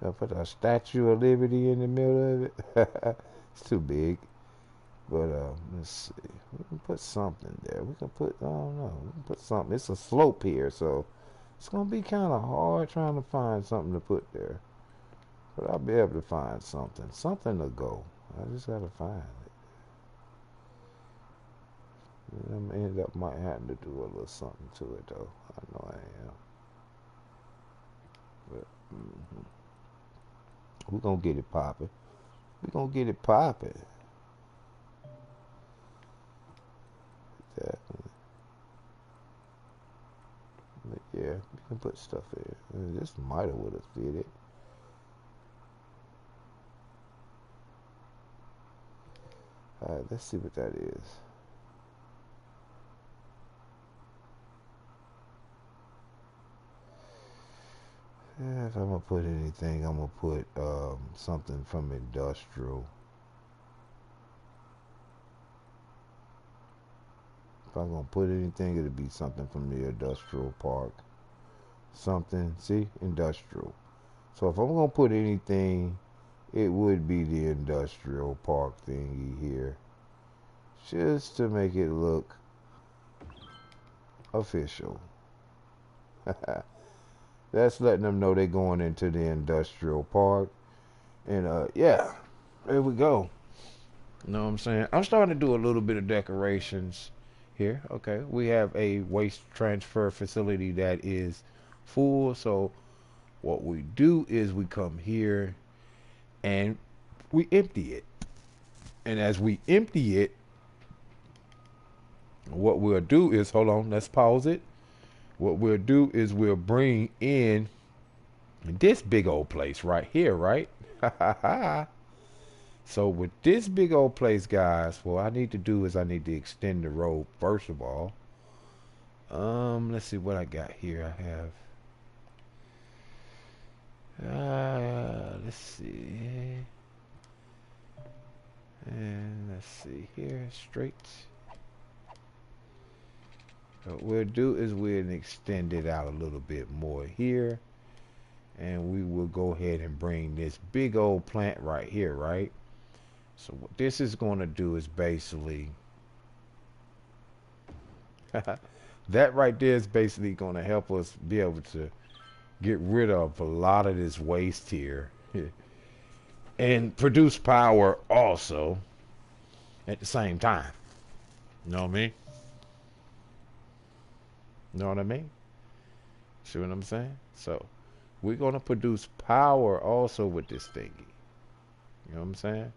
I'll put a Statue of Liberty in the middle of it. It's too big. But let's see. We can put something there. We can put, I don't know. We can put something. It's a slope here, so it's going to be kind of hard trying to find something to put there. But I'll be able to find something. Something to go. I just got to find it. I'm end up might having to do a little something to it, though. I know I am. But, we're going to get it popping. We're going to get it popping. Definitely. But yeah, you can put stuff there. This might have would have fit it. Alright, let's see what that is. if I'm gonna put anything, I'm gonna put something from industrial. If I'm gonna put anything, it'll be something from the industrial park. Something, see, industrial. So if I'm gonna put anything, it would be the industrial park thingy here, just to make it look official. That's letting them know they're going into the industrial park. And yeah, there we go. You know what I'm saying? I'm starting to do a little bit of decorations here. Okay, we have a waste transfer facility that is full. So what we do is we come here and we empty it. And as we empty it, what we'll do is, hold on, let's pause it. What we'll do is we'll bring in this big old place right here, right? So with this big old place, guys, what I need to do is I need to extend the road first of all. Let's see what I got here. I have let's see. And let's see here, straight. What we'll do is we'll extend it out a little bit more here. And we will go ahead and bring this big old plant right here, right? So what this is going to do is basically, that right there is basically going to help us be able to get rid of a lot of this waste here. And produce power also at the same time. You know what I mean? You know what I mean? See what I'm saying? So we're going to produce power also with this thingy. You know what I'm saying?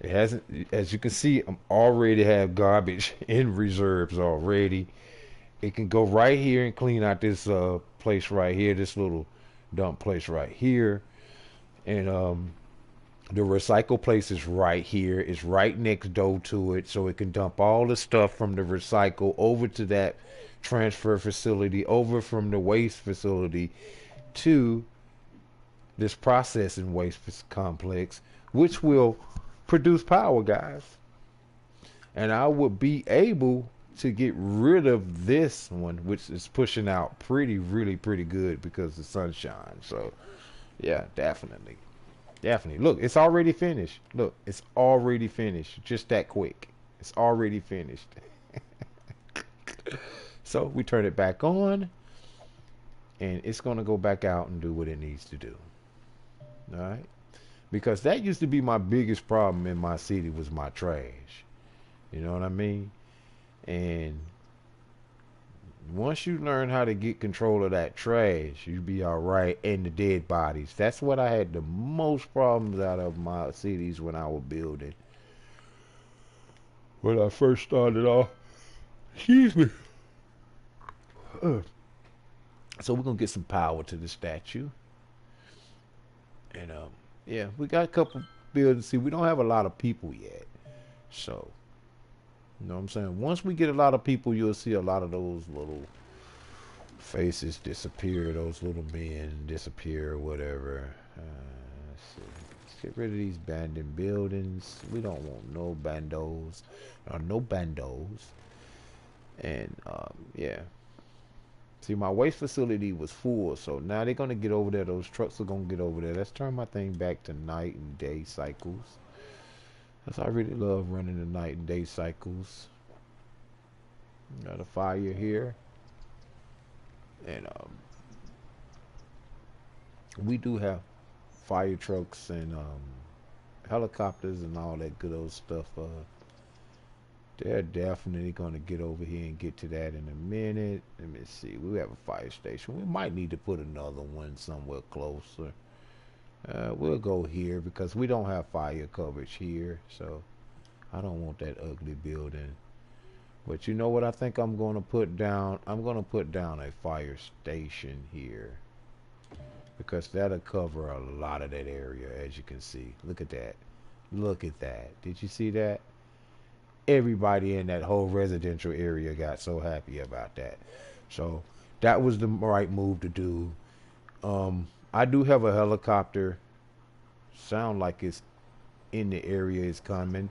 It hasn't, as you can see, I'm already have garbage in reserves already. It can go right here and clean out this place right here, this little dump place right here. And the recycle place is right here. It's right next door to it, so it can dump all the stuff from the recycle over to that transfer facility, over from the waste facility to this processing waste complex, which will produce power, guys. And I would be able to get rid of this one, which is pushing out really pretty good because of the sunshine. So yeah, definitely. Definitely. Look, it's already finished. Look, it's already finished. Just that quick. It's already finished. So we turn it back on, and it's going to go back out and do what it needs to do. All right? Because that used to be my biggest problem in my city was my trash. You know what I mean? And once you learn how to get control of that trash, you'll be all right. And the dead bodies. That's what I had the most problems out of my cities when I was building. When I first started off. Excuse me. So we're going to get some power to the statue. And yeah, we got a couple buildings. See, we don't have a lot of people yet. So, you know what I'm saying? Once we get a lot of people, you'll see a lot of those little faces disappear, those little men disappear, whatever. Let's see. Let's get rid of these abandoned buildings. We don't want no bandos. No bandos. And, yeah. See, my waste facility was full, so now they're going to get over there. Those trucks are going to get over there. Let's turn my thing back to night and day cycles. Because I really love running the night and day cycles. Got a fire here. And we do have fire trucks and helicopters and all that good old stuff. They're definitely going to get over here and get to that in a minute. Let me see. We have a fire station. We might need to put another one somewhere closer. We'll go here because we don't have fire coverage here. So I don't want that ugly building. But you know what I think I'm going to put down? I'm going to put down a fire station here. Because that'll cover a lot of that area, as you can see. Look at that. Look at that. Did you see that? Everybody in that whole residential area got so happy about that. So that was the right move to do. I do have a helicopter. Sound like it's in the area. Is coming.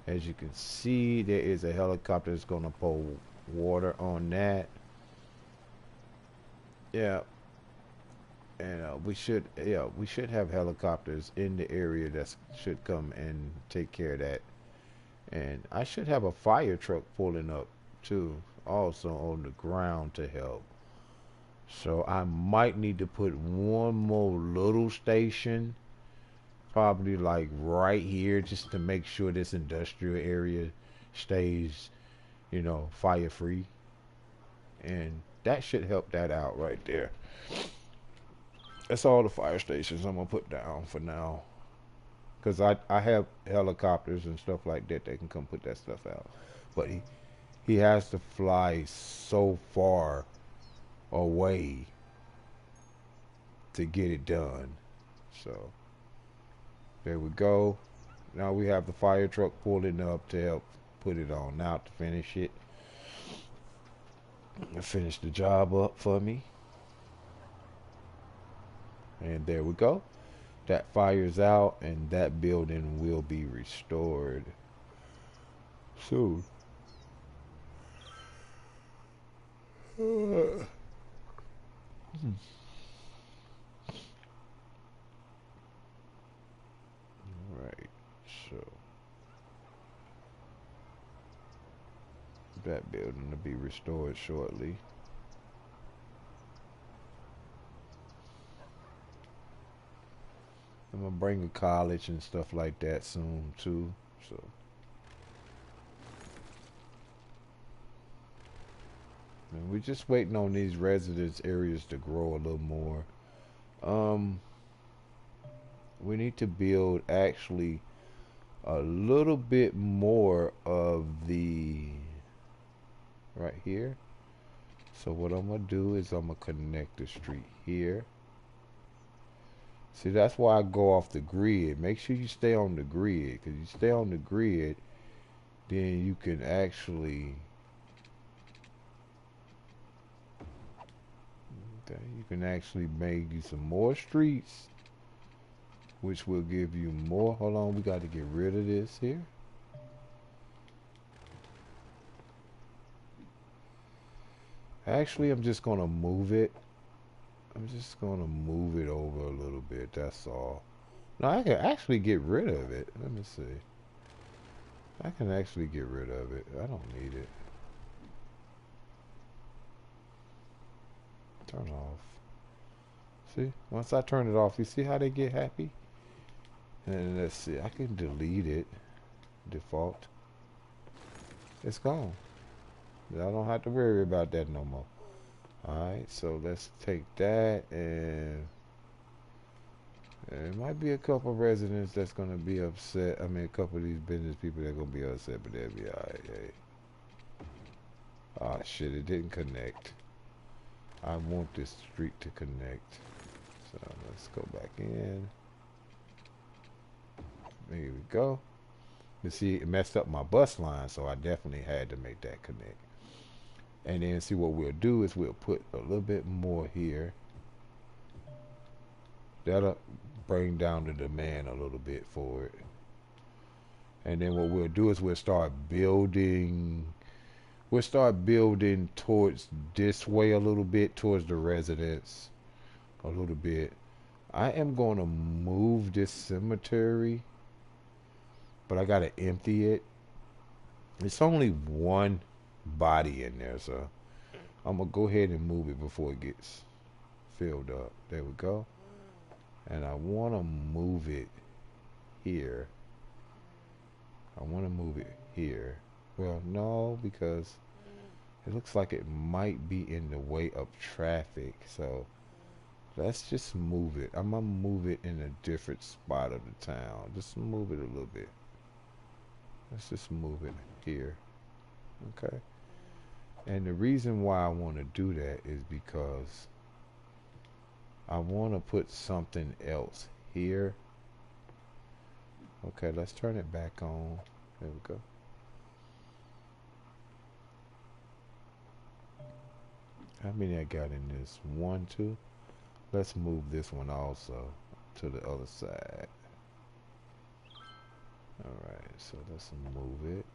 As you can see, there is a helicopter that's gonna pour water on that. Yeah, and we should have helicopters in the area that should come and take care of that. And I should have a fire truck pulling up too, also on the ground to help. So I might need to put one more little station, probably like right here, just to make sure this industrial area stays, fire free. And that should help that out right there. That's all the fire stations I'm gonna put down for now. Cause I have helicopters and stuff like that. They can come put that stuff out. But he has to fly so far away to get it done. So there we go. Now we have the fire truck pulling up to help put it on now to finish it. Finish the job up for me. And there we go. That fire's out and that building will be restored soon. Alright, so that building will be restored shortly. I'm gonna bring a college and stuff like that soon too. So and we're just waiting on these residence areas to grow a little more. Um, we need to build actually a little bit more of the right here. So what I'm gonna do is I'm gonna connect the street here. See, that's why I go off the grid. Make sure you stay on the grid, because you stay on the grid, then you can actually, okay, you can actually make you some more streets, which will give you more. Hold on, we got to get rid of this here. Actually, I'm just gonna move it. I'm just gonna move it over a little bit. That's all. No, I can actually get rid of it. Let me see. I can actually get rid of it. I don't need it. Turn off. See? Once I turn it off, you see how they get happy? And let's see. I can delete it. Default. It's gone. I don't have to worry about that no more. Alright, so let's take that and there might be a couple residents that's gonna be upset. I mean, a couple of these business people that are gonna be upset, but they'll be alright. Hey. Ah, shit, it didn't connect. I want this street to connect. So let's go back in. There we go. You see, it messed up my bus line, so I definitely had to make that connect. And then see what we'll do is we'll put a little bit more here. That'll bring down the demand a little bit for it. And then what we'll do is we'll start building towards this way a little bit, towards the residence a little bit. I am going to move this cemetery, but I got to empty it. It's only one body in there, so I'm going to go ahead and move it before it gets filled up. There we go. And I want to move it here. I want to move it here. Well, no, because it looks like it might be in the way of traffic. So let's just move it. I'm going to move it in a different spot of the town. Just move it a little bit. Let's just move it here. Okay. And the reason why I want to do that is because I want to put something else here. Okay, let's turn it back on. There we go. How many I got in this? 1, 2. Let's move this one also to the other side. Alright, so let's move it.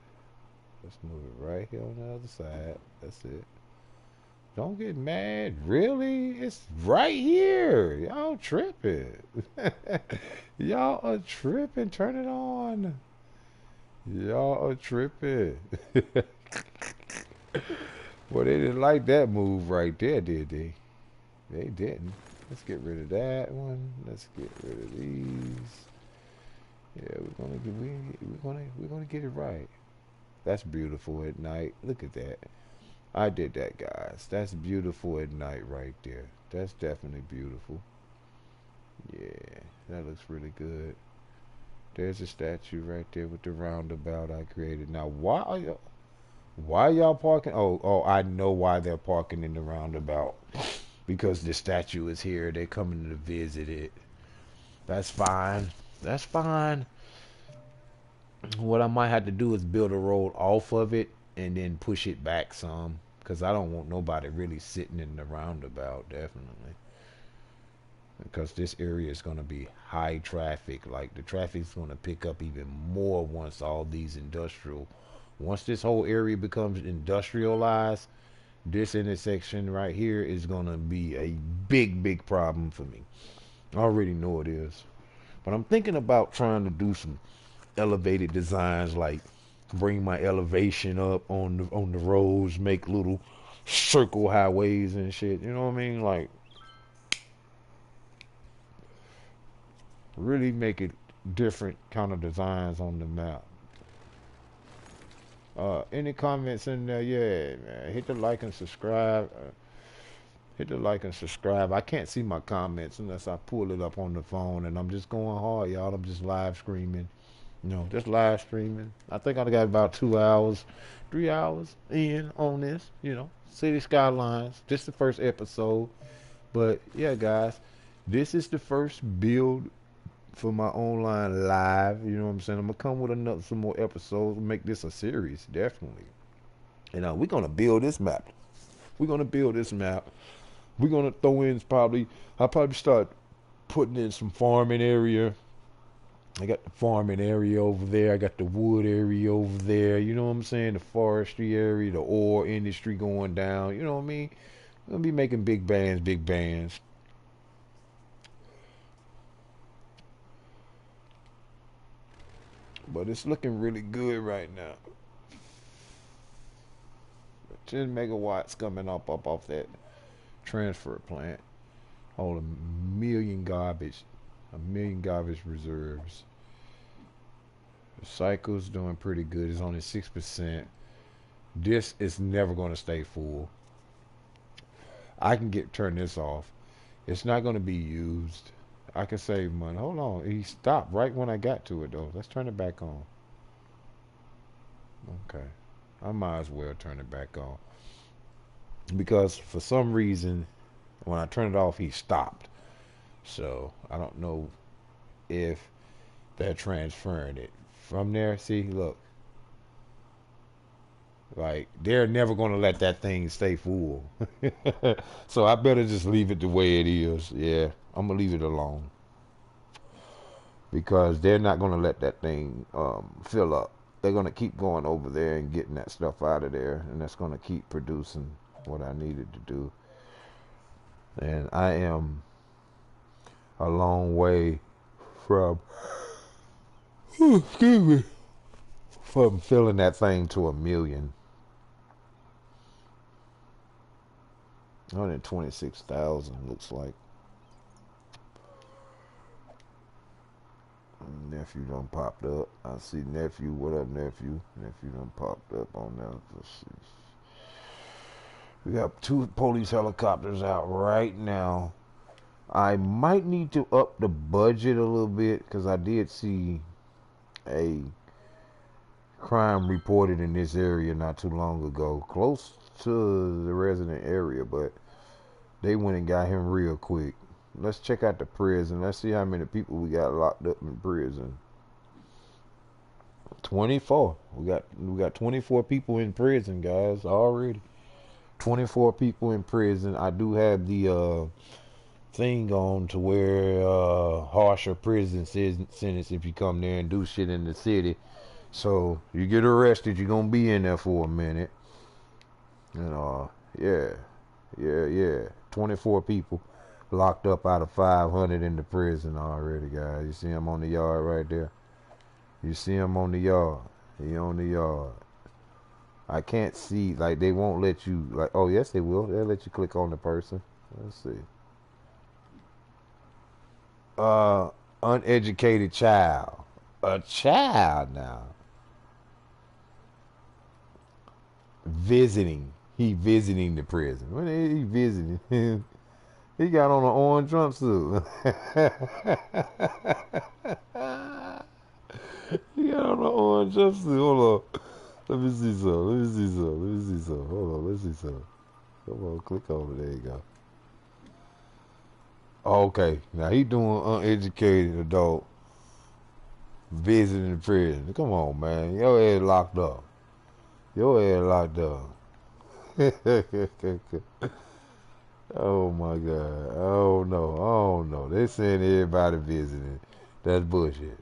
Let's move it right here on the other side. That's it. Don't get mad. Really? It's right here. Y'all tripping. Y'all are tripping. Turn it on. Y'all are tripping. Well, they didn't like that move right there, did they? They didn't. Let's get rid of that one. Let's get rid of these. Yeah, we're gonna get it right. That's beautiful at night. Look at that. I did that, guys. That's beautiful at night right there. That's definitely beautiful. Yeah, that looks really good. There's a statue right there with the roundabout I created. Now, why y'all parking? Oh, I know why they're parking in the roundabout. Because the statue is here. They're coming to visit it. That's fine. That's fine. What I might have to do is build a road off of it and then push it back some. Because I don't want nobody really sitting in the roundabout, definitely. Because this area is going to be high traffic. Like, the traffic's going to pick up even more once all these once this whole area becomes industrialized, this intersection right here is going to be a big problem for me. I already know it is. But I'm thinking about trying to do some elevated designs, like bring my elevation up on the roads, make little circle highways and shit. You know what I mean? Like, really make it different kind of designs on the map. Any comments in there? Yeah, man. Hit the like and subscribe. Hit the like and subscribe. I can't see my comments unless I pull it up on the phone, and I'm just going hard, y'all. I'm just live streaming. Just live streaming. I think I got about 2 hours, 3 hours in on this. City Skylines. This is the first episode. But yeah, guys, this is the first build for my online live. You know what I'm saying? I'm gonna come with some more episodes and make this a series, definitely. And we're gonna build this map. We're gonna build this map. We're gonna throw in I'll probably start putting in some farming area. I got the farming area over there. I got the wood area over there. You know what I'm saying? The forestry area, the oil industry going down. You know what I mean? We're gonna be making big bands, big bands. But it's looking really good right now. 10 megawatts coming up off that transfer plant. Hold a million garbage reserves. The cycle's doing pretty good. It's only 6%. This is never going to stay full. I can turn this off. It's not going to be used. I can save money. Hold on. He stopped right when I got to it, though. Let's turn it back on. Okay. I might as well turn it back on. Because for some reason, when I turned it off, he stopped. So I don't know if they're transferring it from there. See, look. Like, they're never going to let that thing stay full. So I better just leave it the way it is. Yeah, I'm going to leave it alone. Because they're not going to let that thing fill up. They're going to keep going over there and getting that stuff out of there. And that's going to keep producing what I needed to do. And I am a long way from, excuse me, from filling that thing to 1 million. 126,000 looks like. Nephew done popped up. I see nephew. What up, nephew? Nephew done popped up on there. We got 2 police helicopters out right now. I might need to up the budget a little bit because I did see a crime reported in this area not too long ago, close to the resident area, but they went and got him real quick. Let's check out the prison. Let's see how many people we got locked up in prison. 24. We got 24 people in prison, guys, already. 24 people in prison. I do have the thing on to where harsher prison sentence if you come there and do shit in the city. So you get arrested, you're gonna be in there for a minute. And yeah, yeah. 24 people locked up out of 500 in the prison already, guys. You see him on the yard right there. You see him on the yard. He on the yard. I can't see, like, they won't let you, like, oh yes they will. They'll let you click on the person. Let's see. Uh, uneducated child. A child now. Visiting. He visiting the prison. When he visiting? He got on an orange jumpsuit. He got on an orange jumpsuit. Hold on. Let me see some. Let me see some. Let me see some. Hold on. Let's see some. Come on, click on it. There you go. Okay. Now he doing uneducated adult visiting the prison. Come on, man. Your ass locked up. Your ass locked up. Oh my God. Oh no. Oh no. They saying everybody visiting. That's bullshit.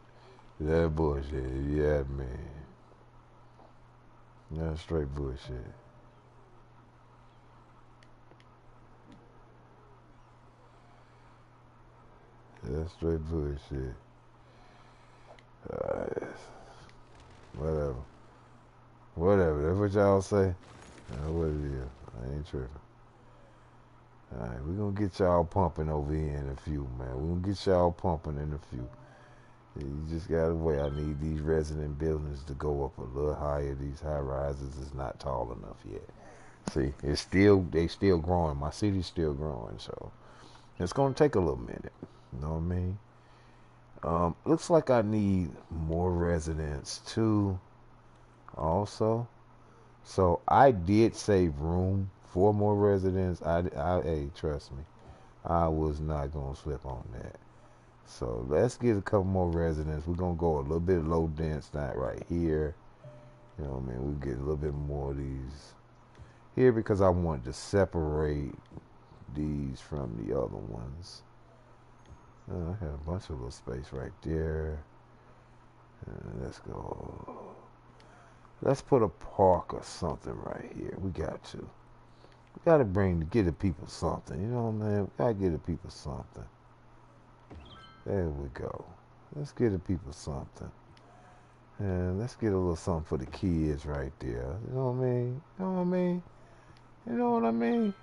That's bullshit. Yeah, man. That's straight bullshit. That's straight bullshit. Uh, whatever. Whatever. That's what y'all say. That's what it is. I ain't tripping. Alright, we're gonna get y'all pumping over here in a few, man. We're gonna get y'all pumping in a few. You just gotta wait. I need these resident buildings to go up a little higher. These high rises is not tall enough yet. See, they still growing. My city's still growing, so it's gonna take a little minute. You know what I mean? Looks like I need more residents too. Also, so I did save room for more residents. Hey, trust me, I was not gonna slip on that. So let's get a couple more residents. We're gonna go a little bit low dense, not right here. You know what I mean? We get a little bit more of these here because I want to separate these from the other ones. I have a bunch of little space right there. Let's go. Let's put a park or something right here. We got to. We gotta get the people something. You know what I mean? We gotta get the people something. There we go. Let's get the people something. And let's get a little something for the kids right there. You know what I mean? You know what I mean? You know what I mean?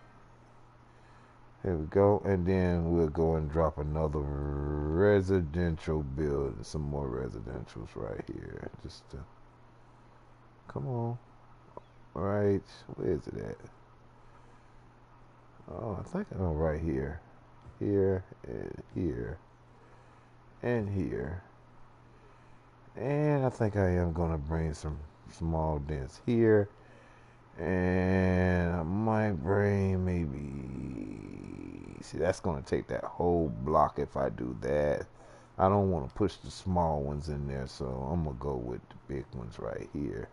Here we go. And then we'll go and drop another residential building. Some more residentials right here. Just to... Come on. Right. Where is it at? Oh, I think I'm right here. Here and here. And here. And I think I am going to bring some small dents here. And I might bring maybe... See, that's going to take that whole block if I do that. I don't want to push the small ones in there, so I'm going to go with the big ones right here.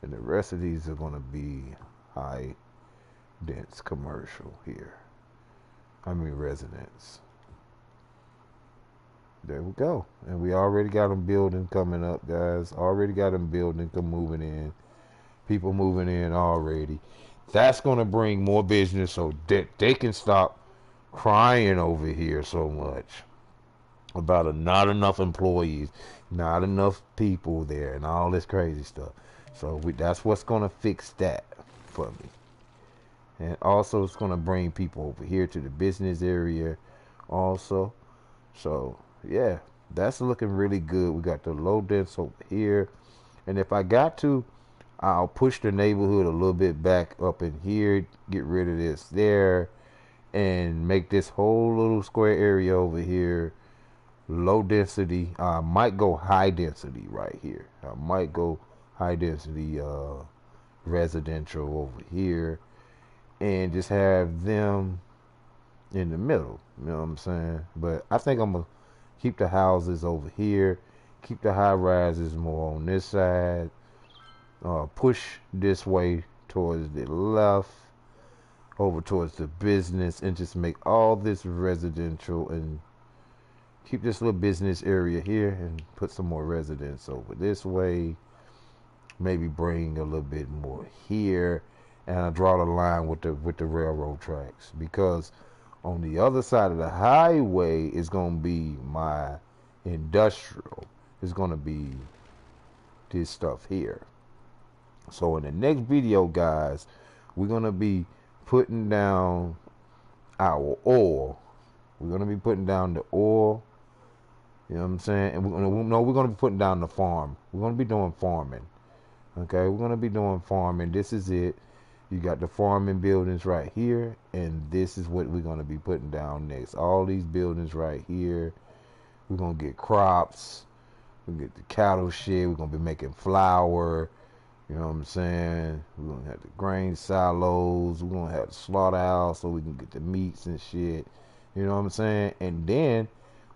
And the rest of these are going to be high dense commercial here. I mean residence. There we go. And we already got them building coming up, guys. Already got them building moving in. People moving in already. That's going to bring more business so that they can stop crying over here so much about not enough employees, not enough people there, and all this crazy stuff. So that's what's going to fix that for me. And also it's going to bring people over here to the business area also. So yeah, that's looking really good. We got the low dense over here. And if I got to, I'll push the neighborhood a little bit back up in here, get rid of this there, and make this whole little square area over here low density. I might go high density right here. I might go high density residential over here and just have them in the middle. You know what I'm saying? But I think I'm going to keep the houses over here, keep the high rises more on this side, push this way towards the left, over towards the business and just make all this residential and keep this little business area here and put some more residents over this way. Maybe bring a little bit more here, and I draw the line with the railroad tracks, because on the other side of the highway is gonna be my industrial. It's gonna be this stuff here. So in the next video, guys, we're gonna be putting down our oil. We're gonna be putting down the oil. You know what I'm saying? And we're gonna be putting down the farm. We're gonna be doing farming. Okay, we're gonna be doing farming. This is it. You got the farming buildings right here, and this is what we're gonna be putting down next. All these buildings right here. We're gonna get crops. We get the cattle shit. We're gonna be making flour. You know what I'm saying? We're gonna have the grain silos. We're gonna have the slaughterhouse so we can get the meats and shit. You know what I'm saying? And then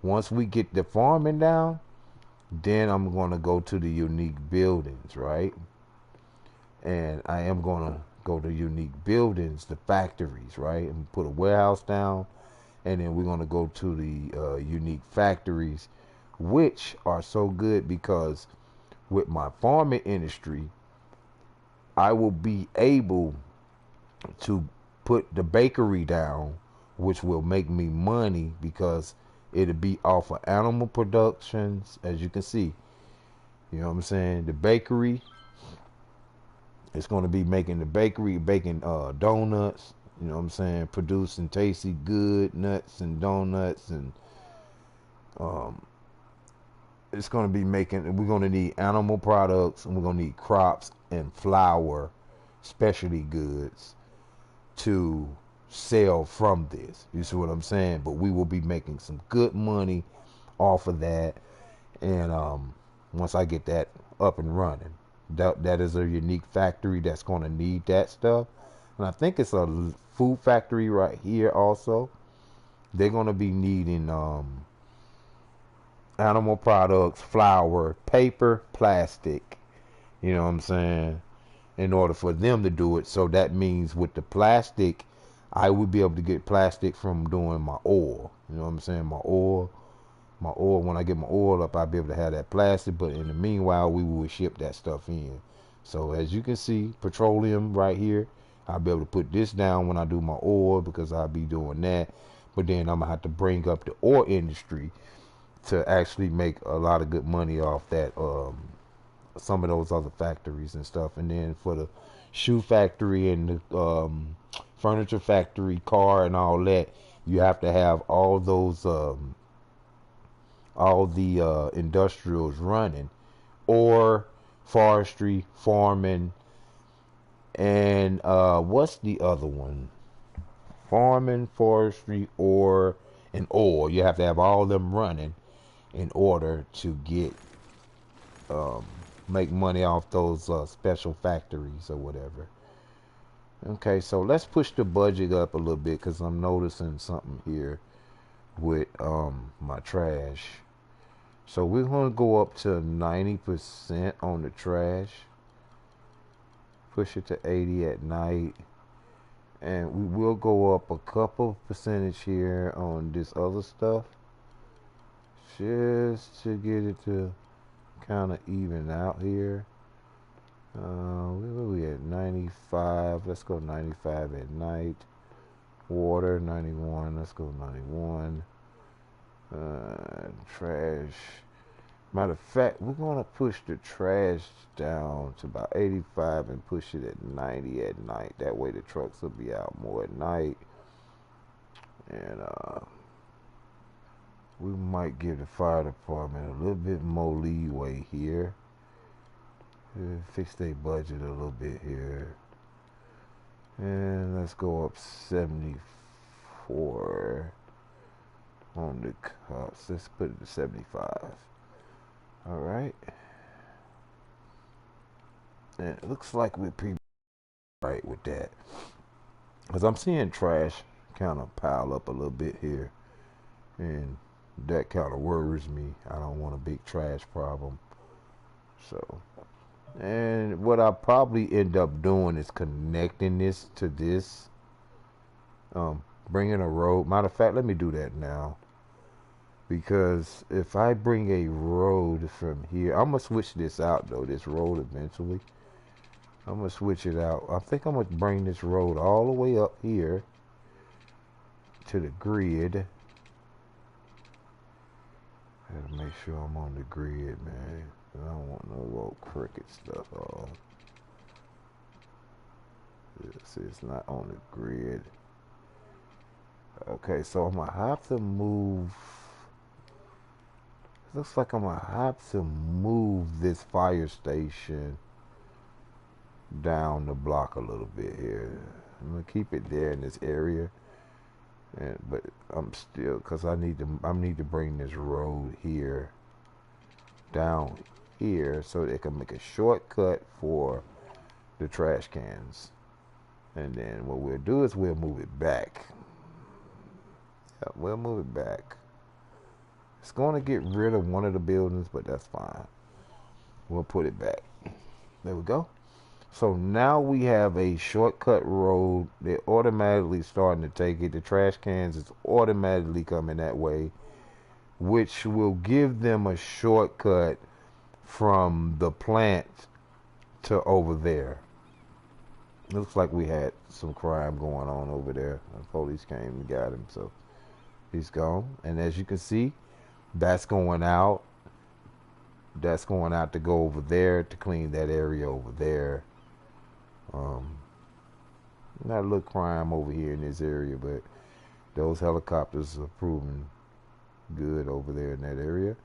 once we get the farming down, then I'm gonna go to the unique buildings, right? And I am gonna go to unique buildings, the factories, right? And put a warehouse down, and then we're gonna go to the unique factories, which are so good because with my farming industry, I will be able to put the bakery down, which will make me money because it'll be off of animal productions, as you can see. You know what I'm saying? The bakery, it's going to be making the bakery, baking donuts, you know what I'm saying? Producing tasty good nuts and donuts, and it's going to be making, we're going to need animal products, and we're going to need crops and flour, specialty goods to sell from this. You see what I'm saying? But we will be making some good money off of that. And once I get that up and running, that is a unique factory that's going to need that stuff. And I think it's a food factory right here also. They're going to be needing animal products, flour, paper, plastic. You know what I'm saying? In order for them to do it. So that means with the plastic, I would be able to get plastic from doing my oil. You know what I'm saying? My oil, when I get my oil up, I'll be able to have that plastic. But in the meanwhile, we will ship that stuff in. So as you can see, petroleum right here, I'll be able to put this down when I do my oil because I'll be doing that. But then I'm going to have to bring up the oil industry to actually make a lot of good money off that, some of those other factories and stuff. And then for the shoe factory and the furniture factory, car and all that, you have to have all those all the industrials running, or forestry, farming, and what's the other one? Farming, forestry, or and oil. You have to have all of them running in order to get make money off those special factories or whatever. Okay, so let's push the budget up a little bit because I'm noticing something here with my trash. So we're going to go up to 90% on the trash. Push it to 80 at night. And we will go up a couple percentage here on this other stuff, just to get it to kind of even out here. Where we at? 95. Let's go 95 at night. Water 91. Let's go 91. Trash. Matter of fact, we're gonna push the trash down to about 85 and push it at 90 at night. That way the trucks will be out more at night. And we might give the fire department a little bit more leeway here. Fix their budget a little bit here. And let's go up 74 on the cops. Let's put it to 75. All right. And it looks like we're pretty right with that. Because I'm seeing trash kind of pile up a little bit here. And that kind of worries me. I don't want a big trash problem. So, and what I'll probably end up doing is connecting this to this. Bring in a road. Matter of fact, let me do that now. Because if I bring a road from here, I'm going to switch this out though, this road eventually. I'm going to switch it out. I think I'm going to bring this road all the way up here to the grid. I gotta make sure I'm on the grid, man. I don't want no little crooked stuff on. This is not on the grid. Okay, so I'm gonna have to move. Looks like I'm gonna have to move this fire station down the block a little bit here. I'm gonna keep it there in this area, but I'm still, cause I need to bring this road here down here so they can make a shortcut for the trash cans. And then what we'll do is we'll move it back. Yeah, we'll move it back. It's going to get rid of one of the buildings, but that's fine. We'll put it back. There we go. So now we have a shortcut road. They're automatically starting to take it. The trash cans is automatically coming that way, which will give them a shortcut from the plant to over there. Looks like we had some crime going on over there. The police came and got him, so he's gone. And as you can see, that's going out. That's going out to go over there to clean that area over there. Not a little crime over here in this area, but those helicopters are proving good over there in that area.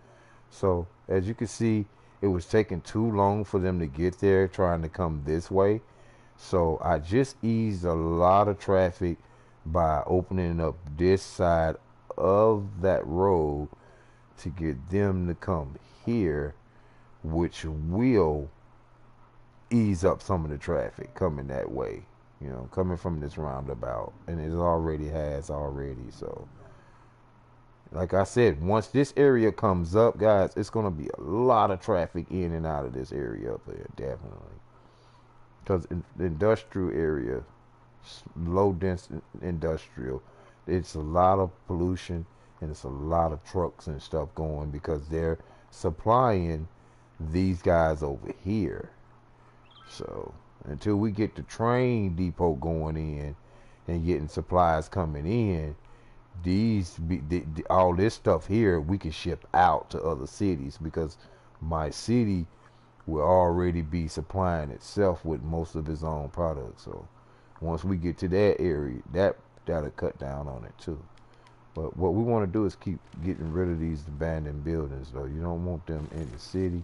So as you can see, it was taking too long for them to get there, trying to come this way. So I just eased a lot of traffic by opening up this side of that road to get them to come here, which will ease up some of the traffic coming that way, coming from this roundabout. And it already has already. So like I said, once this area comes up, guys, it's going to be a lot of traffic in and out of this area up there, definitely. Because in the industrial area, low dense industrial, it's a lot of pollution and it's a lot of trucks and stuff going because they're supplying these guys over here. So until we get the train depot going in and getting supplies coming in, all this stuff here we can ship out to other cities because my city will already be supplying itself with most of its own products. So once we get to that area, that'll cut down on it too. But what we want to do is keep getting rid of these abandoned buildings, though. You don't want them in the city.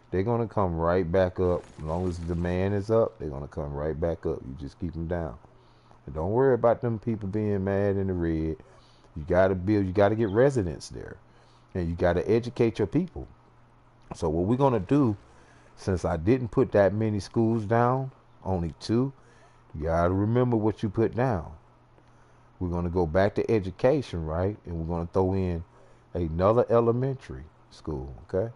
They're going to come right back up. As long as the demand is up, they're going to come right back up. You just keep them down. And don't worry about them people being mad in the red. You got to build, you got to get residents there. And you got to educate your people. So what we're going to do, since I didn't put that many schools down, only 2, you got to remember what you put down. We're going to go back to education, right? And we're going to throw in another elementary school, okay?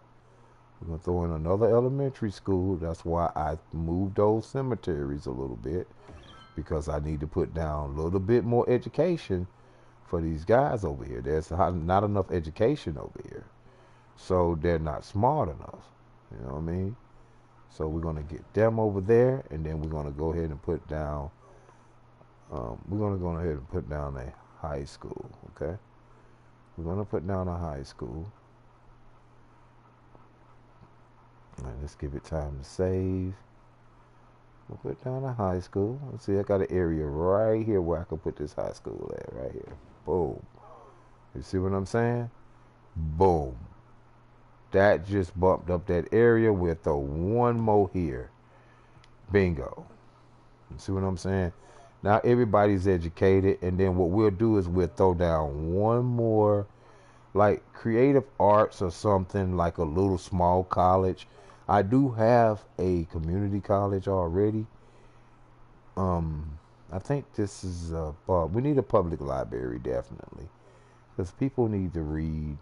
We're going to throw in another elementary school. That's why I moved those cemeteries a little bit, because I need to put down a little bit more education for these guys over here. There's not enough education over here. So they're not smart enough. You know what I mean? So we're going to get them over there, and then we're going to go ahead and put down, a high school, okay? We're going to put down a high school. All right, let's give it time to save. We'll put down a high school. Let's see, I got an area right here where I can put this high school at, right here. Boom. You see what I'm saying? Boom. That just bumped up that area. We'll throw one more here. Bingo. You see what I'm saying? Now everybody's educated, and then what we'll do is we'll throw down one more, like creative arts or something, like a little small college. I do have a community college already. I think this is we need a public library, definitely, because people need to read.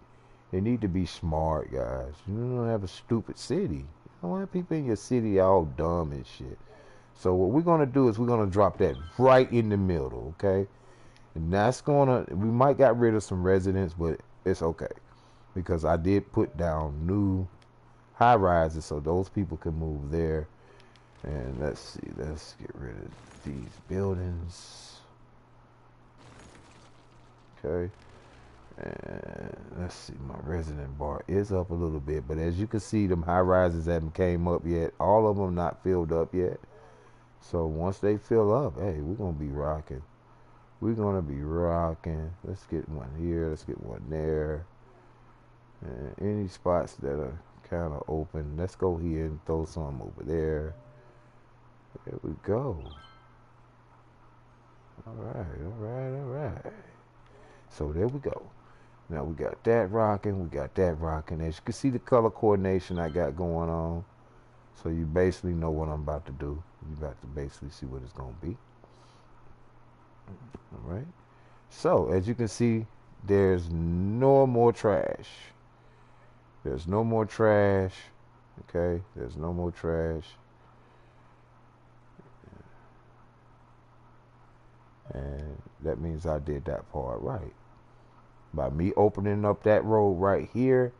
They need to be smart, guys. You don't have a stupid city. You don't want people in your city all dumb and shit. So what we're going to do is we're going to drop that right in the middle, okay? And that's gonna, we might got rid of some residents, but it's okay because I did put down new high rises so those people can move there. And let's see, let's get rid of these buildings. Okay. And let's see, my resident bar is up a little bit, but as you can see, them high rises haven't came up yet. All of them not filled up yet. So once they fill up, hey, we're gonna be rocking. We're gonna be rocking. Let's get one here. Let's get one there. And any spots that are kind of open, let's go here and throw some over there. There we go. All right, all right, all right. So there we go. Now we got that rocking. We got that rocking. As you can see, the color coordination I got going on. So you basically know what I'm about to do. You about to basically see what it's gonna be. All right. So as you can see, there's no more trash. There's no more trash. Okay. There's no more trash. And that means I did that part right. By me opening up that road right here,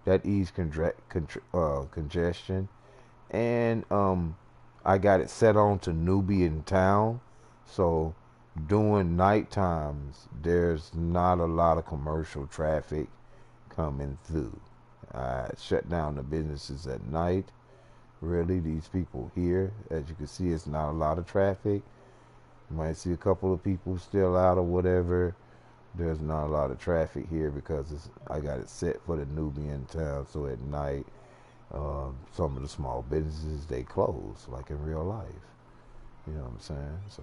that eased congestion. And I got it set on to newbie in town. So during night times, there's not a lot of commercial traffic coming through. I shut down the businesses at night. Really, these people here, as you can see, it's not a lot of traffic. You might see a couple of people still out or whatever. There's not a lot of traffic here because I got it set for the newbie in town. So at night, some of the small businesses, they close like in real life. You know what I'm saying? So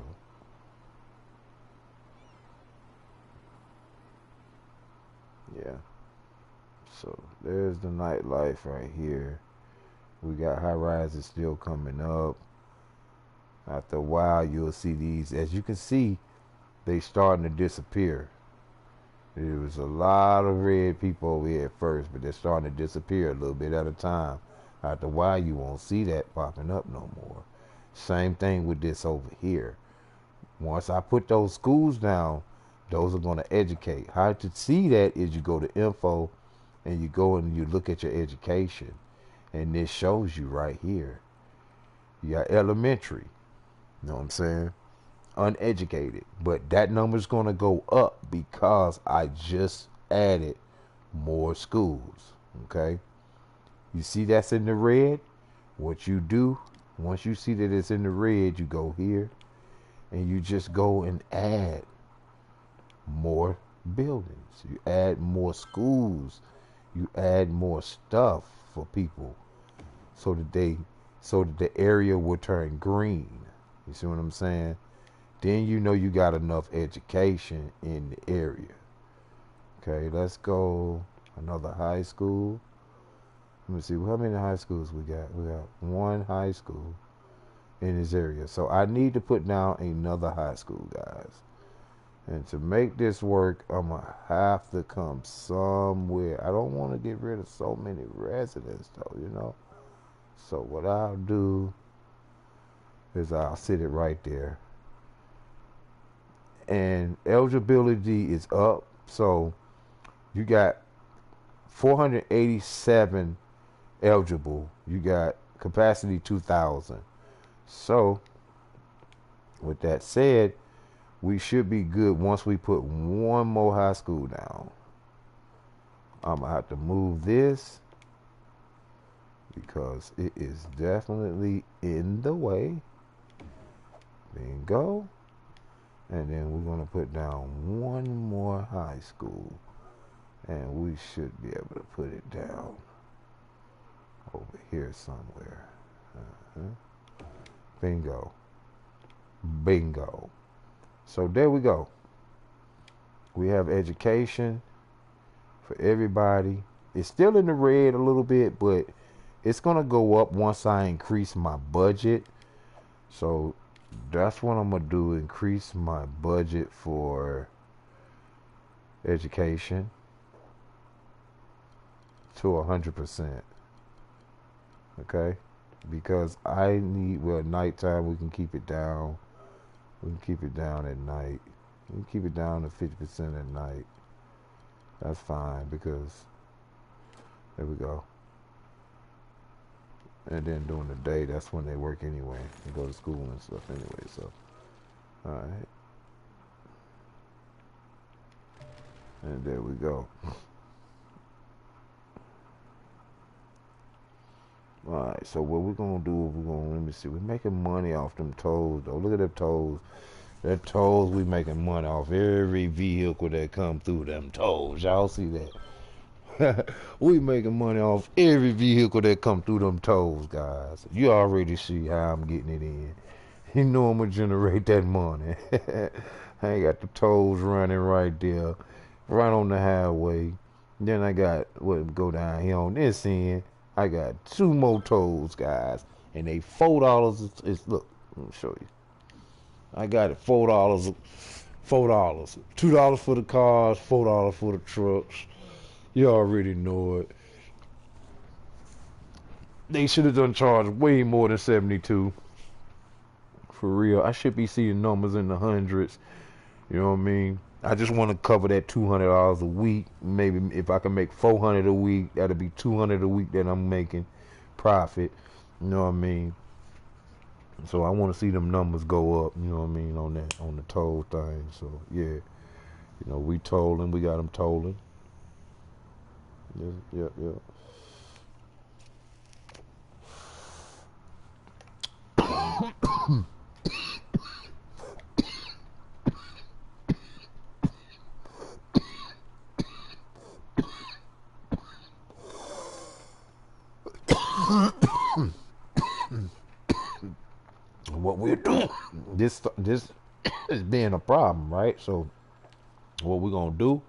yeah. So there's the nightlife right here. We got high rises still coming up. After a while, you'll see these. As you can see, they starting to disappear. There was a lot of red people over here at first, but they're starting to disappear a little bit at a time. After a while, you won't see that popping up no more. Same thing with this over here. Once I put those schools down, those are going to educate. How to see that is you go to info and you go and you look at your education. And this shows you right here. You got elementary. You know what I'm saying? Uneducated. But that number's going to go up because I just added more schools. Okay? You see that's in the red? What you do, once you see that it's in the red, you go here and you just go and add more buildings. You add more schools. You add more stuff for people so that the area will turn green. You see what I'm saying? Then you know you got enough education in the area. Okay, let's go another high school. Let me see, how many high schools we got? We got one high school in this area. So I need to put down another high school, guys. And to make this work, I'm going to have to come somewhere. I don't want to get rid of so many residents, though, you know. So what I'll do is I'll sit it right there. And eligibility is up. So you got 487 eligible. You got capacity 2,000. So with that said, we should be good once we put one more high school down. I'm going to have to move this because it is definitely in the way. Bingo. And then we're going to put down one more high school. And we should be able to put it down over here somewhere. Bingo. Bingo. So there we go. We have education for everybody. It's still in the red a little bit, but it's going to go up once I increase my budget. So that's what I'm going to do, increase my budget for education to 100%. Okay? Because I need, well, nighttime we can keep it down. We can keep it down at night. You keep it down to 50% at night. That's fine because there we go. And then during the day, that's when they work anyway. They go to school and stuff anyway. So, all right. And there we go. Alright, so what we're gonna do is let me see, we're making money off them tolls though. Look at them tolls. That tolls, we making money off every vehicle that come through them tolls. Y'all see that? We making money off every vehicle that come through them tolls, guys. You already see how I'm getting it in. You know I'm gonna generate that money. I got the tolls running right there, right on the highway. Then I got what go down here on this end. I got 2 more tolls, guys, and they $4. It's look, let me show you. I got it $4, $4, $2 for the cars, $4 for the trucks. You already know it. They should have done charged way more than 72. For real, I should be seeing numbers in the hundreds. You know what I mean? I just want to cover that $200 a week. Maybe if I can make $400 a week, that'll be $200 a week that I'm making profit. You know what I mean? So I want to see them numbers go up. You know what I mean on the toll thing. So yeah, you know we tolling, we got them tolling. Yep. What we're doing, this is being a problem, right? So what we're gonna do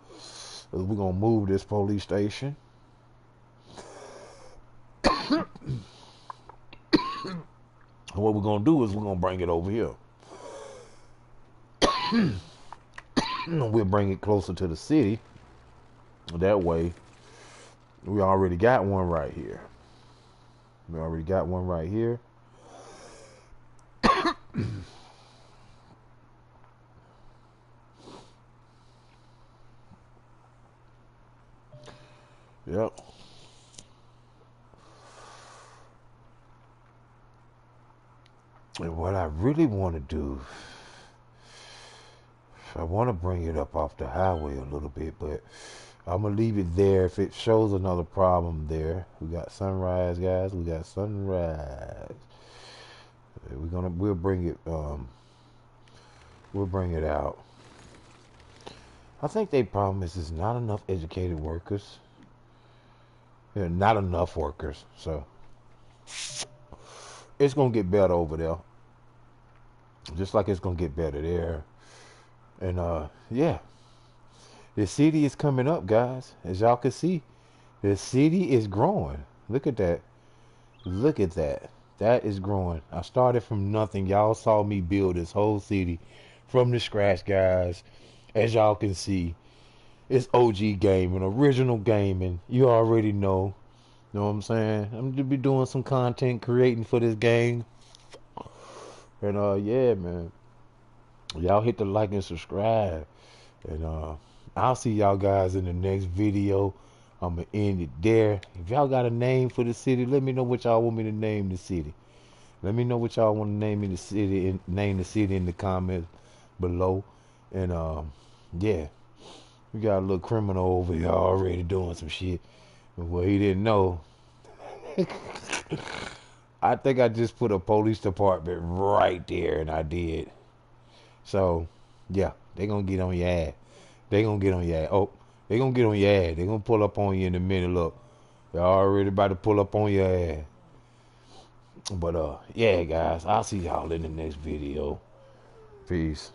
is we're gonna move this police station. What we're gonna do is we're gonna bring it over here. We'll bring it closer to the city. That way, we already got one right here. We already got one right here. Yep. And what I really want to do, I want to bring it up off the highway a little bit, but I'm gonna leave it there. If it shows another problem there, we got sunrise, guys. We got sunrise. We'll bring it out. I think their problem is there's not enough educated workers. Yeah, not enough workers. So it's gonna get better over there, just like it's gonna get better there. And yeah, the city is coming up, guys. As y'all can see, the city is growing. Look at that. Look at that. That is growing. I started from nothing. Y'all saw me build this whole city from the scratch, guys. As y'all can see, it's OG gaming, original gaming. You already know. Know what I'm saying? I'm gonna be doing some content creating for this game. And yeah, man. Y'all hit the like and subscribe. And I'll see y'all guys in the next video. I'm gonna end it there. If y'all got a name for the city, let me know what y'all want me to name the city. Let me know what y'all want to name the city and name the city in the comments below. And yeah, we got a little criminal over here already doing some shit. Well, he didn't know. I think I just put a police department right there, and I did. So yeah, they gonna get on your ass. They gonna get on your ass. Oh, they gonna get on your ass. They gonna pull up on you in a minute. Look, they're already about to pull up on your ass. But yeah, guys, I'll see y'all in the next video. Peace.